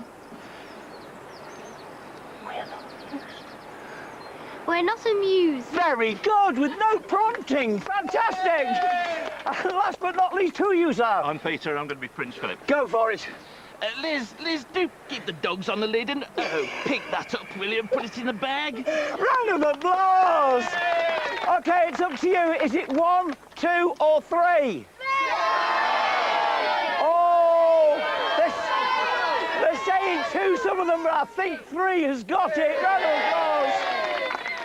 We're not amused. Very good, with no prompting. Fantastic. And last but not least, who are you, sir? I'm Peter. I'm going to be Prince Philip. Go for it. Liz, do keep the dogs on the lid and pick that up, will you? Put it in the bag. Round of applause! OK, it's up to you. Is it 1, 2 or 3? Oh, they're saying 2, some of them, but I think 3 has got it. Round of applause.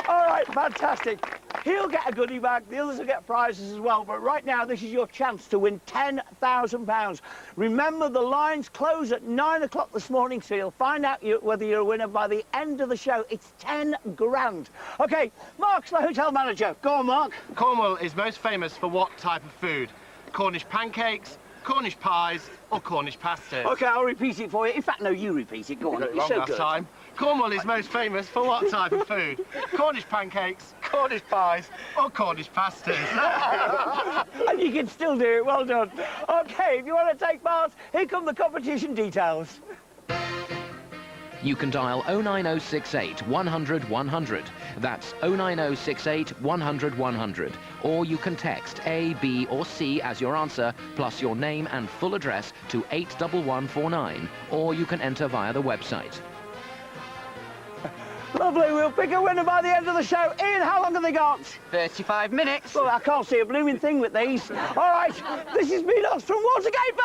All right, fantastic. He'll get a goodie bag, the others will get prizes as well, but right now this is your chance to win £10,000. Remember, the lines close at 9 o'clock this morning, so you'll find out whether you're a winner by the end of the show. It's 10 grand. OK, Mark's the hotel manager. Go on, Mark. Cornwall is most famous for what type of food? Cornish pancakes, Cornish pies or Cornish pasties? OK, I'll repeat it for you. In fact, no, you repeat it. Go on, you're so good. Time. Cornwall is most famous for what type of food? Cornish pancakes, Cornish pies or Cornish pasties? And you can still do it. Well done. OK, if you want to take part, here come the competition details. You can dial 09068 100 100. That's 09068 100 100. Or you can text A, B or C as your answer, plus your name and full address to 81149. Or you can enter via the website. Lovely, we'll pick a winner by the end of the show. Ian, how long have they got? 35 minutes. Well, I can't see a blooming thing with these. All right, this has been us from Watergate Bay!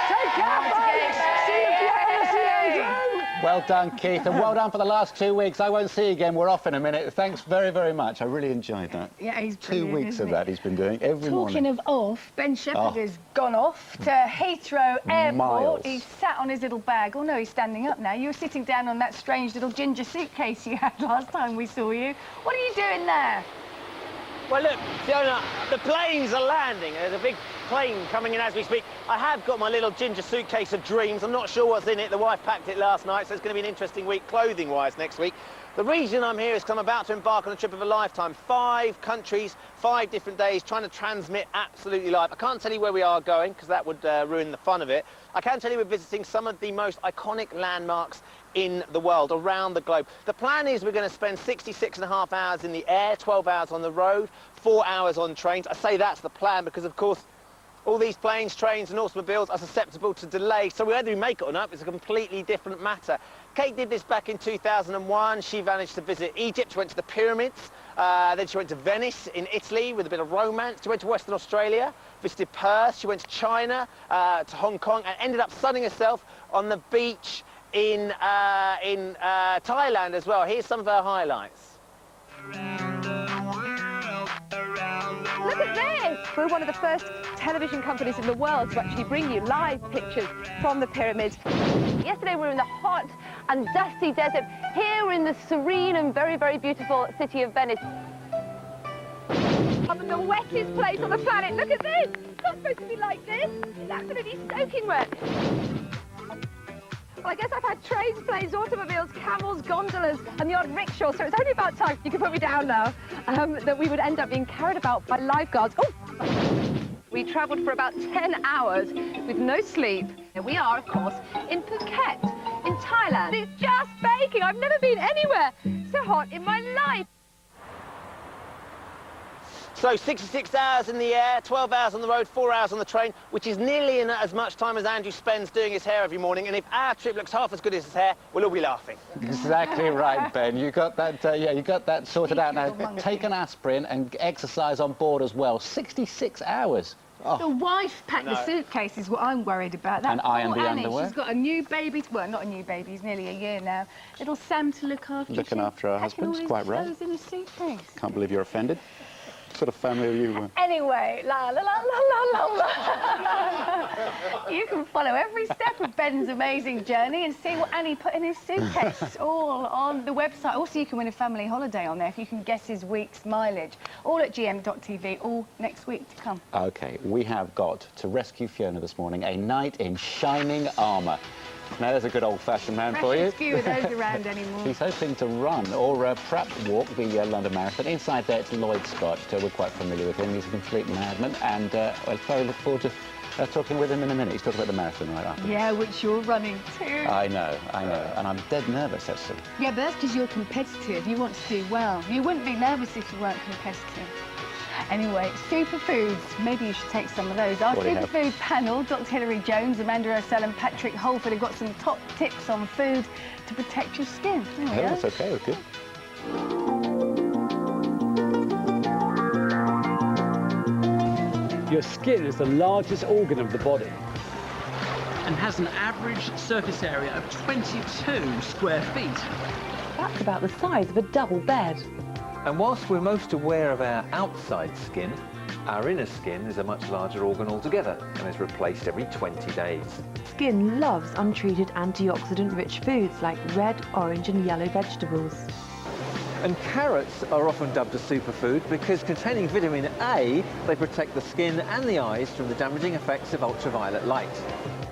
Take care, folks! See you again. See you again. Well done, Keith, and well done for the last 2 weeks. I won't see you again. We're off in a minute. Thanks very, very much. I really enjoyed that. Yeah, he's 2 weeks of that he's been doing every morning. Talking of off, Ben Shepherd has gone off to Heathrow Airport. Miles. He's sat on his little bag. Oh, no, he's standing up now. You were sitting down on that strange little ginger suitcase you had last time we saw you. What are you doing there? Well, look, Fiona, the planes are landing. There's a big plane coming in as we speak. I have got my little ginger suitcase of dreams. I'm not sure what's in it. The wife packed it last night, so it's going to be an interesting week clothing-wise next week. The reason I'm here is because I'm about to embark on a trip of a lifetime. 5 countries, 5 different days, trying to transmit absolutely live. I can't tell you where we are going, because that would ruin the fun of it. I can tell you we're visiting some of the most iconic landmarks in the world, around the globe. The plan is we're going to spend 66.5 hours in the air, 12 hours on the road, 4 hours on trains. I say that's the plan because, of course, all these planes, trains and automobiles are susceptible to delay, so whether we make it or not is a completely different matter. Kate did this back in 2001. She managed to visit Egypt, she went to the pyramids, then she went to Venice in Italy with a bit of romance. She went to Western Australia, visited Perth, she went to China, to Hong Kong, and ended up sunning herself on the beach in Thailand as well. Here's some of her highlights. Look at this! We're one of the first television companies in the world to actually bring you live pictures from the pyramids. Yesterday we were in the hot and dusty desert. Here we're in the serene and very, very beautiful city of Venice. Up in the wettest place on the planet. Look at this! It's not supposed to be like this. It's absolutely soaking wet. Well, I guess I've had trains, planes, automobiles, camels, gondolas, and the odd rickshaw, so it's only about time, you can put me down now, that we would end up being carried about by lifeguards. Oh! We travelled for about 10 hours with no sleep. And we are, of course, in Phuket, in Thailand. It's just baking. I've never been anywhere so hot in my life. So 66 hours in the air, 12 hours on the road, 4 hours on the train, which is nearly in as much time as Andrew spends doing his hair every morning. And if our trip looks half as good as his hair, we'll all be laughing. Exactly right, Ben. You got that, yeah, you got that sorted out now. Take an aspirin and exercise on board as well. 66 hours. Oh. The wife packed the suitcase is what I'm worried about. That and iron the Annie, underwear. She's got a new baby. Well, not a new baby. He's nearly a year now. Little Sam to look after. Looking after her husband. It's quite right. In a suitcase. Can't believe you're offended. What sort of family are you? Anyway, la la la la la la. You can follow every step of Ben's amazing journey and see what Annie put in his suitcase, all on the website. Also, you can win a family holiday on there if you can guess his week's mileage. All at GM.TV, all next week to come. OK, we have got to rescue Fiona this morning, a knight in shining armour. Now, there's a good old-fashioned man for you. Few of those around anymore. He's hoping to run or perhaps walk the London Marathon. Inside there, it's Lloyd Scott. We're quite familiar with him. He's a complete madman, and I very look forward to talking with him in a minute. He's talking about the marathon right after. Yeah, which you're running too. I know, and I'm dead nervous, actually. Yeah, but that's because you're competitive. You want to do well. You wouldn't be nervous if you weren't competitive. Anyway, superfoods. Maybe you should take some of those. Our superfood panel, Dr. Hilary Jones, Amanda Ursell and Patrick Holford, have got some top tips on food to protect your skin. There we go. That's okay, that's good. Your skin is the largest organ of the body and has an average surface area of 22 square feet. That's about the size of a double bed. And whilst we're most aware of our outside skin, our inner skin is a much larger organ altogether and is replaced every 20 days. Skin loves untreated antioxidant-rich foods like red, orange and yellow vegetables. And carrots are often dubbed a superfood because containing vitamin A, they protect the skin and the eyes from the damaging effects of ultraviolet light.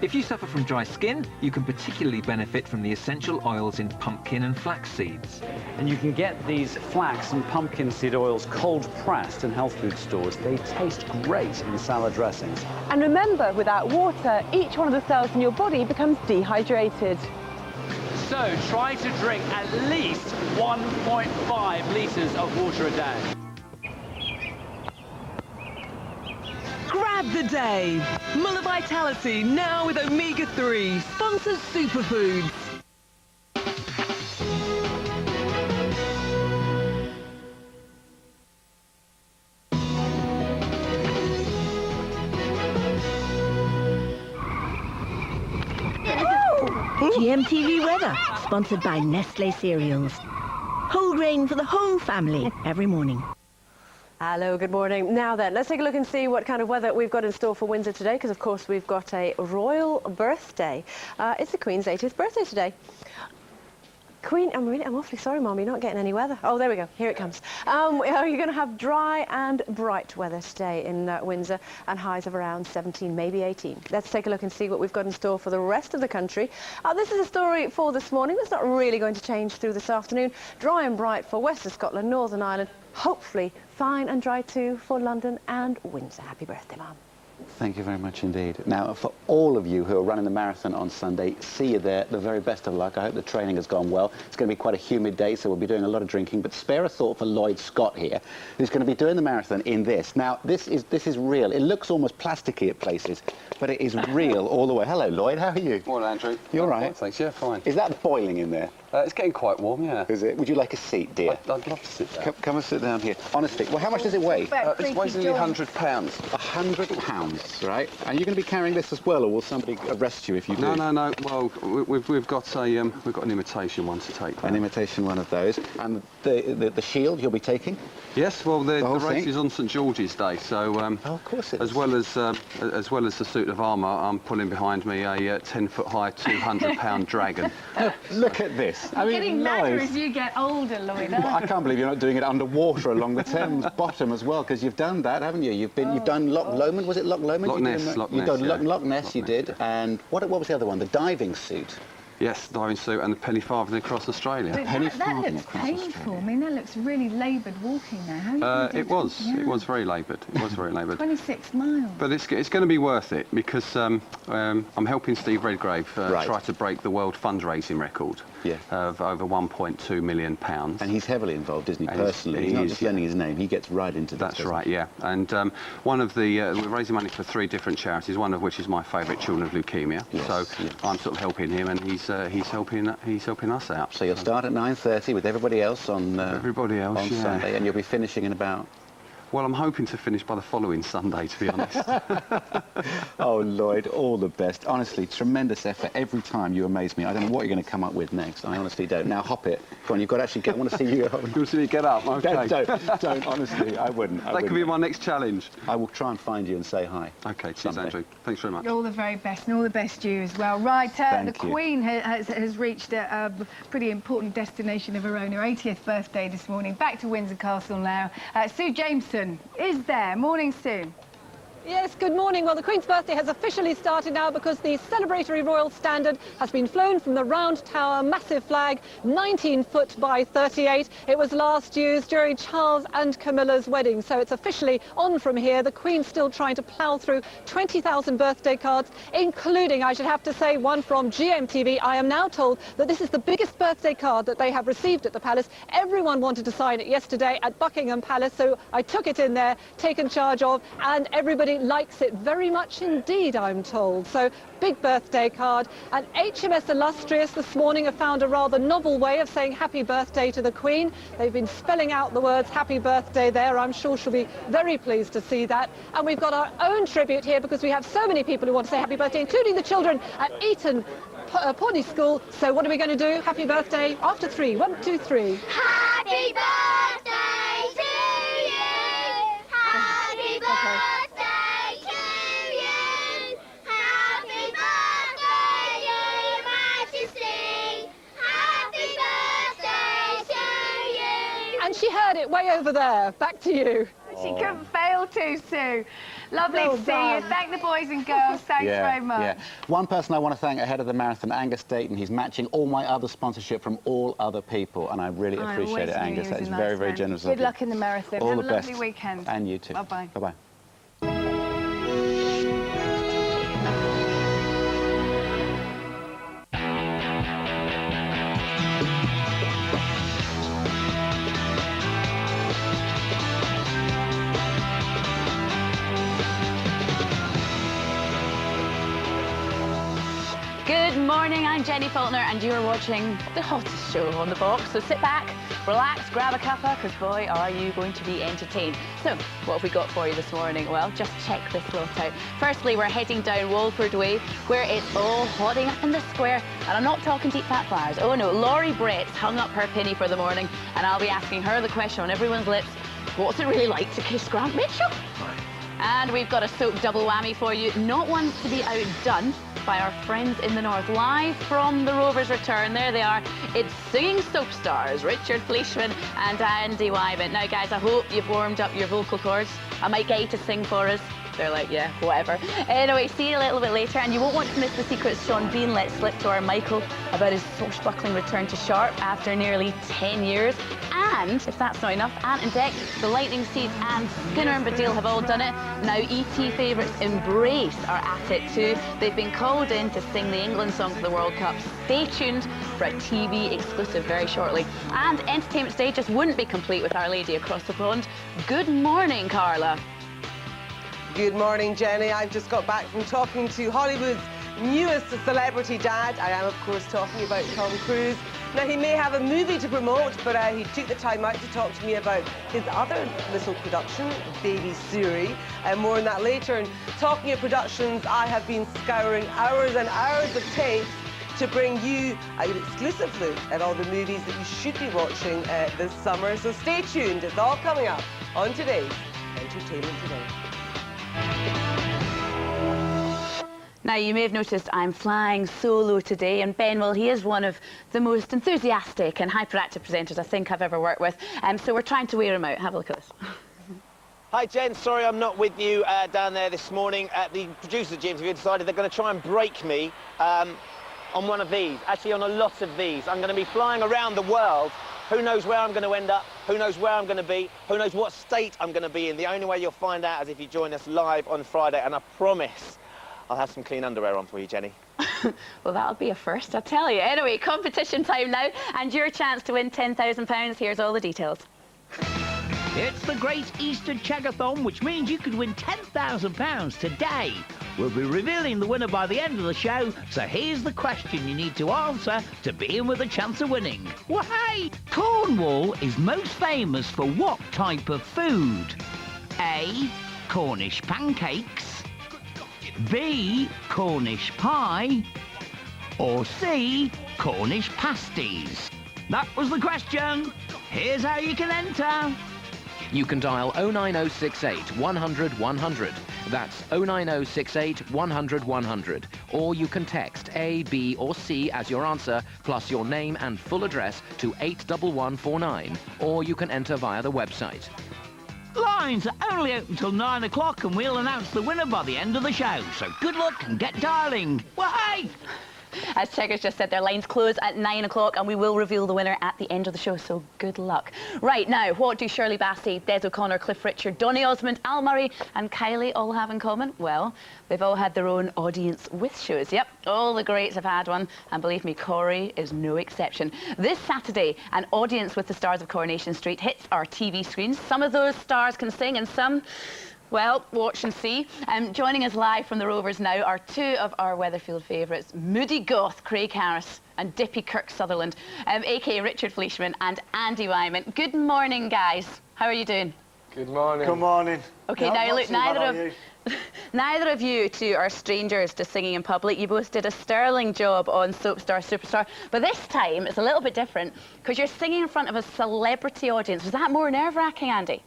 If you suffer from dry skin, you can particularly benefit from the essential oils in pumpkin and flax seeds. And you can get these flax and pumpkin seed oils cold pressed in health food stores. They taste great in salad dressings. And remember, without water, each one of the cells in your body becomes dehydrated. So try to drink at least 1.5 litres of water a day. Grab the day. Muller Vitality now with omega-3 sponsors superfoods. GMTV weather, sponsored by Nestlé cereals. Whole grain for the whole family every morning. Hello, good morning. Now then, let's take a look and see what kind of weather we've got in store for Windsor today, because of course we've got a royal birthday. It's the Queen's 80th birthday today. Queen, I'm awfully sorry, Mum, you're not getting any weather. Oh, there we go, here it comes. You're going to have dry and bright weather today in Windsor, and highs of around 17, maybe 18. Let's take a look and see what we've got in store for the rest of the country. This is a story for this morning that's not really going to change through this afternoon. Dry and bright for West of Scotland, Northern Ireland, hopefully fine and dry too for London and Windsor. Happy birthday, Mum. Thank you very much indeed. Now, for all of you who are running the marathon on Sunday, see you there. The very best of luck. I hope the training has gone well. It's going to be quite a humid day, so we'll be doing a lot of drinking. But spare a thought for Lloyd Scott here, who's going to be doing the marathon in this. Now, this is real. It looks almost plasticky at places, but it is real all the way. Hello, Lloyd. How are you? Morning, Andrew. You all right? Thanks. Yeah, fine. Is that boiling in there? It's getting quite warm, yeah. Is it? Would you like a seat, dear? I'd love to sit down. Come and sit down here. Honestly, well, how much does it weigh? It weighs only £100. £100, right? And you're going to be carrying this as well, or will somebody arrest you if you do? No. Well, we've got an imitation one to take. An imitation one of those. And the shield you'll be taking? Yes. Well, the race is on St George's Day, so of course it is. as well as the suit of armour, I'm pulling behind me a 10-foot high, 200-pound dragon. Look at this. I mean, getting madder as you get older, Lloyd. Well, I can't believe you're not doing it underwater along the Thames bottom as well, because you've done that, haven't you? You've done Loch Lomond. Was it Loch Lomond? Loch Ness. You've done Loch Ness. You did. And what was the other one? The diving suit. Yes, diving suit and the penny farthing across Australia. That looks painful. I mean, that looks really laboured walking there. How are you it was very laboured. It was very laboured. 26 miles. But it's going to be worth it because I'm helping Steve Redgrave try to break the world fundraising record of over £1.2 million. And he's heavily involved, isn't he, personally? He's not just lending his name, he gets right into this. That's right, yeah. And one of the, we're raising money for 3 different charities, one of which is my favourite, Children of Leukemia. So I'm sort of helping him and he's helping us out. So you'll start at 9:30 with everybody else on Sunday, and you'll be finishing in about... Well, I'm hoping to finish by the following Sunday, to be honest. Oh, Lloyd, all the best. Honestly, tremendous effort. Every time you amaze me. I don't know what you're going to come up with next. I honestly don't. Now, hop it. Come on, you've got to actually get... I want to see you... You want to see me get up? OK. Don't, honestly, I wouldn't. That could be my next challenge. I will try and find you and say hi. OK, cheers, Andrew. Thanks very much. All the very best, and all the best to you as well. Right, the Queen has reached a pretty important destination of her own, her 80th birthday this morning. Back to Windsor Castle now. Sue Jameson is there. Morning, Sue. Yes, good morning. Well, the Queen's birthday has officially started now because the celebratory royal standard has been flown from the Round Tower, massive flag, 19 foot by 38. It was last used during Charles and Camilla's wedding, so it's officially on from here. The Queen's still trying to plough through 20,000 birthday cards, including, I should have to say, one from GMTV. I am now told that this is the biggest birthday card that they have received at the palace. Everyone wanted to sign it yesterday at Buckingham Palace, so I took it in there, taken charge of, and everybody likes it very much indeed, I'm told. So, big birthday card. And HMS Illustrious this morning have found a rather novel way of saying happy birthday to the Queen. They've been spelling out the words happy birthday there. I'm sure she'll be very pleased to see that. And we've got our own tribute here because we have so many people who want to say happy birthday, including the children at Eton Pawnee School. So what are we going to do? Happy birthday after 3. 1, 2, 3. Happy birthday to you. Happy birthday to you. Happy birthday, Your Majesty. Happy birthday to you. And she heard it way over there. Back to you. She couldn't fail to, Sue. Lovely Well to see done. you. Thank the boys and girls. Thanks very much. Yeah. One person I want to thank ahead of the marathon, Angus Dayton. He's matching all my other sponsorship from all other people, and I really appreciate it, Angus. That is very, very generous of you. Good luck in the marathon. All Have the a lovely best. weekend. And you too. Bye-bye. Bye-bye. Good morning, I'm Jenny Faulkner and you're watching the hottest show on the box. So sit back, relax, grab a cuppa, because boy, are you going to be entertained. So, what have we got for you this morning? Well, just check this lot out. Firstly, we're heading down Walford Way, where it's all hotting up in the square. And I'm not talking deep fat fires. Oh no, Laurie Brett's hung up her penny for the morning, and I'll be asking her the question on everyone's lips, what's it really like to kiss Grant Mitchell? And we've got a soap double whammy for you. Not ones to be outdone by our friends in the north, live from the Rovers' return. There they are. It's singing soap stars, Richard Fleischman and Andy Wyman. Now, guys, I hope you've warmed up your vocal cords. I might get you to sing for us. They're like, yeah, whatever. Anyway, see you a little bit later, and you won't want to miss the secrets Sean Bean let slip to our Michael about his swashbuckling return to Sharp after nearly 10 years. And, if that's not enough, Ant and Dec, the Lightning Seeds and Skinner and Badil have all done it. Now ET favourites Embrace are at it too. They've been called in to sing the England song for the World Cup. Stay tuned for a TV exclusive very shortly. And Entertainment Day just wouldn't be complete with Our Lady across the pond. Good morning, Carla. Good morning, Jenny. I've just got back from talking to Hollywood's newest celebrity dad. I am, of course, talking about Tom Cruise. Now, he may have a movie to promote, but he took the time out to talk to me about his other little production, Baby Suri. More on that later. And talking of productions, I have been scouring hours and hours of tapes to bring you an exclusive look at all the movies that you should be watching this summer. So stay tuned. It's all coming up on today's Entertainment Today. Now, you may have noticed I'm flying solo today, and Ben, well, he is one of the most enthusiastic and hyperactive presenters I think I've ever worked with, so we're trying to wear him out. Have a look at this. Hi, Jen. Sorry I'm not with you down there this morning. The producers of GMTV decided they're going to try and break me on one of these, actually on a lot of these. I'm going to be flying around the world. Who knows where I'm going to end up? Who knows where I'm going to be? Who knows what state I'm going to be in? The only way you'll find out is if you join us live on Friday, and I promise I'll have some clean underwear on for you, Jenny. Well, that'll be a first, I tell you. Anyway, competition time now, and your chance to win £10,000. Here's all the details. It's the Great Easter Checkathon, which means you could win £10,000 today. We'll be revealing the winner by the end of the show, so here's the question you need to answer to be in with a chance of winning. Well, hey, Cornwall is most famous for what type of food? A, Cornish pancakes, B, Cornish pie, or C, Cornish pasties? That was the question. Here's how you can enter. You can dial 09068 100 100. That's 09068 100 100. Or you can text A, B or C as your answer, plus your name and full address to 81149. Or you can enter via the website. Lines are only open till 9 o'clock and we'll announce the winner by the end of the show. So good luck and get dialing. Why? As Checkers just said, their lines close at 9 o'clock and we will reveal the winner at the end of the show, so good luck. Right, now, what do Shirley Bassey, Des O'Connor, Cliff Richard, Donny Osmond, Al Murray and Kylie all have in common? Well, they've all had their own audience with shows. Yep, all the greats have had one, and believe me, Corrie is no exception. This Saturday, an audience with the stars of Coronation Street hits our TV screens. Some of those stars can sing and some... well, watch and see. Joining us live from the Rovers now are two of our Weatherfield favourites, moody goth Craig Harris and dippy Kirk Sutherland, aka Richard Fleischman and Andy Wyman. Good morning, guys. How are you doing? Good morning. Good morning. Okay, No, now not look, too bad, neither of you two are strangers to singing in public. You both did a sterling job on Soapstar Superstar, but this time it's a little bit different because you're singing in front of a celebrity audience. Was that more nerve-wracking, Andy?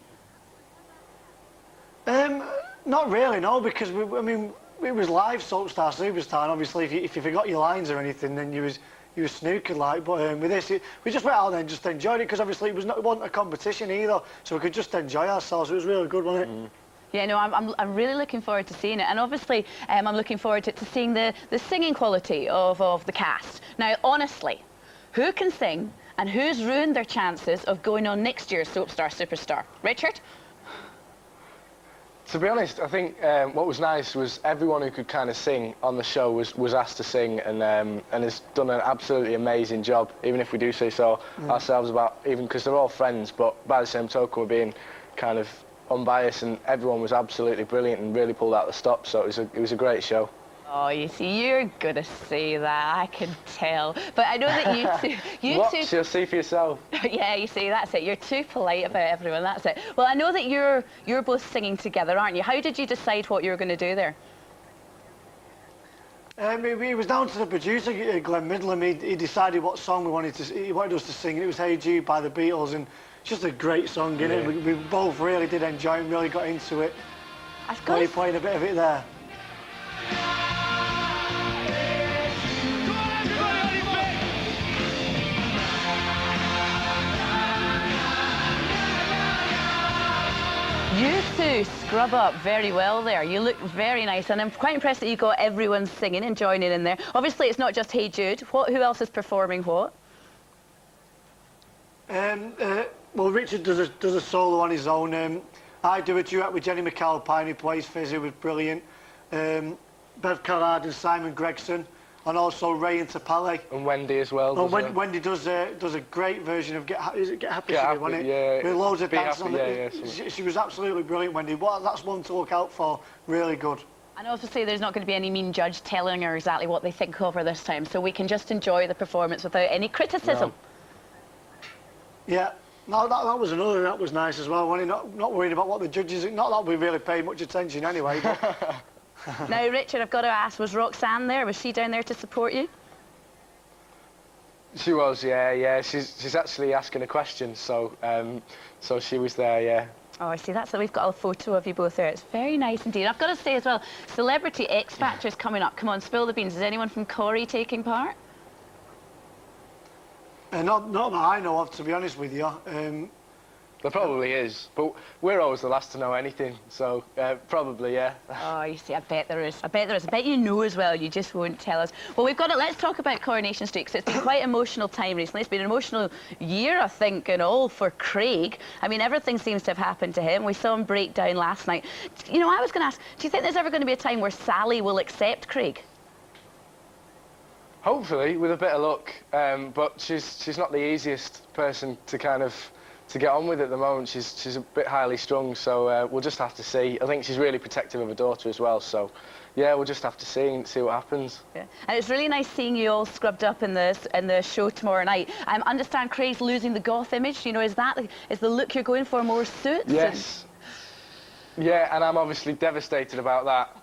Not really, no, because I mean, it was live Soapstar Superstar, and obviously if you forgot your lines or anything, then you was snookered like. But with this, we just went out there and just enjoyed it because obviously it wasn't a competition either, so we could just enjoy ourselves. It was really good, wasn't it? Yeah, no, I'm really looking forward to seeing it, and obviously I'm looking forward to seeing the singing quality of the cast. Now, honestly, who can sing and who's ruined their chances of going on next year's Soapstar Superstar? Richard? To be honest, I think what was nice was everyone who could kind of sing on the show was asked to sing and has done an absolutely amazing job, even if we do say so ourselves about, even because they're all friends, but by the same token we're being kind of unbiased, and everyone was absolutely brilliant and really pulled out the stops, so it was a great show. Oh, you see, you're gonna say that, I can tell. But I know that Watch, you'll see for yourself. Yeah, you see, that's it. You're too polite about everyone, that's it. Well, I know that you're both singing together, aren't you? How did you decide what you were going to do there? It was down to the producer, Glenn Midlam. He decided what song he wanted us to sing. It was Hey Jude by the Beatles, and it's just a great song, isn't it? We both really did enjoy it and really got into it. You're playing a bit of it there. You two scrub up very well there. You look very nice, and I'm quite impressed that you got everyone singing and joining in there. Obviously, it's not just Hey Jude. Who else is performing what? Well, Richard does a solo on his own. I do a duet with Jenny McAlpine, who plays Fizz, who was brilliant. Bev Carrard and Simon Gregson, and also Ray and Tapale. And Wendy as well. Oh, Wendy does a great version of Get Happy, wasn't it? Yeah. With loads of dance on it. Yeah, she was absolutely brilliant, Wendy. That's one to look out for. Really good. And obviously there's not going to be any mean judge telling her exactly what they think of her this time, so we can just enjoy the performance without any criticism. No. Yeah. No, that was another, that was nice as well, wasn't it? Not worried about what the judges... Not that we really paid much attention anyway, but... Now, Richard, I've got to ask, was Roxanne there? Was she down there to support you? She was, yeah. She's actually asking a question, so so she was there, yeah. Oh, I see. That's how we've got a photo of you both there. It's very nice indeed. I've got to say as well, Celebrity X Factor's coming up. Come on, spill the beans. Is anyone from Corrie taking part? Not that I know of, to be honest with you. There probably is, but we're always the last to know anything, so probably, yeah. Oh, you see, I bet there is. I bet you know as well, you just won't tell us. Well, we've got it. Let's talk about Coronation Street, because it's been quite an emotional time recently. It's been an emotional year, I think, and all for Craig. I mean, everything seems to have happened to him. We saw him break down last night. You know, I was going to ask, do you think there's ever going to be a time where Sally will accept Craig? Hopefully, with a bit of luck, but she's not the easiest person to kind of get on with at the moment. She's a bit highly strung, so we'll just have to see. I think she's really protective of her daughter as well, so yeah, we'll just have to see what happens. Yeah. And it's really nice seeing you all scrubbed up in the show tomorrow night. I understand Craig's losing the goth image. You know, is the look you're going for more suits? Yes. Yeah, and I'm obviously devastated about that.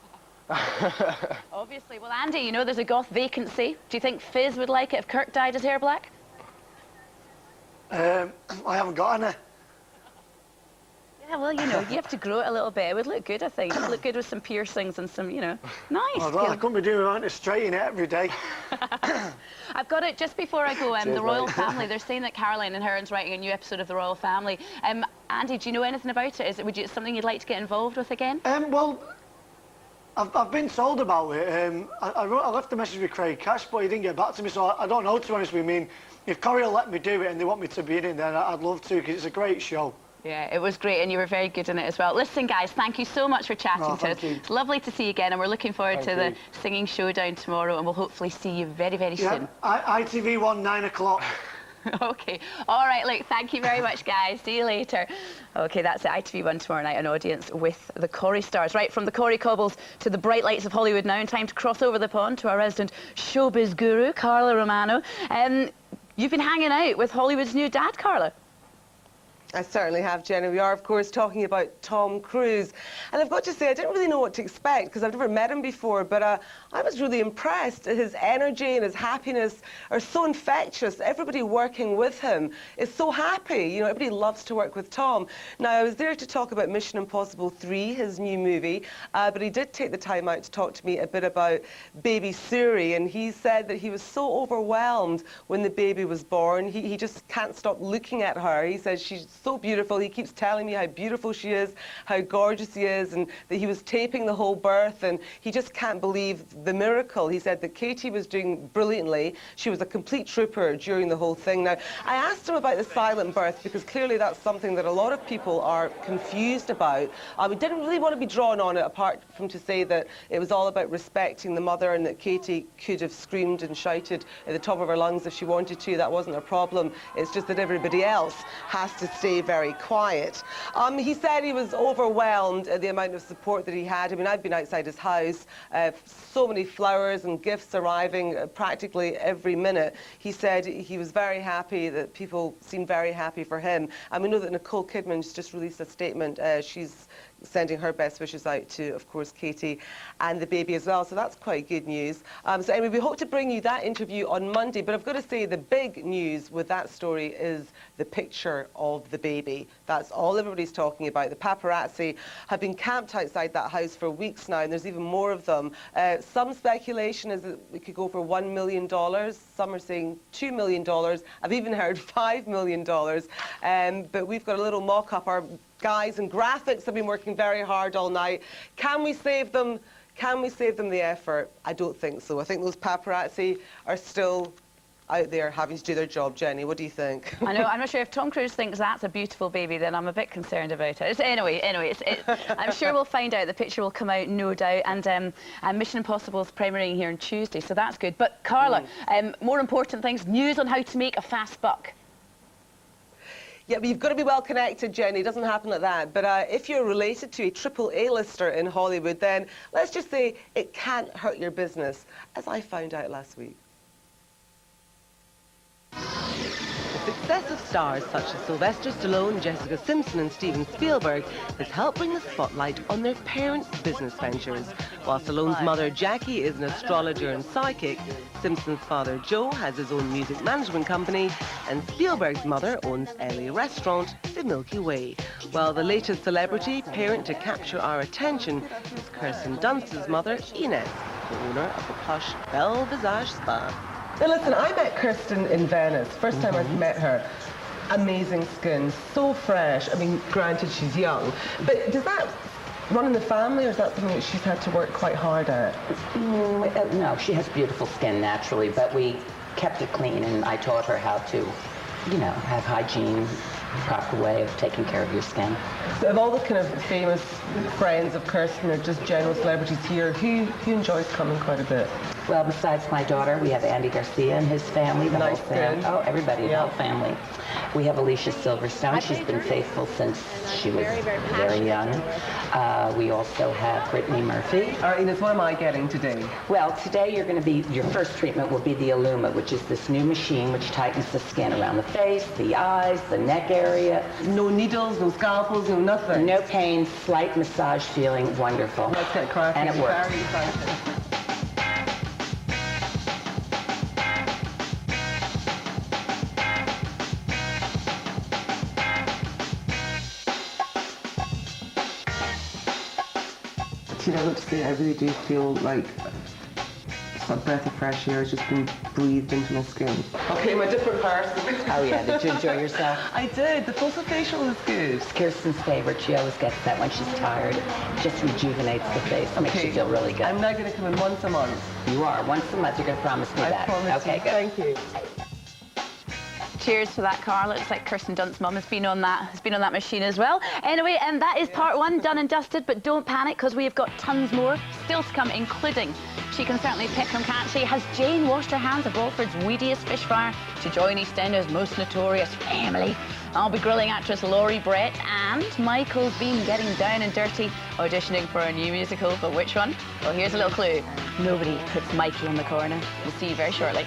Obviously. Well, Andy, you know there's a goth vacancy. Do you think Fizz would like it if Kirk dyed his hair black? I haven't got any. Yeah, well, you know, you have to grow it a little bit. It would look good, I think. It would look good with some piercings and some, you know, nice. Well, I couldn't be doing that to straighten it every day. I've got it just before I go. The Royal Family, they're saying that Caroline and Heron's writing a new episode of The Royal Family. Andy, do you know anything about it? Is it something you'd like to get involved with again? Well, I've been told about it. I left a message with Craig Cash, but he didn't get back to me, so I don't know, to be honest with you. I mean, if Corrie will let me do it and they want me to be in it, then I'd love to, because it's a great show. Yeah, it was great, and you were very good in it as well. Listen, guys, thank you so much for chatting to us. It's lovely to see you again, and we're looking forward to the singing showdown tomorrow, and we'll hopefully see you very, very soon. ITV1, 9 o'clock. OK. All right, look, thank you very much, guys. See you later. OK, that's at ITV1 tomorrow night, an audience with the Corrie stars. Right, from the Corrie cobbles to the bright lights of Hollywood now, and time to cross over the pond to our resident showbiz guru, Carla Romano. You've been hanging out with Hollywood's new dad, Carla. I certainly have, Jenny. We are, of course, talking about Tom Cruise. And I've got to say, I didn't really know what to expect because I've never met him before, but I was really impressed. His energy and his happiness are so infectious. Everybody working with him is so happy. You know, everybody loves to work with Tom. Now, I was there to talk about Mission Impossible 3, his new movie, but he did take the time out to talk to me a bit about baby Suri, and he said that he was so overwhelmed when the baby was born. He just can't stop looking at her. He says she's so beautiful. He keeps telling me how beautiful she is, how gorgeous he is, and that he was taping the whole birth, and he just can't believe the miracle. He said that Katie was doing brilliantly. She was a complete trooper during the whole thing. Now, I asked him about the silent birth because clearly that's something that a lot of people are confused about. We didn't really want to be drawn on it, apart from to say that it was all about respecting the mother and that Katie could have screamed and shouted at the top of her lungs if she wanted to. That wasn't a problem. It's just that everybody else has to stay very quiet. He said he was overwhelmed at the amount of support that he had. I mean, I've been outside his house, so many flowers and gifts arriving practically every minute. He said he was very happy, that people seemed very happy for him. And we know that Nicole Kidman's just released a statement. She's sending her best wishes out to, of course, Katie and the baby as well. So that's quite good news. So anyway, we hope to bring you that interview on Monday. But I've got to say the big news with that story is the picture of the baby. That's all everybody's talking about. The paparazzi have been camped outside that house for weeks now, and there's even more of them. Some speculation is that we could go for $1 million. Some are saying $2 million. I've even heard $5 million. But we've got a little mock-up. Our guys and graphics have been working very hard all night. Can we save them? Can we save them the effort? I don't think so. I think those paparazzi are still out there having to do their job. Jenny, what do you think? I know, I'm not sure if Tom Cruise thinks that's a beautiful baby, then I'm a bit concerned about it. Anyway, I'm sure we'll find out. The picture will come out, no doubt, and Mission Impossible is premiering here on Tuesday, so that's good. But Carla, more important things, news on how to make a fast buck. Yeah, but you've got to be well connected, Jenny. It doesn't happen like that. But if you're related to a triple A-lister in Hollywood, then let's just say it can't hurt your business, as I found out last week. The success of stars such as Sylvester Stallone, Jessica Simpson and Steven Spielberg has helped bring the spotlight on their parents' business ventures. While Stallone's mother, Jackie, is an astrologer and psychic, Simpson's father, Joe, has his own music management company, and Spielberg's mother owns LA restaurant, The Milky Way. Well, the latest celebrity parent to capture our attention is Kirsten Dunst's mother, Ines, the owner of the plush Belle Visage Spa. Now listen, I met Kirsten in Venice. First time I met her. Amazing skin, so fresh. I mean, granted, she's young. But does that run in the family, or is that something that she's had to work quite hard at? No, she has beautiful skin naturally, but we kept it clean, and I taught her how to, you know, have hygiene, proper way of taking care of your skin. So of all the kind of famous friends of Kirsten, or just general celebrities here, who enjoys coming quite a bit? Well, besides my daughter, we have Andy Garcia and his family, the whole family. Oh, everybody, the whole family. We have Alicia Silverstone. She's been faithful since she was very young. We also have Brittany Murphy. All right, Ines, what am I getting today? Well, today you're going to be, your first treatment will be the Illuma, which is this new machine which tightens the skin around the face, the eyes, the neck area. No needles, no scalpels, no nothing. No pain, slight massage feeling, wonderful. Let's get cracking. And it works. Very exciting. You know, look, I really do feel like a breath of fresh air has just been breathed into my skin. Okay, I'm a different person. Oh yeah, did you enjoy yourself? I did. The full facial was good. It's Kirsten's favourite. She always gets that when she's tired. Just rejuvenates the face. Makes you feel really good. I'm now going to come in once a month. You are. Once a month. You're going to promise me that. I promise okay, you. good. Thank you. Cheers for that, Carl. Looks like Kirsten Dunst's mum has been on that machine as well. Anyway, and that is part one, done and dusted, but don't panic because we've got tons more still to come, including She Can Certainly Pick Them, Can't She? Has Jane washed her hands of Walford's weediest fish fryer to join EastEnders' most notorious family? I'll be grilling actress Laurie Brett, and Michael's been getting down and dirty auditioning for a new musical, but which one? Well, here's a little clue. Nobody puts Mikey in the corner. We'll see you very shortly.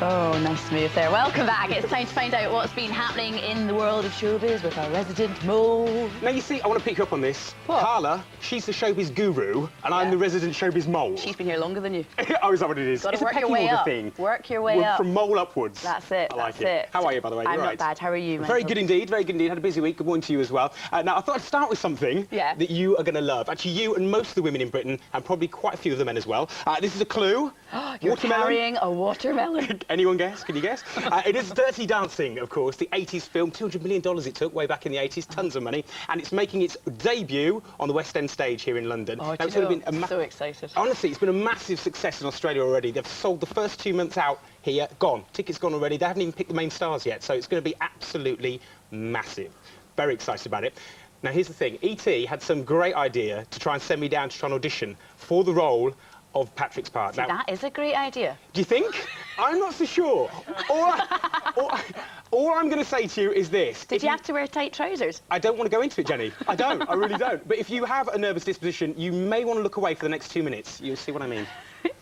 Oh, nice move there. Welcome back. It's time to find out what's been happening in the world of showbiz with our resident mole. Now, you see, I want to pick you up on this. What? Carla, she's the showbiz guru, and I'm the resident showbiz mole. She's been here longer than you. Oh, is that what it is? Got to It's work a your pecking way order up. thing. Work your way up. From mole upwards. That's it. I like that's it. How are you, by the way? I'm You're not right. bad. How are you, Very Michael? good indeed. Very good indeed. Had a busy week. Good morning to you as well. Now, I thought I'd start with something that you are going to love. Actually, you and most of the women in Britain, and probably quite a few of the men as well. This is a clue. You're Watermelon. carrying a watermelon. Anyone guess? Can you guess? It is Dirty Dancing, of course, the 80s film. $200 million it took way back in the 80s, tons of money. And it's making its debut on the West End stage here in London. Oh, now, it's only been so excited. Honestly, it's been a massive success in Australia already. They've sold the first 2 months out here, gone. Tickets gone already. They haven't even picked the main stars yet, so it's going to be absolutely massive. Very excited about it. Now, here's the thing. E.T. had some great idea to try and send me down to try and audition for the role of Patrick's part. See, that is a great idea. Do you think? I'm not so sure. All I'm going to say to you is this. Did you have to wear tight trousers? I don't want to go into it, Jenny. I don't. I really don't. But if you have a nervous disposition, you may want to look away for the next 2 minutes. You'll see what I mean.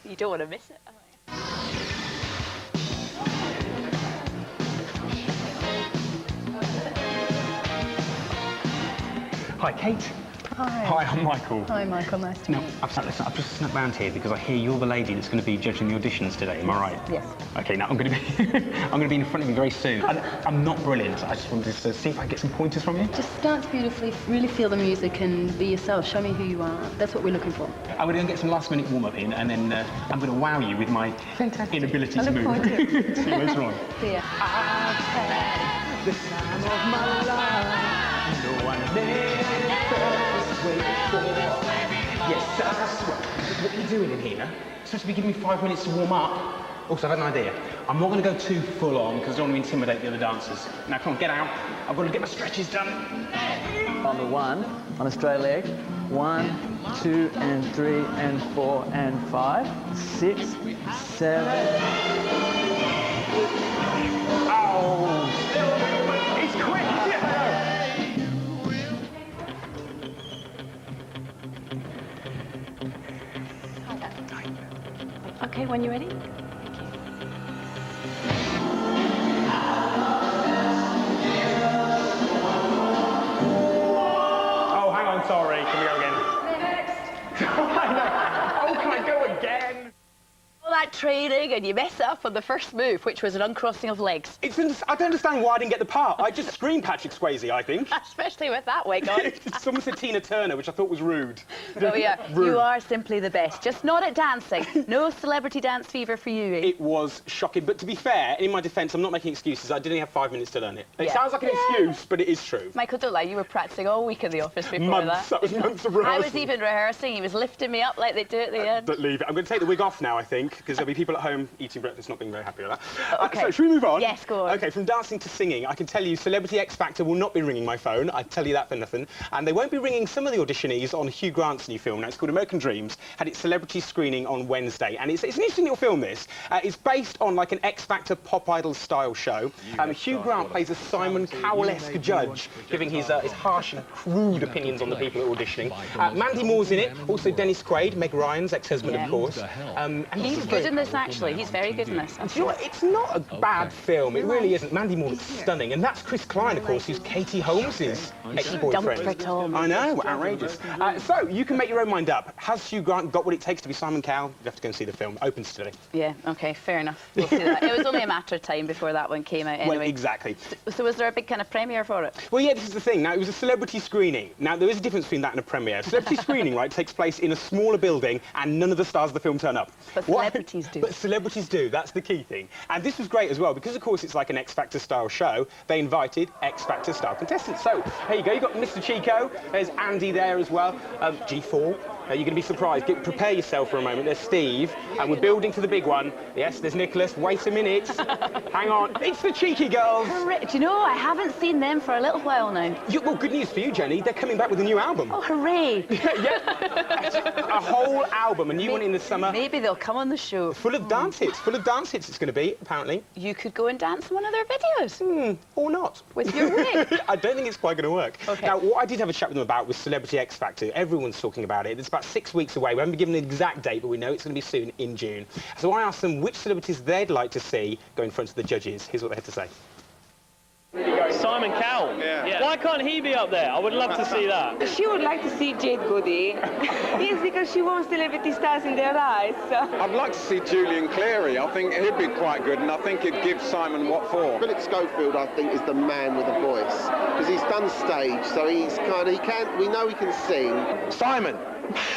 You don't want to miss it. Hi, Kate. Hi. Hi, I'm Michael. Hi, Michael. Nice to meet you. I've just snuck round here because I hear you're the lady that's going to be judging the auditions today. Am I right? Yes. Okay, now I'm going to be I'm going to be in front of you very soon. I'm not brilliant. I just wanted to see if I can get some pointers from you. Just dance beautifully, really feel the music and be yourself. Show me who you are. That's what we're looking for. I'm going to get some last-minute warm-up in, and then I'm going to wow you with my inability to move. I look forward to it. See you later on. See ya. I've had the time of my life. No, I never felt this way before. Yes, I swear. What are you doing in here? You're supposed to be giving me 5 minutes to warm up. Also, I've had an idea. I'm not going to go too full on because I don't want to intimidate the other dancers. Now, come on, get out. I've got to get my stretches done. On the 1, on a straight leg. 1, 2, and 3, and 4, and 5, 6, 7. Oh! It's quick! Okay, when you're ready. Oh, hang on, sorry. Can we go again? Next! Oh, can I go again? All that training and you mess up on the first move, which was an uncrossing of legs. I don't understand why I didn't get the part. I just screamed Patrick Swayze, I think. Especially with that wig on. Someone said Tina Turner, which I thought was rude. Oh yeah, Rude. you are simply the best. Just not at dancing. No celebrity dance fever for you. It was shocking, but to be fair, in my defence, I'm not making excuses. I did only have 5 minutes to learn it. It Yeah. sounds like an excuse, but it is true. Michael, don't lie, you were practicing all week in the office before Months. That was months of rehearsal. I was even rehearsing. He was lifting me up like they do at the end. But leave it. I'm going to take the wig off now, I think, because there'll be people at home eating breakfast not being very happy with that. Okay. So, should we move on? Yes, go on. OK, from dancing to singing, I can tell you Celebrity X Factor will not be ringing my phone. I tell you that for nothing. And they won't be ringing some of the auditionees on Hugh Grant's new film. Now, it's called American Dreams. Had its celebrity screening on Wednesday. And it's an interesting little film, this. It's based on, like, an X Factor pop idol style show. Hugh Grant plays a Simon Cowell-esque judge, giving his harsh and crude opinions on the people who are auditioning. Mandy Moore's in it. Also Dennis Quaid, Meg Ryan's ex-husband, of course. And He's this is good. good in this, actually. He's very good in this. Do you know what? It's not a bad film. It really isn't. Mandy Moore looks stunning. And that's Chris Klein, of course, who's Katie Holmes's ex-boyfriend. Dumped for Tom. I know, outrageous. So, you can make your own mind up. Has Hugh Grant got what it takes to be Simon Cowell? You have to go and see the film. Opens today. Yeah, OK, fair enough. We'll see that. It was only a matter of time before that one came out anyway. Well, exactly. So was there a big kind of premiere for it? Well, yeah, this is the thing. Now, it was a celebrity screening. Now, there is a difference between that and a premiere. Celebrity screening, right, takes place in a smaller building and none of the stars of the film turn up. But celebrities do. But celebrities do. That's the key thing. And this was great as well because, of course, it's like an X Factor style show. They invited X Factor style contestants. So, here you go. You've got Mr. Chico. There's Andy there as well. G4. You're going to be surprised. Prepare yourself for a moment. There's Steve, and we're building to the big one. Yes, there's Nicholas. Wait a minute. Hang on. It's the Cheeky Girls. Do you know, I haven't seen them for a little while now. Well, good news for you, Jenny. They're coming back with a new album. Oh, hooray. Yeah. A whole album, a new one in the summer. Maybe they'll come on the show. Full of dance hits. Full of dance hits it's going to be, apparently. You could go and dance in one of their videos. Or not. With your wig. I don't think it's quite going to work. Okay. Now, what I did have a chat with them about was Celebrity X Factor. Everyone's talking about it. It's about 6 weeks away. We haven't been given an exact date, but we know it's going to be soon in June. So I asked them which celebrities they'd like to see go in front of the judges. Here's what they had to say. Simon Cowell. Yeah. Why can't he be up there? I would love to see that. She would like to see Jade Goody. Yes, because she wants celebrity stars in their eyes. I'd like to see Julian Cleary. I think he'd be quite good, and I think he'd give Simon what for. Philip Schofield, I think, is the man with a voice because he's done stage, so he's kind of we know he can sing. Simon.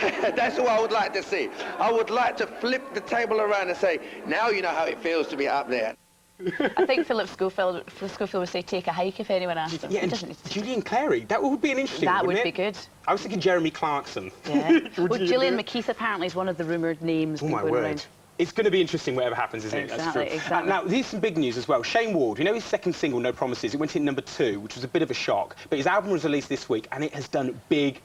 That's what I would like to see. I would like to flip the table around and say, now you know how it feels to be up there. I think Philip Schofield would say take a hike if anyone asked him. Yeah, Julian Clary, that would be an interesting one. That would wouldn't be it? good. I was thinking Jeremy Clarkson. Yeah. Well, Gillian McKeith apparently is one of the rumoured names. Oh my word. Around. It's going to be interesting whatever happens, isn't it? That's true. Exactly. Now, here's some big news as well. Shane Ward, you know his second single, No Promises, it went in #2, which was a bit of a shock. But his album was released this week, and it has done big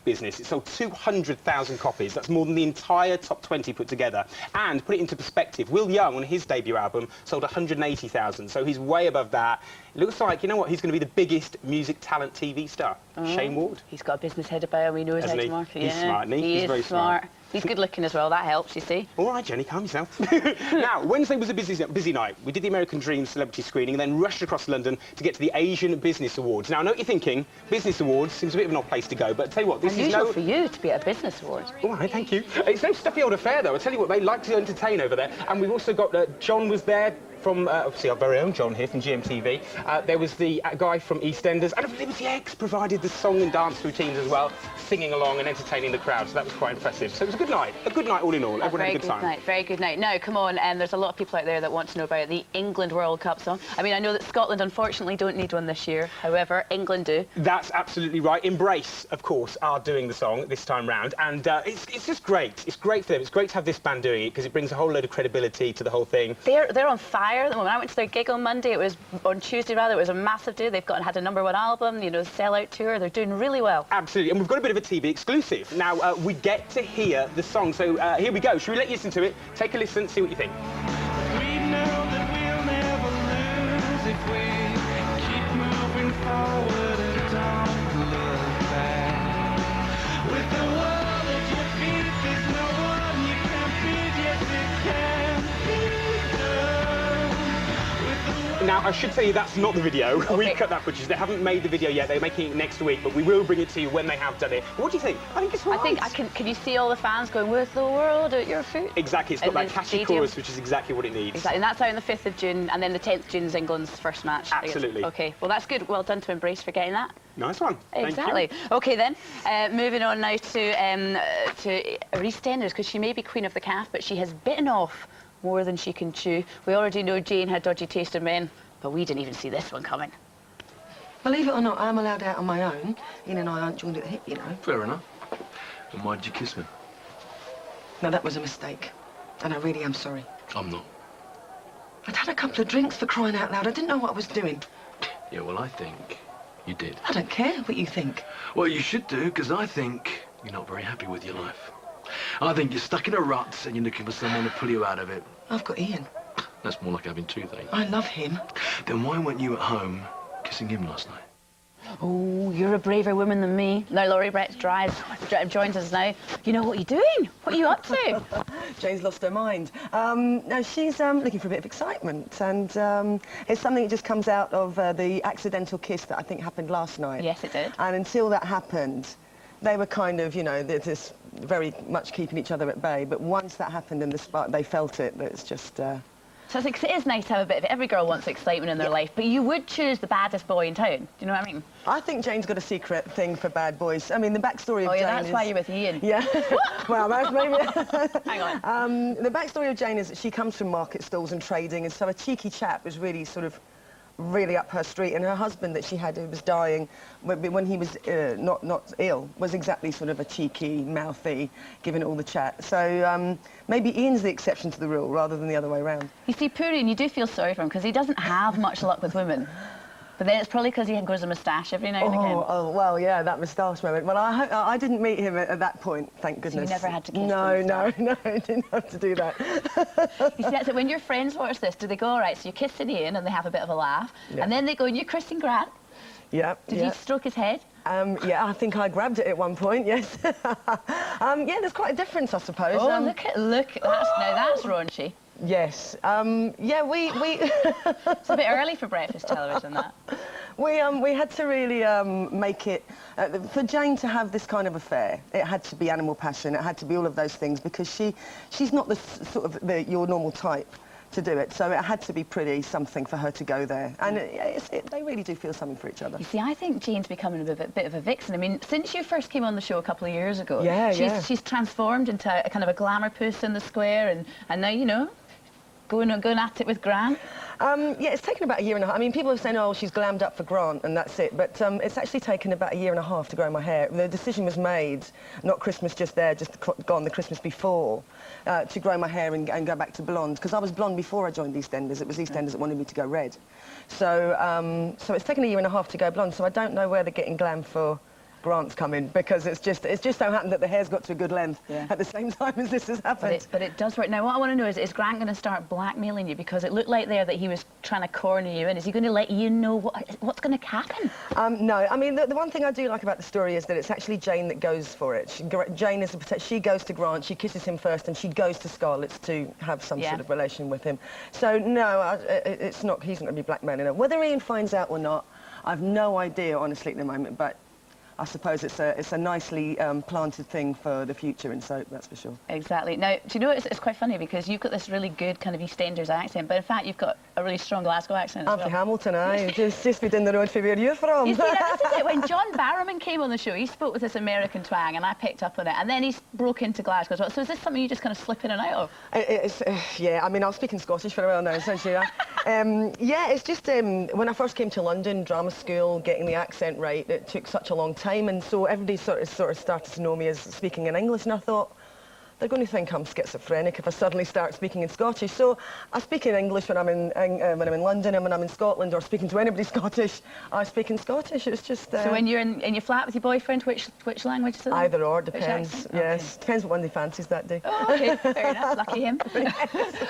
business. It sold 200,000 copies. That's more than the entire top 20 put together. And put it into perspective, Will Young on his debut album sold 180,000, so he's way above that. It looks like, you know what, he's going to be the biggest music talent TV star. Shane Ward. He's got a business head about him, he knows how to market. He's smart, isn't he? He's very smart. He's good looking as well, that helps, you see. All right, Jenny, calm yourself. Now, Wednesday was a busy night. We did the American Dream celebrity screening and then rushed across London to get to the Asian Business Awards. Now, I know what you're thinking. Business Awards seems a bit of an odd place to go, but tell you what, this is unusual for you to be at a business award. All right, thank you. It's no stuffy old affair, though. I tell you what, they like to entertain over there. And we've also got John was there from, obviously, our very own John here from GMTV. There was the guy from EastEnders, and Liberty X provided the song and dance routines as well, singing along and entertaining the crowd, so that was quite impressive. So it was a good night all in all. Everyone had a good time. Very good night. Now, come on, there's a lot of people out there that want to know about the England World Cup song. I mean, I know that Scotland, unfortunately, don't need one this year. However, England do. That's absolutely right. Embrace, of course, are doing the song this time round, and it's just great. It's great for them. It's great to have this band doing it, because it brings a whole load of credibility to the whole thing. They're on fire at the moment. I went to their gig on Monday. It was on Tuesday, rather. It was a massive day. They've had a #1 album, you know, sellout tour. They're doing really well. Absolutely. And we've got a bit of a TV exclusive. Now, we get to hear the song. So here we go. Should we let you listen to it? Take a listen, see what you think. We know that we'll never lose if we keep moving forward and don't look back. With the world at your feet, there's no one you can't beat. Yes, it can be done. Now, I should tell you that's not the video. Okay. We've cut that footage. They haven't made the video yet. They're making it next week, but we will bring it to you when they have done it. What do you think? I think it's right. I think, can you see all the fans going, with the world at your feet? Exactly. It's got that catchy chorus, which is exactly what it needs. Exactly. And that's out on the 5th of June, and then the 10th of June is England's first match. Absolutely. OK, well, that's good. Well done to Embrace for getting that. Nice one. Exactly. Thank you. OK, then. Moving on now to EastEnders, because she may be Queen of the Calf, but she has bitten off more than she can chew. We already know Jane had dodgy taste in men, but we didn't even see this one coming. Believe it or not, I'm allowed out on my own. Ian and I aren't joined at the hip, you know. Fair enough. And why did you kiss me? No, that was a mistake. And I really am sorry. I'm not. I'd had a couple of drinks, for crying out loud. I didn't know what I was doing. Yeah, well, I think you did. I don't care what you think. Well, you should do, because I think you're not very happy with your life. I think you're stuck in a rut and you're looking for someone to pull you out of it. I've got Ian. That's more like having toothache. I love him. Then why weren't you at home kissing him last night? Oh, you're a braver woman than me. Now Laurie Brett joins us now. You know, what are you doing? What are you up to? Jane's lost her mind. No, she's looking for a bit of excitement, and it's something that just comes out of the accidental kiss that I think happened last night. Yes, it did. And until that happened, they were kind of, you know, this very much keeping each other at bay. But once that happened and the spark, they felt it. It's just. So it is nice to have a bit of it. Every girl wants excitement in their life, but you would choose the baddest boy in town. Do you know what I mean? I think Jane's got a secret thing for bad boys. I mean, the backstory of Jane that's why you're with Ian. Yeah. Well, that's maybe... Hang on. The backstory of Jane is that she comes from market stalls and trading, and so a cheeky chap was really sort of really up her street, and her husband that she had, who was dying when he was not ill, was exactly sort of a cheeky, mouthy, giving it all the chat. So maybe Ian's the exception to the rule rather than the other way around. You see, poor Ian, you do feel sorry for him because he doesn't have much luck with women. But then it's probably because he grows a moustache every now and again. Oh, well, yeah, that moustache moment. Well, I didn't meet him at that point, thank goodness. So you never had to kiss No, I didn't have to do that. You see, that's it. When your friends watch this, do they go, all right, so you're kissing Ian and they have a bit of a laugh, and then they go, and you're kissing Grant? Yeah. Did you stroke his head? Yeah, I think I grabbed it at one point, yes. Yeah, there's quite a difference, I suppose. Oh, look, that's raunchy. Yes. Yeah, we... It's a bit early for breakfast television, that. We had to really make it... for Jane to have this kind of affair, it had to be animal passion, it had to be all of those things, because she's not the sort of your normal type to do it, so it had to be pretty something for her to go there. And they really do feel something for each other. You see, I think Jane's becoming a bit of a vixen. I mean, since you first came on the show a couple of years ago, she's transformed into a kind of a glamour puss in the square, and now, you know, going at it with Grant. Yeah, it's taken about a year and a half. I mean, people are saying, oh, she's glammed up for Grant and that's it, but it's actually taken about a year and a half to grow my hair. The decision was made, not Christmas just gone, the Christmas before, to grow my hair and go back to blonde, because I was blonde before I joined EastEnders. It was EastEnders that wanted me to go red. So, so it's taken a year and a half to go blonde, so I don't know where they're getting glam for Grant's coming, because it's just so happened that the hair's got to a good length at the same time as this has happened. But it does work. Now, what I want to know is Grant going to start blackmailing you? Because it looked like there that he was trying to corner you, and is he going to let you know what's going to happen? No, I mean, the one thing I do like about the story is that it's actually Jane that goes for it. Jane is she goes to Grant, she kisses him first, and she goes to Scarlett's to have some sort of relation with him. So, no, it's not, he's not going to be blackmailing her. Whether Ian finds out or not, I've no idea, honestly, at the moment, but I suppose it's a nicely planted thing for the future in soap, that's for sure. Exactly. Now, do you know, it's quite funny because you've got this really good kind of EastEnders accent, but in fact you've got a really strong Glasgow accent as I'm well. from Hamilton, aye. just been down the road for where you're from. You see, this is it. When John Barrowman came on the show, he spoke with this American twang, and I picked up on it, and then he broke into Glasgow as well. So is this something you just kind of slip in and out of? Yeah, I mean, I was speaking Scottish for a while now, essentially. Yeah, it's just when I first came to London, drama school, getting the accent right, it took such a long time, and so everybody sort of started to know me as speaking in English, and I thought, they're going to think I'm schizophrenic if I suddenly start speaking in Scottish. So I speak in English when I'm in London, and when I'm in Scotland or speaking to anybody Scottish, I speak in Scottish. It's just... So when you're in your flat with your boyfriend, which language is it? Either or, depends. Yes, okay. Depends what one they fancies that day. Oh, okay, fair enough. Lucky him.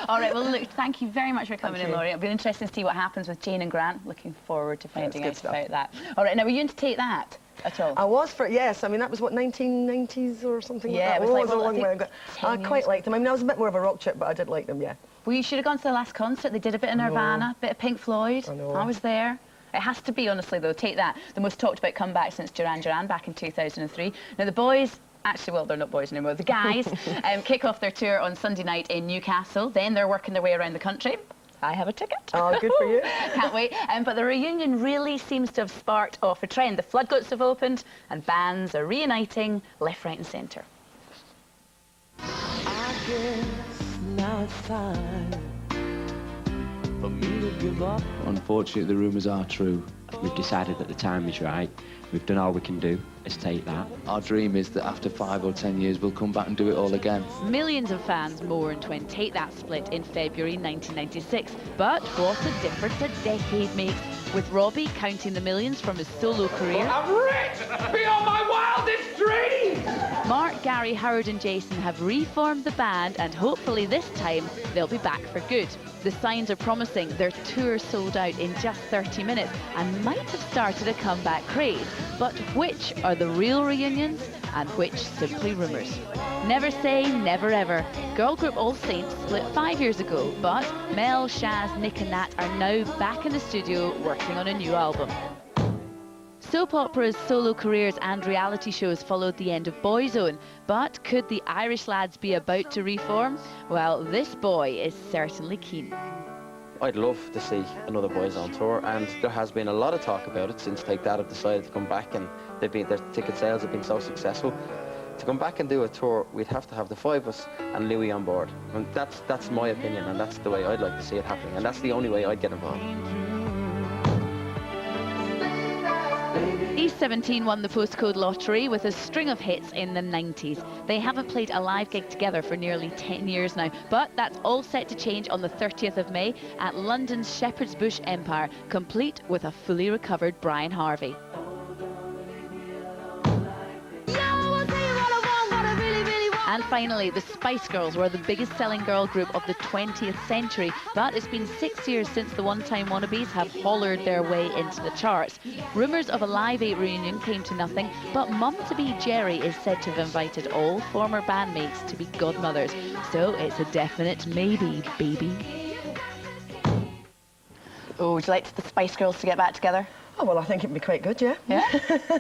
All right, well, look, thank you very much for coming in, Laurie. It'll be interesting to see what happens with Jane and Grant. Looking forward to finding out about that. All right, now, were you into Take That at all? I was yes. I mean, that was, what, 1990s or something yeah, like that? It was a long way ago. I quite liked them. I mean, I was a bit more of a rock chick, but I did like them, yeah. Well, you should have gone to the last concert. They did a bit of Nirvana, a bit of Pink Floyd. I was there. It has to be, honestly, though, Take That, the most talked about comeback since Duran Duran back in 2003. Now, the boys... Actually, well, they're not boys anymore. The guys kick off their tour on Sunday night in Newcastle. Then they're working their way around the country. I have a ticket. Oh, good for you. Can't wait. But the reunion really seems to have sparked off a trend. The floodgates have opened and bands are reuniting left, right and centre. I guess now it's time for me to give up. Unfortunately, the rumours are true. We've decided that the time is right. We've done all we can do. Let's take that. Our dream is that after 5 or 10 years, we'll come back and do it all again. Millions of fans mourned when Take That split in February 1996. But what a difference a decade makes, with Robbie counting the millions from his solo career. I'm rich beyond my wildest dreams! Mark, Gary, Howard and Jason have reformed the band, and hopefully this time they'll be back for good. The signs are promising. Their tour sold out in just 30 minutes and might have started a comeback craze. But which are the real reunions and which simply rumours? Never say never ever. Girl group All Saints split 5 years ago, but Mel, Shaz, Nick and Nat are now back in the studio working on a new album. Soap operas, solo careers and reality shows followed the end of Boyzone, but could the Irish lads be about to reform? Well, this boy is certainly keen. I'd love to see another Boyzone tour, and there has been a lot of talk about it since Take That have decided to come back, and their ticket sales have been so successful. To come back and do a tour, we'd have to have the five of us and Louis on board. And that's my opinion, and that's the way I'd like to see it happening, and that's the only way I'd get involved. East 17 won the postcode lottery with a string of hits in the 90s. They haven't played a live gig together for nearly 10 years now, but that's all set to change on the 30th of May at London's Shepherd's Bush Empire, complete with a fully recovered Brian Harvey. And finally, the Spice Girls were the biggest selling girl group of the 20th century, but it's been 6 years since the one-time wannabes have hollered their way into the charts. Rumours of a Live 8 reunion came to nothing, but mum-to-be Jerry is said to have invited all former bandmates to be godmothers. So it's a definite maybe, baby. Oh, would you like the Spice Girls to get back together? Oh, well, I think it'd be quite good, yeah. Yeah?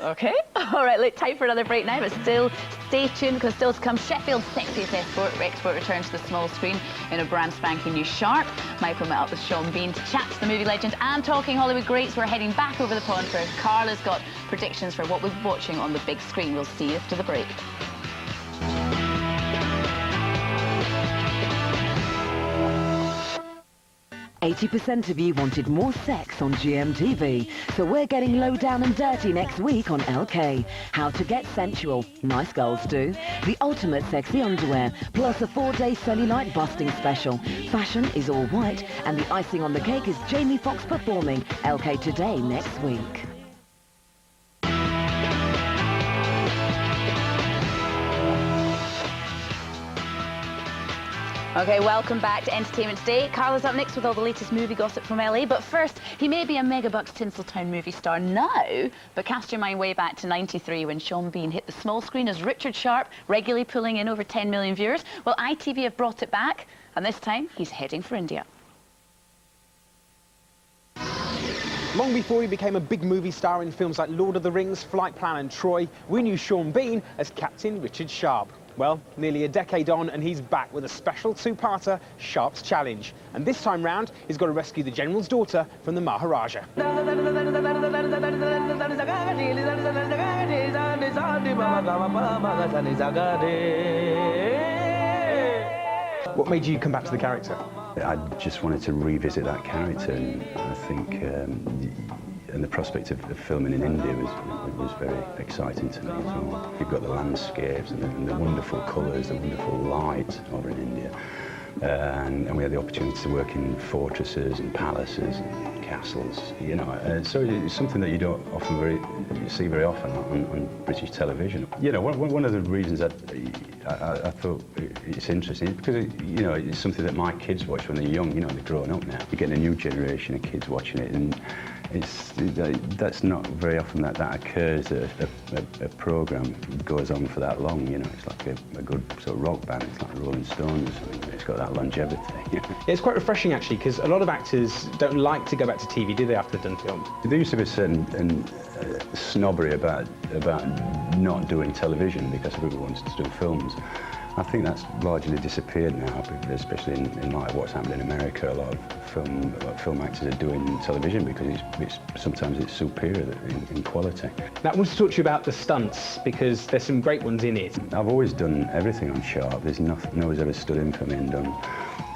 OK. All right, look, time for another break now, but still stay tuned, because still to come, Sheffield's sexiest export returns to the small screen in a brand spanking new Sharp. Michael met up with Sean Bean to chat to the movie legend, and talking Hollywood greats, we're heading back over the pond where Carla's got predictions for what we're watching on the big screen. We'll see you after the break. 80% of you wanted more sex on GMTV, so we're getting low down and dirty next week on LK. How to get sensual, nice girls do. The ultimate sexy underwear, plus a 4-day cellulite busting special. Fashion is all white, and the icing on the cake is Jamie Foxx performing. LK Today next week. OK, welcome back to Entertainment Today. Carla's up next with all the latest movie gossip from LA. But first, he may be a megabucks Tinseltown movie star now, but cast your mind way back to '93 when Sean Bean hit the small screen as Richard Sharp, regularly pulling in over 10 million viewers. Well, ITV have brought it back, and this time he's heading for India. Long before he became a big movie star in films like Lord of the Rings, Flight Plan and Troy, we knew Sean Bean as Captain Richard Sharp. Well, nearly a decade on, and he's back with a special two-parter, Sharp's Challenge. And this time round, he's got to rescue the General's daughter from the Maharaja. What made you come back to the character? I just wanted to revisit that character, and I think and the prospect of filming in India was very exciting to me as well. You've got the landscapes and the wonderful colours, the wonderful light over in India. And we had the opportunity to work in fortresses and palaces and castles, you know. So it's something that you don't often see very often on British television. You know, one of the reasons that I thought it's interesting is because, you know, it's something that my kids watch when they're young. You know, they're growing up now. You're getting a new generation of kids watching it, and that's not very often that occurs, that a programme goes on for that long, you know. It's like a good sort of rock band, it's like Rolling Stones, it's got that longevity. Yeah, it's quite refreshing actually, because a lot of actors don't like to go back to TV, do they, after they've done film? There used to be a certain snobbery about not doing television because everyone wanted to do films. I think that's largely disappeared now, especially in light of what's happened in America. A lot of film actors are doing television because sometimes it's superior in quality. Now, I want to talk to you about the stunts, because there's some great ones in it. I've always done everything on Sharp. There's no one's ever stood in for me and done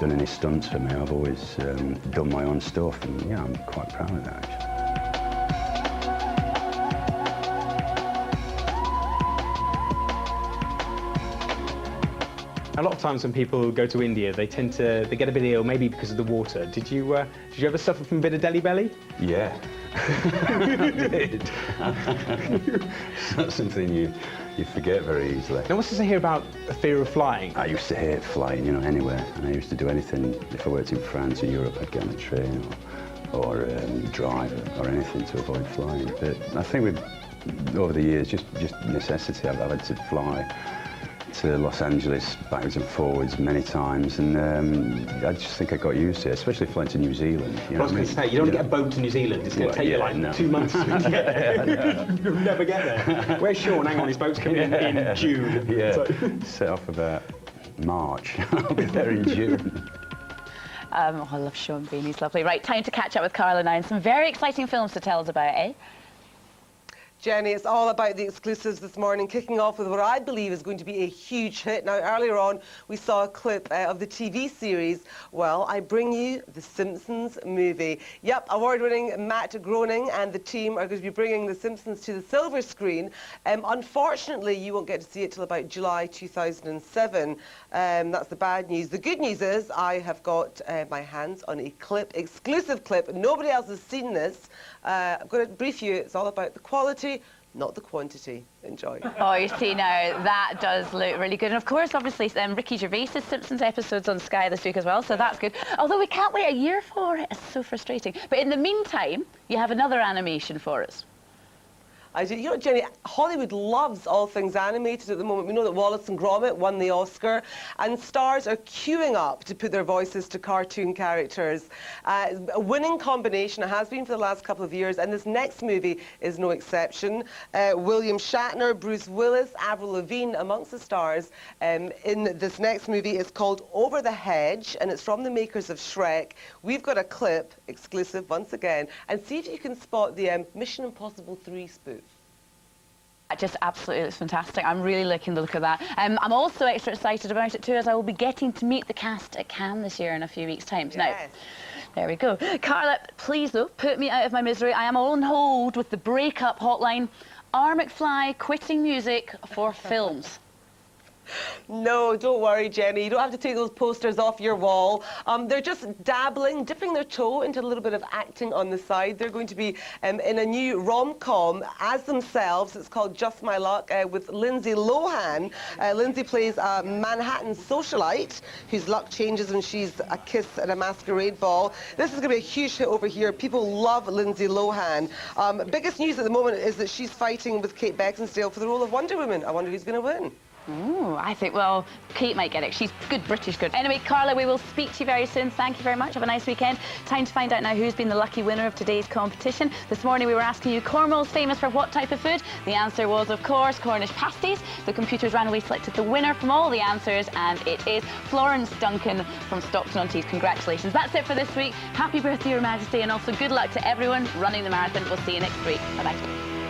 any stunts for me. I've always done my own stuff, and yeah, I'm quite proud of that, actually. A lot of times when people go to India, they get a bit ill, maybe because of the water. Did you ever suffer from a bit of Delhi belly? Yeah, I did. It's not something you forget very easily. Now, what's this here about a fear of flying? I used to hate flying, you know, anywhere. And I used to do anything. If I worked in France or Europe, I'd get on a train or drive or anything to avoid flying. But I think over the years, just necessity, I've had to fly to Los Angeles backwards and forwards many times, and I just think I got used to it, especially flying to New Zealand. You know I was going to say, you don't want to get a boat to New Zealand. It's going to take you like 2 months to get there. You'll never get there. Where's Sean? Hang on, his boat's coming in June. Yeah, so. Set off about March. I'll be there in June. I love Sean Bean, he's lovely. Right, time to catch up with Carla now, and some very exciting films to tell us about, eh? Jenny, it's all about the exclusives this morning, kicking off with what I believe is going to be a huge hit. Now, earlier on, we saw a clip of the TV series, well, I bring you The Simpsons movie. Yep, award-winning Matt Groening and the team are going to be bringing The Simpsons to the silver screen. Unfortunately, you won't get to see it till about July 2007. That's the bad news. The good news is I have got my hands on a exclusive clip. Nobody else has seen this. I'm going to brief you. It's all about the quality, not the quantity. Enjoy. Oh, you see now, that does look really good. And of course, obviously, Ricky Gervais' Simpsons episode's on Sky this week as well, so that's good. Although we can't wait a year for it. It's so frustrating. But in the meantime, you have another animation for us. I do. You know, Jenny, Hollywood loves all things animated at the moment. We know that Wallace and Gromit won the Oscar, and stars are queuing up to put their voices to cartoon characters. A winning combination, it has been for the last couple of years, and this next movie is no exception. William Shatner, Bruce Willis, Avril Lavigne, amongst the stars in this next movie is called Over the Hedge, and it's from the makers of Shrek. We've got a clip, exclusive once again, and see if you can spot the Mission Impossible 3 spoof. Just absolutely, it's fantastic. I'm really liking the look of that. I'm also extra excited about it too, as I will be getting to meet the cast at Cannes this year in a few weeks' time. Yes. Now, there we go. Carla, please though, put me out of my misery. I am on hold with the breakup hotline. R. McFly quitting music for films. No, don't worry, Jenny. You don't have to take those posters off your wall. They're just dabbling, dipping their toe into a little bit of acting on the side. They're going to be in a new rom-com as themselves. It's called Just My Luck with Lindsay Lohan. Lindsay plays a Manhattan socialite whose luck changes when she's a kiss at a masquerade ball. This is going to be a huge hit over here. People love Lindsay Lohan. Biggest news at the moment is that she's fighting with Kate Beckinsale for the role of Wonder Woman. I wonder who's going to win. Ooh, I think, well, Kate might get it. She's good, British good. Anyway, Carla, we will speak to you very soon. Thank you very much. Have a nice weekend. Time to find out now who's been the lucky winner of today's competition. This morning we were asking you, Cornwall's famous for what type of food? The answer was, of course, Cornish pasties. The computers ran away, selected the winner from all the answers, and it is Florence Duncan from Stockton-on-Tees. Congratulations. That's it for this week. Happy birthday, Your Majesty, and also good luck to everyone running the marathon. We'll see you next week. Bye-bye.